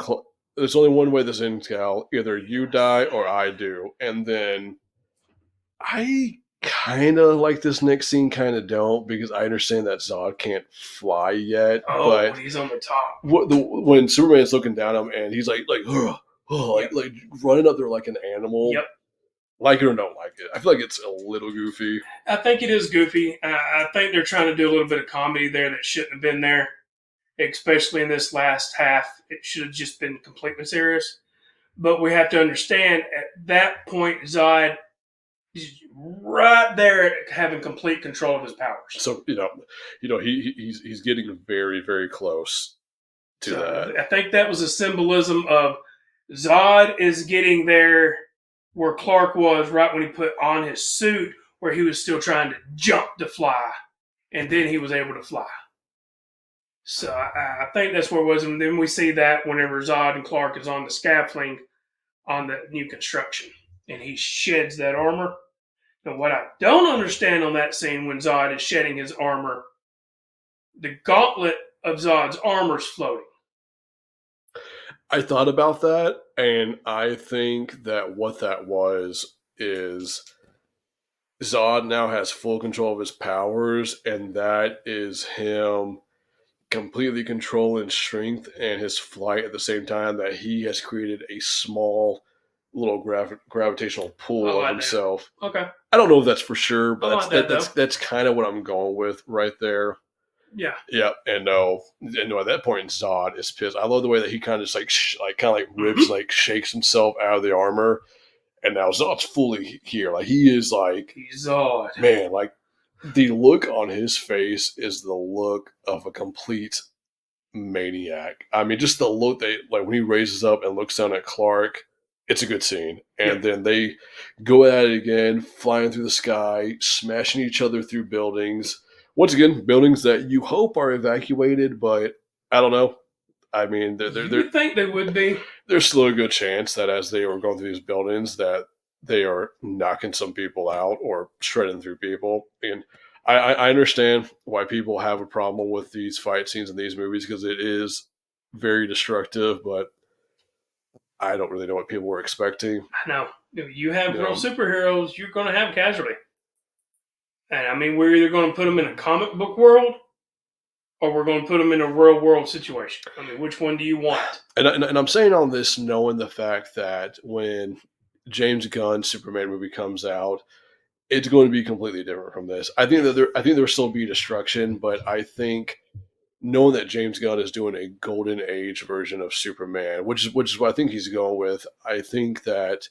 Cal. Either you die or I do. And then I kind of like this next scene, kind of don't, because I understand that Zod can't fly yet. Oh, but he's on the top. When Superman's looking down at him and he's like running up there like an animal. Yep. Like it or don't like it. I feel like it's a little goofy. I think it is goofy. I think they're trying to do a little bit of comedy there that shouldn't have been there, especially in this last half. It should have just been completely serious. But we have to understand, at that point, Zod is right there having complete control of his powers. So, he's getting very, very close to that. I think that was a symbolism of Zod is getting there where Clark was right when he put on his suit, where he was still trying to jump to fly, and then he was able to fly. So I think that's where it was. And then we see that whenever Zod and Clark is on the scaffolding on the new construction, and he sheds that armor. Now, what I don't understand on that scene when Zod is shedding his armor, the gauntlet of Zod's armor is floating. I thought about that, and I think that what that was is Zod now has full control of his powers, and that is him completely controlling strength and his flight at the same time, that he has created a small little gravitational pull of himself. That. Okay. I don't know if that's for sure, but that's kind of what I'm going with right there. Yeah. Yeah, and at that point, Zod is pissed. I love the way that he kind of just rips, shakes himself out of the armor, and now Zod's fully here. Like he is he's Zod. Man, like the look on his face is the look of a complete maniac. I mean, just the look when he raises up and looks down at Clark. It's a good scene. And then they go at it again, flying through the sky, smashing each other through buildings. Once again, buildings that you hope are evacuated, but I don't know. I mean, you think they would be? There's still a good chance that as they were going through these buildings that they are knocking some people out or shredding through people. And I understand why people have a problem with these fight scenes in these movies because it is very destructive, but I don't really know what people were expecting. I know. If you have real superheroes, you're going to have casualty. And I mean, we're either going to put them in a comic book world or we're going to put them in a real world situation. I mean, which one do you want? And I'm saying all this knowing the fact that when James Gunn's Superman movie comes out, it's going to be completely different from this. I think there'll still be destruction, but I think knowing that James Gunn is doing a golden age version of Superman, which is what I think he's going with, I think that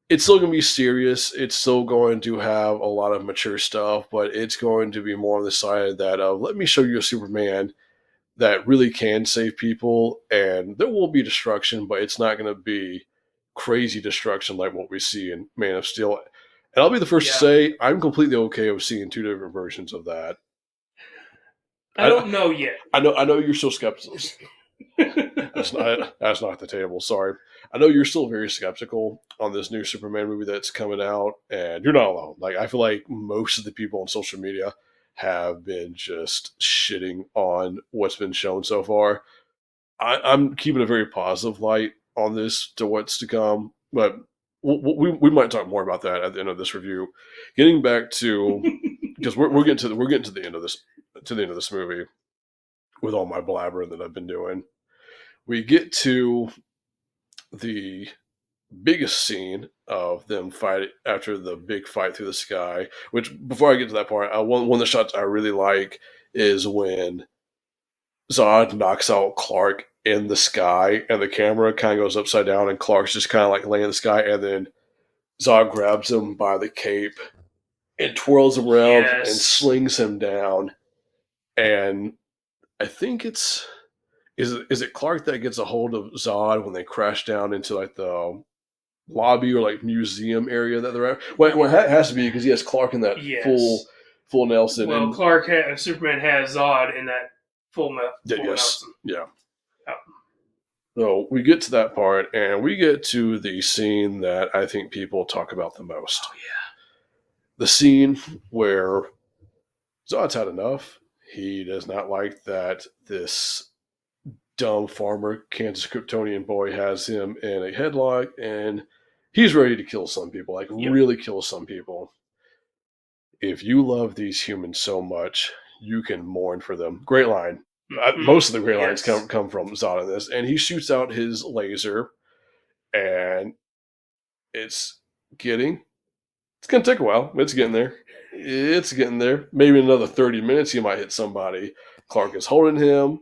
it's still going to be serious. It's still going to have a lot of mature stuff, but it's going to be more on the side that let me show you a Superman that really can save people, and there will be destruction, but it's not going to be crazy destruction like what we see in Man of Steel. And I'll be the first to say I'm completely okay with seeing two different versions of that. I don't know yet. I know you're still skeptical. That's not the table. Sorry. I know you're still very skeptical on this new Superman movie that's coming out, and you're not alone. Like I feel like most of the people on social media have been just shitting on what's been shown so far. I'm keeping a very positive light on this to what's to come, but we might talk more about that at the end of this review. Getting back to, because we're getting to the end of this movie with all my blabbering that I've been doing. We get to the biggest scene of them fight after the big fight through the sky. Which, before I get to that part, one of the shots I really like is when Zod knocks out Clark in the sky, and the camera kind of goes upside down, and Clark's just kind of like laying in the sky, and then Zod grabs him by the cape and twirls him around and slings him down. And I think is it Clark that gets a hold of Zod when they crash down into like the lobby or like museum area that they're at? Well, it has to be because he has Clark in that full Nelson. Well, Superman has Zod in that full Nelson. Yeah. So we get to that part, and we get to the scene that I think people talk about the most. Oh, yeah. The scene where Zod's had enough. He does not like that this dumb farmer, Kansas Kryptonian boy, has him in a headlock, and he's ready to kill some people, really kill some people. If you love these humans so much, you can mourn for them. Great line. Most of the great lines come from Zod in this, and he shoots out his laser, and it's going to take a while. It's getting there. Maybe in another 30 minutes, he might hit somebody. Clark is holding him.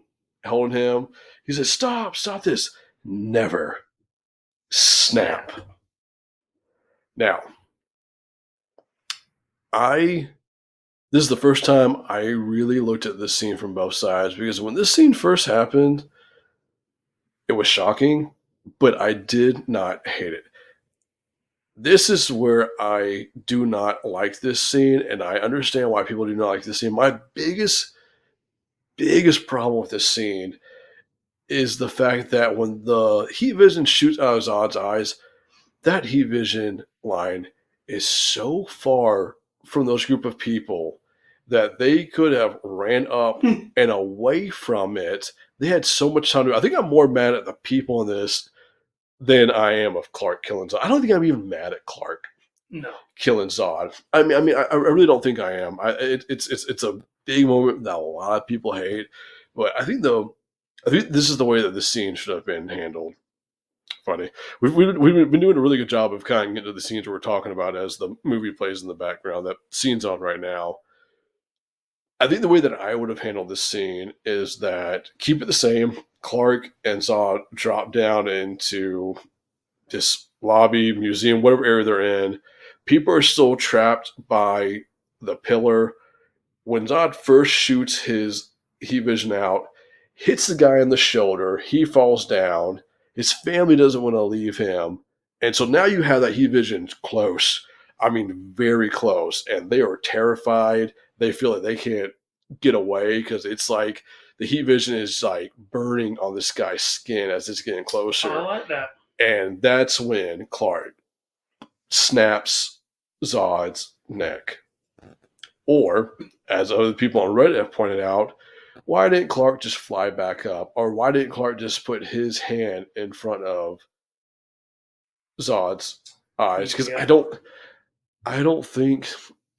He says, stop this. Never. Snap. Now, this is the first time I really looked at this scene from both sides, because when this scene first happened, it was shocking, but I did not hate it. This is where I do not like this scene, and I understand why people do not like this scene. My biggest problem with this scene is the fact that when the heat vision shoots out of Zod's eyes, that heat vision line is so far from those group of people that they could have ran up and away from it. They had so much time to. I think I'm more mad at the people in this than I am of Clark killing Zod. I don't think I'm even mad at Clark killing Zod. I really don't think I am. It's a big moment that a lot of people hate, but I think this is the way that this scene should have been handled. Funny. We've been doing a really good job of kind of getting to the scenes we're talking about as the movie plays in the background. That scene's on right now. I think the way that I would have handled this scene is that keep it the same. Clark and Zod drop down into this lobby, museum, whatever area they're in. People are still trapped by the pillar. When Zod first shoots his heat vision out, hits the guy in the shoulder, he falls down. His family doesn't want to leave him. And so now you have that heat vision close. I mean, very close. And they are terrified. They feel like they can't get away because it's like the heat vision is like burning on this guy's skin as it's getting closer. I like that. And that's when Clark snaps Zod's neck. Or, as other people on Reddit have pointed out, why didn't Clark just fly back up? Or why didn't Clark just put his hand in front of Zod's eyes? Because I don't think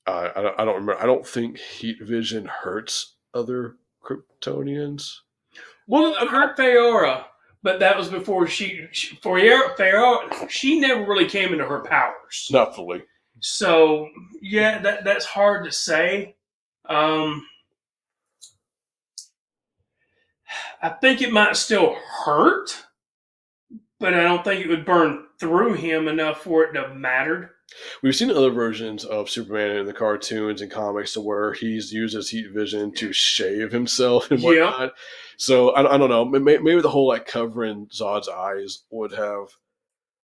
I don't remember. I don't think heat vision hurts other Kryptonians. Well, it hurt Faora, but that was before Faora. She never really came into her powers. Not fully. So yeah, that's hard to say. I think it might still hurt, but I don't think it would burn through him enough for it to have mattered. We've seen other versions of Superman in the cartoons and comics where he's used his heat vision to shave himself and whatnot. Yeah. So I don't know. Maybe the whole like covering Zod's eyes would have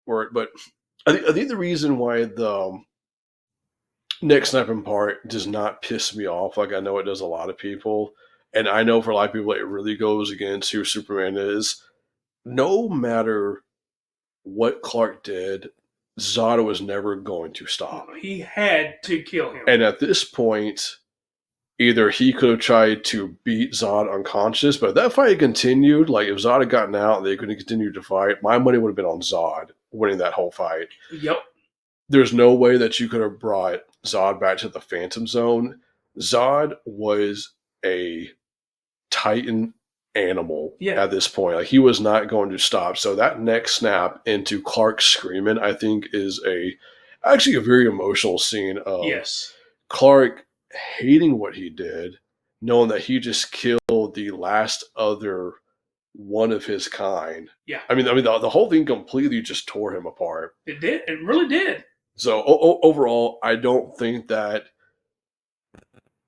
worked, but I think the reason why the neck snapping part does not piss me off, like I know it does a lot of people, and I know for a lot of people it really goes against who Superman is. No matter what Clark did, Zod was never going to stop. He had to kill him. And at this point, either he could have tried to beat Zod unconscious, but if that fight continued, like if Zod had gotten out and they couldn't continue to fight, my money would have been on Zod winning that whole fight. Yep. There's no way that you could have brought Zod back to the Phantom Zone. Zod was a Titan animal at this point. Like he was not going to stop. So that neck snap into Clark screaming, I think, is actually a very emotional scene of Clark hating what he did, knowing that he just killed the last other one of his kind. Yeah. I mean, the whole thing completely just tore him apart. It did. It really did. So overall, I don't think that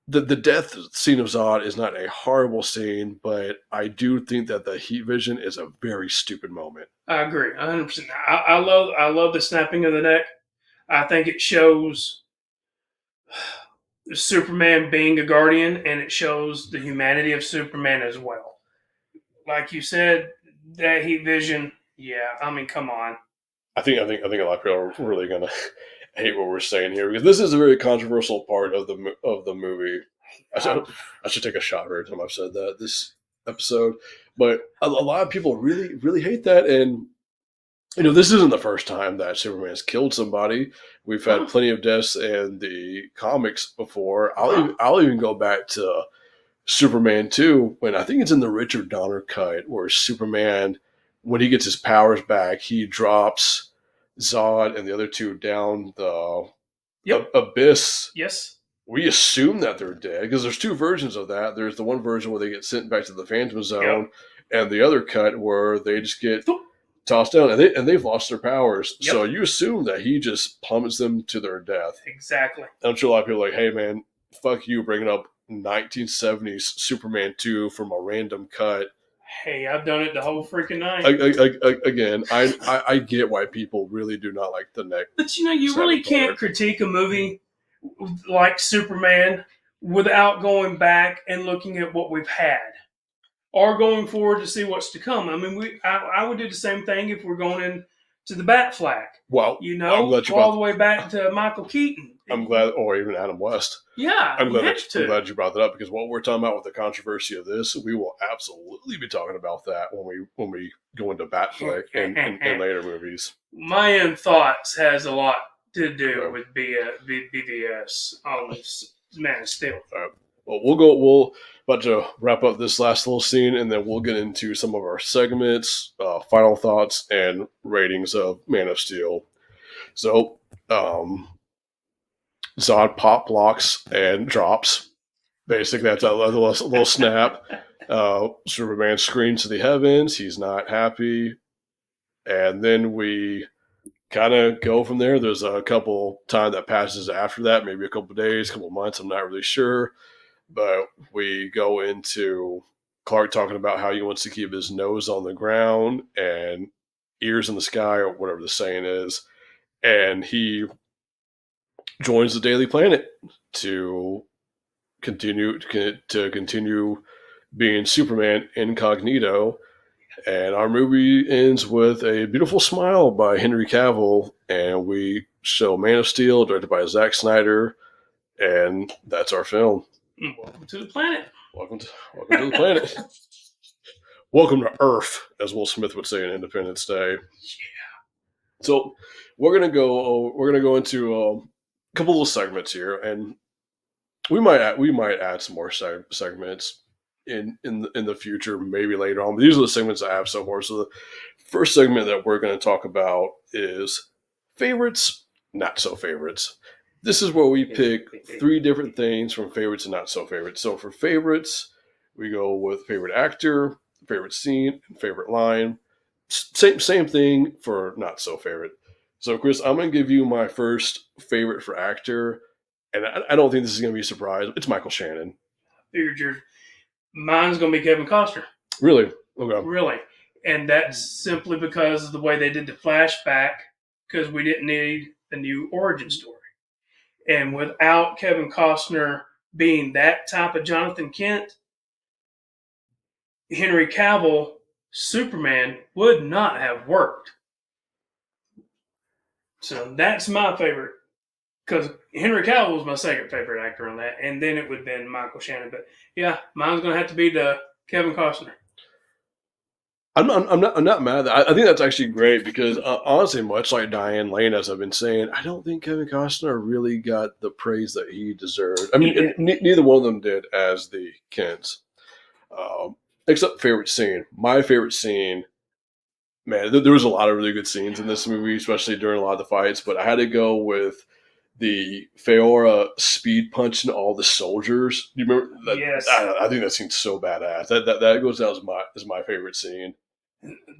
the death scene of Zod is not a horrible scene, but I do think that the heat vision is a very stupid moment. I agree, 100%. I love the snapping of the neck. I think it shows Superman being a guardian, and it shows the humanity of Superman as well. Like you said, that heat vision. Yeah, I mean, come on. I think a lot of people are really gonna hate what we're saying here because this is a very controversial part of the movie. I should take a shot every time I've said that this episode, but a lot of people really hate that, and this isn't the first time that Superman has killed somebody. We've had plenty of deaths in the comics before. I'll even go back to Superman 2 when I think it's in the Richard Donner cut where Superman, when he gets his powers back, he drops Zod and the other two down the abyss. Yes. We assume that they're dead because there's two versions of that. There's the one version where they get sent back to the Phantom Zone, and the other cut where they just get tossed down and they've lost their powers. So you assume that he just plummets them to their death. Exactly. I'm sure a lot of people are like, hey man, fuck you bringing up 1970s Superman 2 from a random cut. Hey, I've done it the whole freaking night. Again, I get why people really do not like the neck. But you really can't critique a movie like Superman without going back and looking at what we've had or going forward to see what's to come. I mean, I would do the same thing if we're going into the Batfleck. Well, all the way back to Michael Keaton. I'm glad, or even Adam West. Yeah, I'm glad you brought that up because what we're talking about with the controversy of this, we will absolutely be talking about that when we go into Batfleck and later movies. My End Thoughts has a lot to do with BVS on Man of Steel. Well, we'll about to wrap up this last little scene, and then we'll get into some of our segments, final thoughts, and ratings of Man of Steel. So, Zod pop blocks and drops. Basically, that's a little snap. Superman screams to the heavens. He's not happy. And then we kind of go from there. There's a couple time that passes after that, maybe a couple days, couple months. I'm not really sure. But we go into Clark talking about how he wants to keep his nose on the ground and ears in the sky, or whatever the saying is. And he joins the Daily Planet to continue being Superman incognito. And our movie ends with a beautiful smile by Henry Cavill, and we show Man of Steel, directed by Zack Snyder, and that's our film. Welcome to the planet. Welcome to the planet. Welcome to Earth, as Will Smith would say on Independence Day. Yeah. So we're gonna go into a couple little segments here, and we might add some more segments in the future, maybe later on. But these are the segments I have so far. So the first segment that we're going to talk about is favorites, not so favorites. This is where we pick 3 different things from favorites and not so favorites. So for favorites, we go with favorite actor, favorite scene, and favorite line. Same thing for not so favorite. So Chris, I'm going to give you my first favorite for actor, and I don't think this is going to be a surprise. It's Michael Shannon. Figured mine's going to be Kevin Costner. Really? Okay. Really. And that's simply because of the way they did the flashback, because we didn't need a new origin story. And without Kevin Costner being that type of Jonathan Kent, Henry Cavill, Superman, would not have worked. So that's my favorite because Henry Cavill was my second favorite actor on that, and then it would have been Michael Shannon. But yeah, mine's gonna have to be the Kevin Costner. I'm not mad at that. I think that's actually great because honestly, much like Diane Lane, as I've been saying, I don't think Kevin Costner really got the praise that he deserved. I mean, neither one of them did as the Kents. Except favorite scene. My favorite scene, man, there was a lot of really good scenes in this movie, especially during a lot of the fights. But I had to go with the Feora speed punching all the soldiers. Do you remember that? Yes. I think that scene's so badass. That goes down as my favorite scene.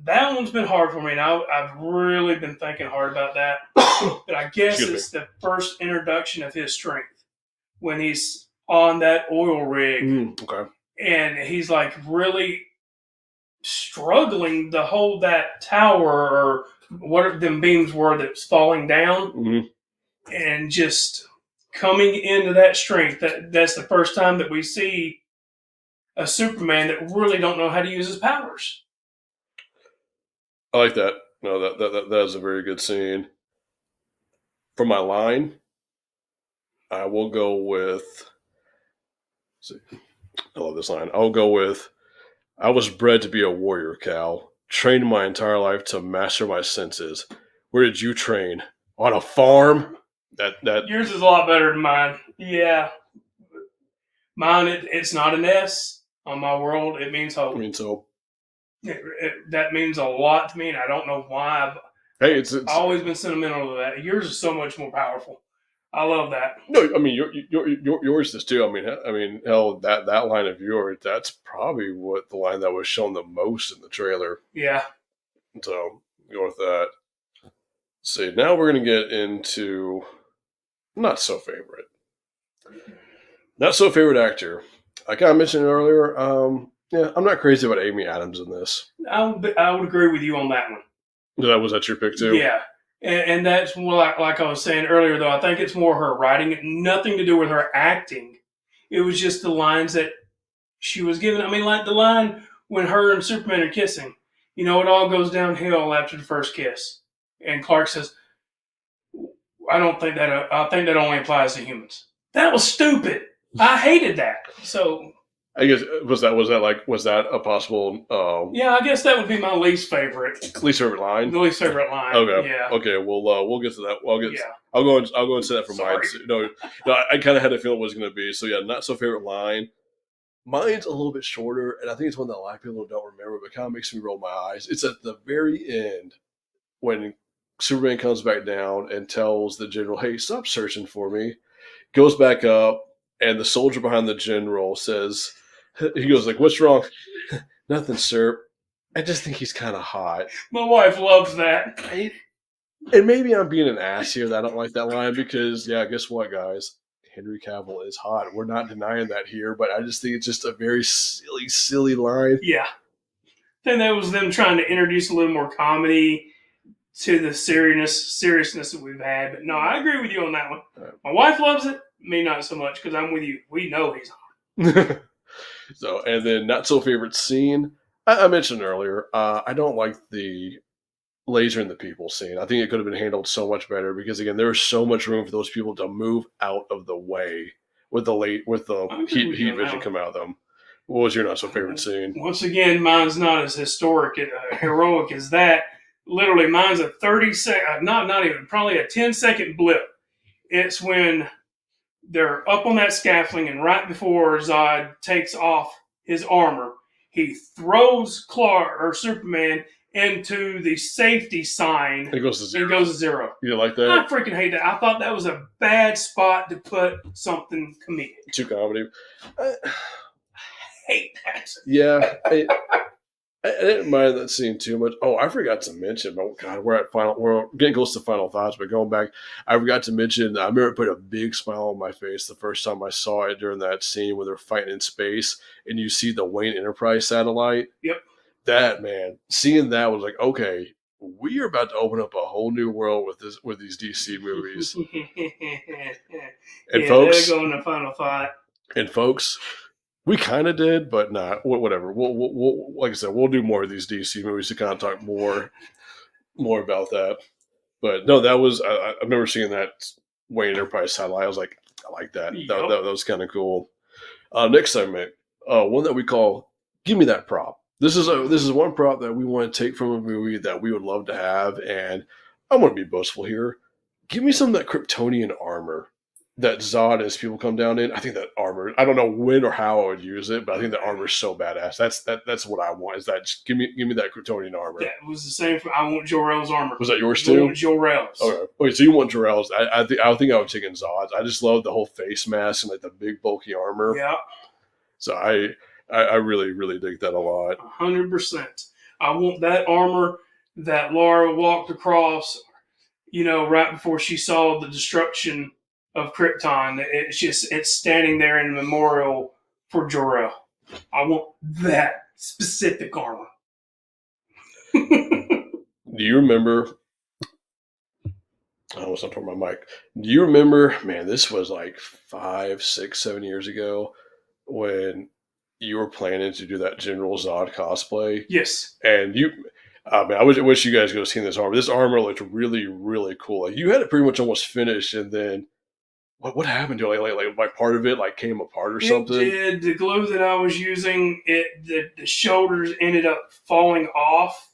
That one's been hard for me, and I've really been thinking hard about that. But I guess it's the first introduction of his strength when he's on that oil rig, Okay. and he's like really struggling to hold that tower or what them beams were that's falling down, and just coming into that strength. That's the first time that we see a Superman that really don't know how to use his powers. I like that. No, that is a very good scene. For my line, I will go with. See, I love this line. I'll go with. I was bred to be a warrior, Cal. Trained my entire life to master my senses. Where did you train? On a farm? That Yours is a lot better than mine. Yeah, mine it's not an S on my world. It means hope. I mean, so That means a lot to me, and I don't know why. Hey, it's I've always been sentimental to that. Yours is so much more powerful. I love that. No, I mean yours is too. I mean, hell, that line of yours, that's probably what the line that was shown the most in the trailer. Yeah. So go with that. Let's see, now we're gonna get into not so favorite actor. Like I mentioned earlier, yeah, I'm not crazy about Amy Adams in this. I would agree with you on that one. Was that your pick too? Yeah. And that's like I was saying earlier, though. I think it's more her writing, nothing to do with her acting. It was just the lines that she was given. I mean, like the line when her and Superman are kissing. It all goes downhill after the first kiss. And Clark says, I think that only applies to humans. That was stupid. I hated that. So I guess was that a possible? Yeah, I guess that would be my least favorite. Least favorite line. The least favorite line. Okay. Yeah. Okay. We'll get to that. Yeah. I'll go and say that for mine. No, I kind of had a feeling it was going to be. So yeah, not so favorite line. Mine's a little bit shorter, and I think it's one that a lot of people don't remember, but kind of makes me roll my eyes. It's at the very end when Superman comes back down and tells the general, "Hey, stop searching for me." Goes back up, and the soldier behind the general says, he goes like, "What's wrong?" "Nothing, sir. I just think he's kind of hot." My wife loves that. And maybe I'm being an ass here that I don't like that line because, yeah, guess what, guys? Henry Cavill is hot. We're not denying that here, but I just think it's just a very silly line. Yeah. Then that was them trying to introduce a little more comedy to the seriousness that we've had. But no, I agree with you on that one. Right. My wife loves it. Me, not so much because I'm with you. We know he's hot. So, and then not so favorite scene. I mentioned earlier, I don't like the laser in the people scene. I think it could have been handled so much better because again, there was so much room for those people to move out of the way with the heat vision come out of them. What was your not so favorite scene? Once again, mine's not as heroic as that. Literally, mine's a 30-second, not even, probably a 10-second blip. It's when they're up on that scaffolding, and right before Zod takes off his armor, he throws Clark or Superman into the safety sign. It goes to zero. You like that? I freaking hate that. I thought that was a bad spot to put something comedic. Too comedy. I hate that. Yeah. I didn't mind that scene too much. Oh, I forgot to mention. Oh God, we're getting close to final thoughts, but going back, I forgot to mention. I remember it put a big smile on my face the first time I saw it during that scene where they're fighting in space, and you see the Wayne Enterprise satellite. Yep. That, man, seeing that was like, okay, we are about to open up a whole new world with these DC movies. And folks, they're going to final thought. And folks. We kind of did, but not whatever. We'll like I said, we'll do more of these DC movies to kind of talk more about that. But no, that was I remember seeing that Wayne Enterprise satellite. I was like, I like that. Yep. That was kind of cool. Next segment, one that we call "Give Me That Prop." This is one prop that we want to take from a movie that we would love to have, and I want to be boastful here. Give me some of that Kryptonian armor that Zod as people come down in. I think that armor. I don't know when or how I would use it, but I think the armor is so badass. That's what I want. Is that just give me that Kryptonian armor? That was the same. I want Jor-El's armor. Was that yours I too? want Jor-El's. Okay. Wait, so you want Jor-El's? I think I would take in Zod's. I just love the whole face mask and like the big bulky armor. Yeah. So I really, really dig that a lot. 100%. I want that armor that Laura walked across, right before she saw the destruction of Krypton. It's standing there in a memorial for Jor-El. I want that specific armor. Do you remember? I almost not talking my mic. Do you remember? Man, this was like 5, 6, 7 years ago when you were planning to do that General Zod cosplay. Yes. And I wish you guys could have seen this armor. This armor looked really, really cool. Like you had it pretty much almost finished, and then what happened to it? Like part of it like came apart or something. It did. The glue that I was using, the shoulders ended up falling off.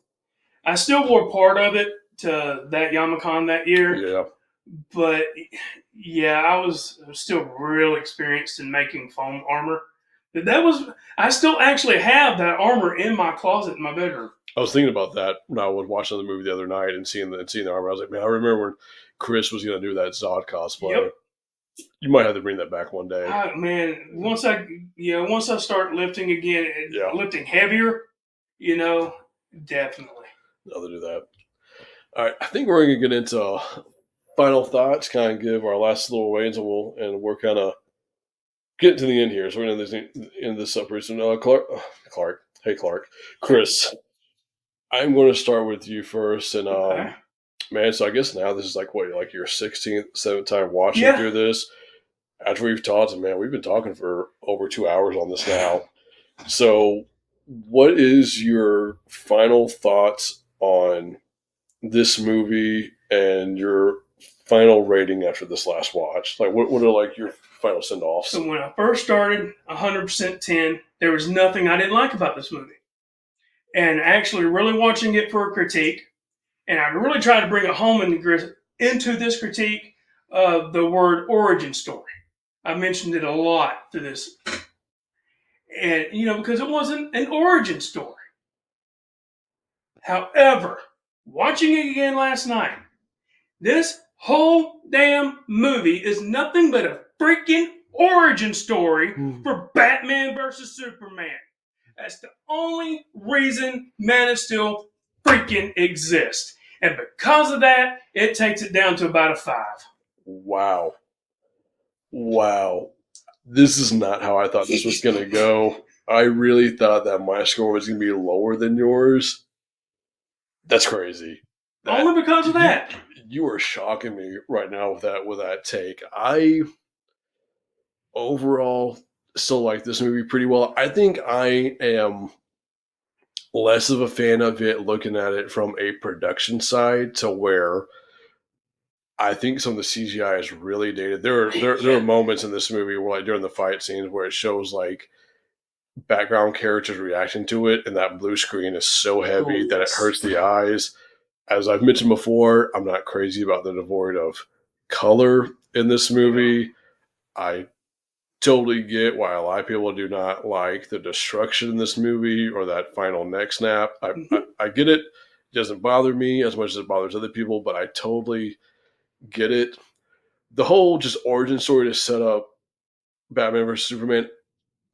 I still wore part of it to that Yamacon that year. Yeah. But yeah, I was still real experienced in making foam armor. I still actually have that armor in my closet in my bedroom. I was thinking about that when I was watching the movie the other night and seeing the armor. I was like, man, I remember when Chris was going to do that Zod cosplay. Yep. You might have to bring that back one day. Man, once I start lifting again, lifting heavier, definitely. I'll do that. All right, I think we're going to get into final thoughts, kind of give our last little ways, and we're kind of getting to the end here. So we're going to end this up pretty soon. Clark. Hey, Clark. Chris, I'm going to start with you first. And, okay. Man, so I guess now this is like your 16th, 17th time watching through this. After we've talked, man, we've been talking for over 2 hours on this now. So what is your final thoughts on this movie and your final rating after this last watch? Like, what are like your final send-offs? So when I first started, 100% 10, there was nothing I didn't like about this movie. And actually really watching it for a critique, and I really tried to bring it home into this critique of the word origin story. I mentioned it a lot through this. And, because it wasn't an origin story. However, watching it again last night, this whole damn movie is nothing but a freaking origin story for Batman versus Superman. That's the only reason Man of Steel freaking exists. And because of that, it takes it down to about a 5. Wow. This is not how I thought this was going to go. I really thought that my score was going to be lower than yours. That's crazy. Only because of that. You are shocking me right now with that take. I overall still like this movie pretty well. I think I am less of a fan of it looking at it from a production side, to where I think some of the CGI is really dated. There are moments in this movie where, like, during the fight scenes where it shows like background characters reacting to it, and that blue screen is so heavy that it hurts the eyes. As I've mentioned before, I'm not crazy about the devoid of color in this movie. I totally get why a lot of people do not like the destruction in this movie or that final neck snap. I get it. It doesn't bother me as much as it bothers other people, but I totally get it. The whole just origin story to set up Batman versus Superman,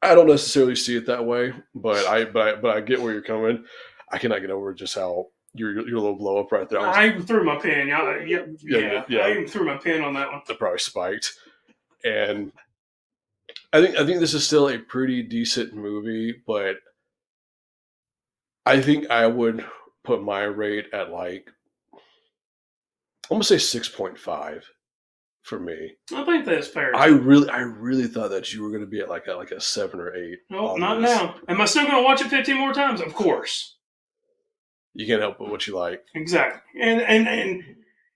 I don't necessarily see it that way, but I get where you're coming. I cannot get over just how your little blow up right there. I even threw my pen. I even threw my pen on that one. It probably spiked. And I think this is still a pretty decent movie, but I think I would put my rate at like, I'm gonna say 6.5 for me. I think that's fair. I really thought that you were gonna be at like a 7 or 8. Nope, not now. Am I still gonna watch it 15 more times? Of course. You can't help but what you like. Exactly. And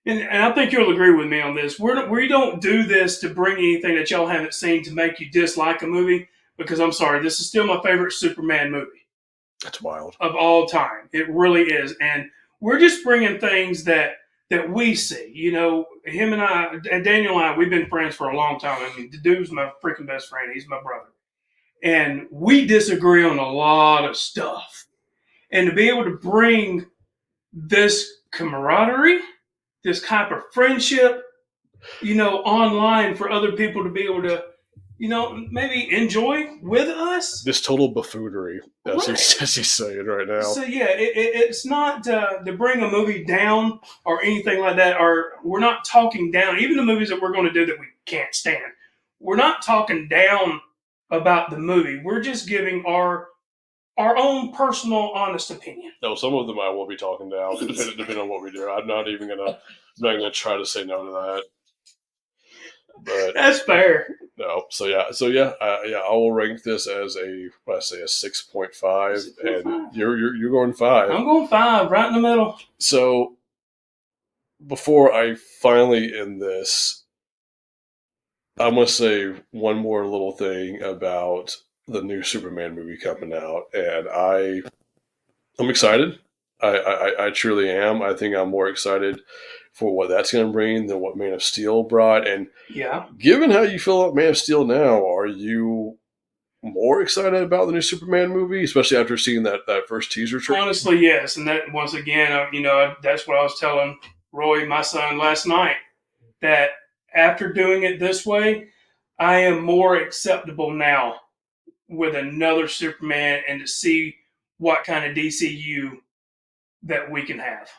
And I think you'll agree with me on this. We don't do this to bring anything that y'all haven't seen to make you dislike a movie. Because I'm sorry, this is still my favorite Superman movie That's wild. of all time. It really is, and we're just bringing things that we see. You know, him and I, and Daniel and I, we've been friends for a long time. I mean, the dude's my freaking best friend. He's my brother, and we disagree on a lot of stuff. And to be able to bring this camaraderie, this type of friendship, you know, online for other people to be able to, you know, maybe enjoy with us. This total buffoonery, as, Right. he's saying right now. So yeah, it's not to bring a movie down or anything like that. Or we're not talking down. Even the movies that we're going to do that we can't stand, we're not talking down about the movie. We're just giving our own personal, honest opinion. No, some of them I will be talking down, depending on what we do. I'm not even gonna try to say no to that. But That's fair. no, so yeah, I will rank this as a 6.5, and you're going 5. I'm going 5, right in the middle. So before I finally end this, I'm gonna say one more little thing about the new Superman movie coming out, and I'm excited. I truly am. I think I'm more excited for what that's going to bring than what Man of Steel brought. And Yeah. given how you feel about Man of Steel now, are you more excited about the new Superman movie, especially after seeing that first teaser trailer? Honestly, yes. And that, once again, you know, that's what I was telling Roy, my son, last night, that after doing it this way, I am more acceptable now with another Superman and to see what kind of DCU that we can have.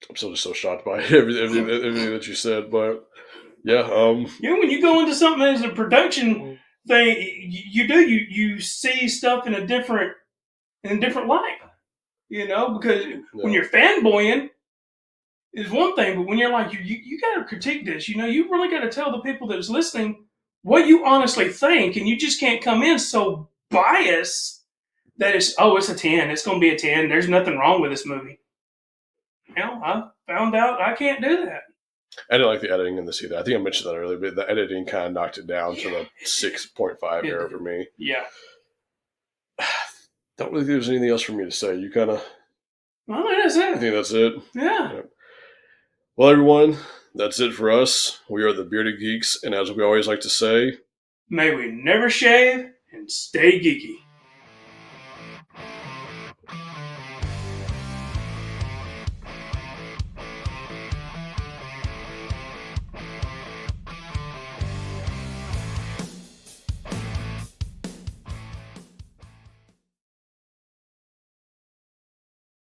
I'm still just so shocked by everything that you said, but yeah, You know, when you go into something as a production thing, you see stuff in a different light. You know, because when you're fanboying is one thing, but when you're like you got to critique this. You know, you really got to tell the people that's listening what you honestly think, and you just can't come in so biased that it's a 10. It's going to be a 10. There's nothing wrong with this movie. You know, I found out I can't do that. I didn't like the editing in this either. I think I mentioned that earlier, but the editing kind of knocked it down to the 6.5 error for me. Yeah. Don't really think there's anything else for me to say. You kind of. Well, that's it. I think that's it. Yeah. Well, everyone, that's it for us. We are the Bearded Geeks, and as we always like to say, may we never shave and stay geeky.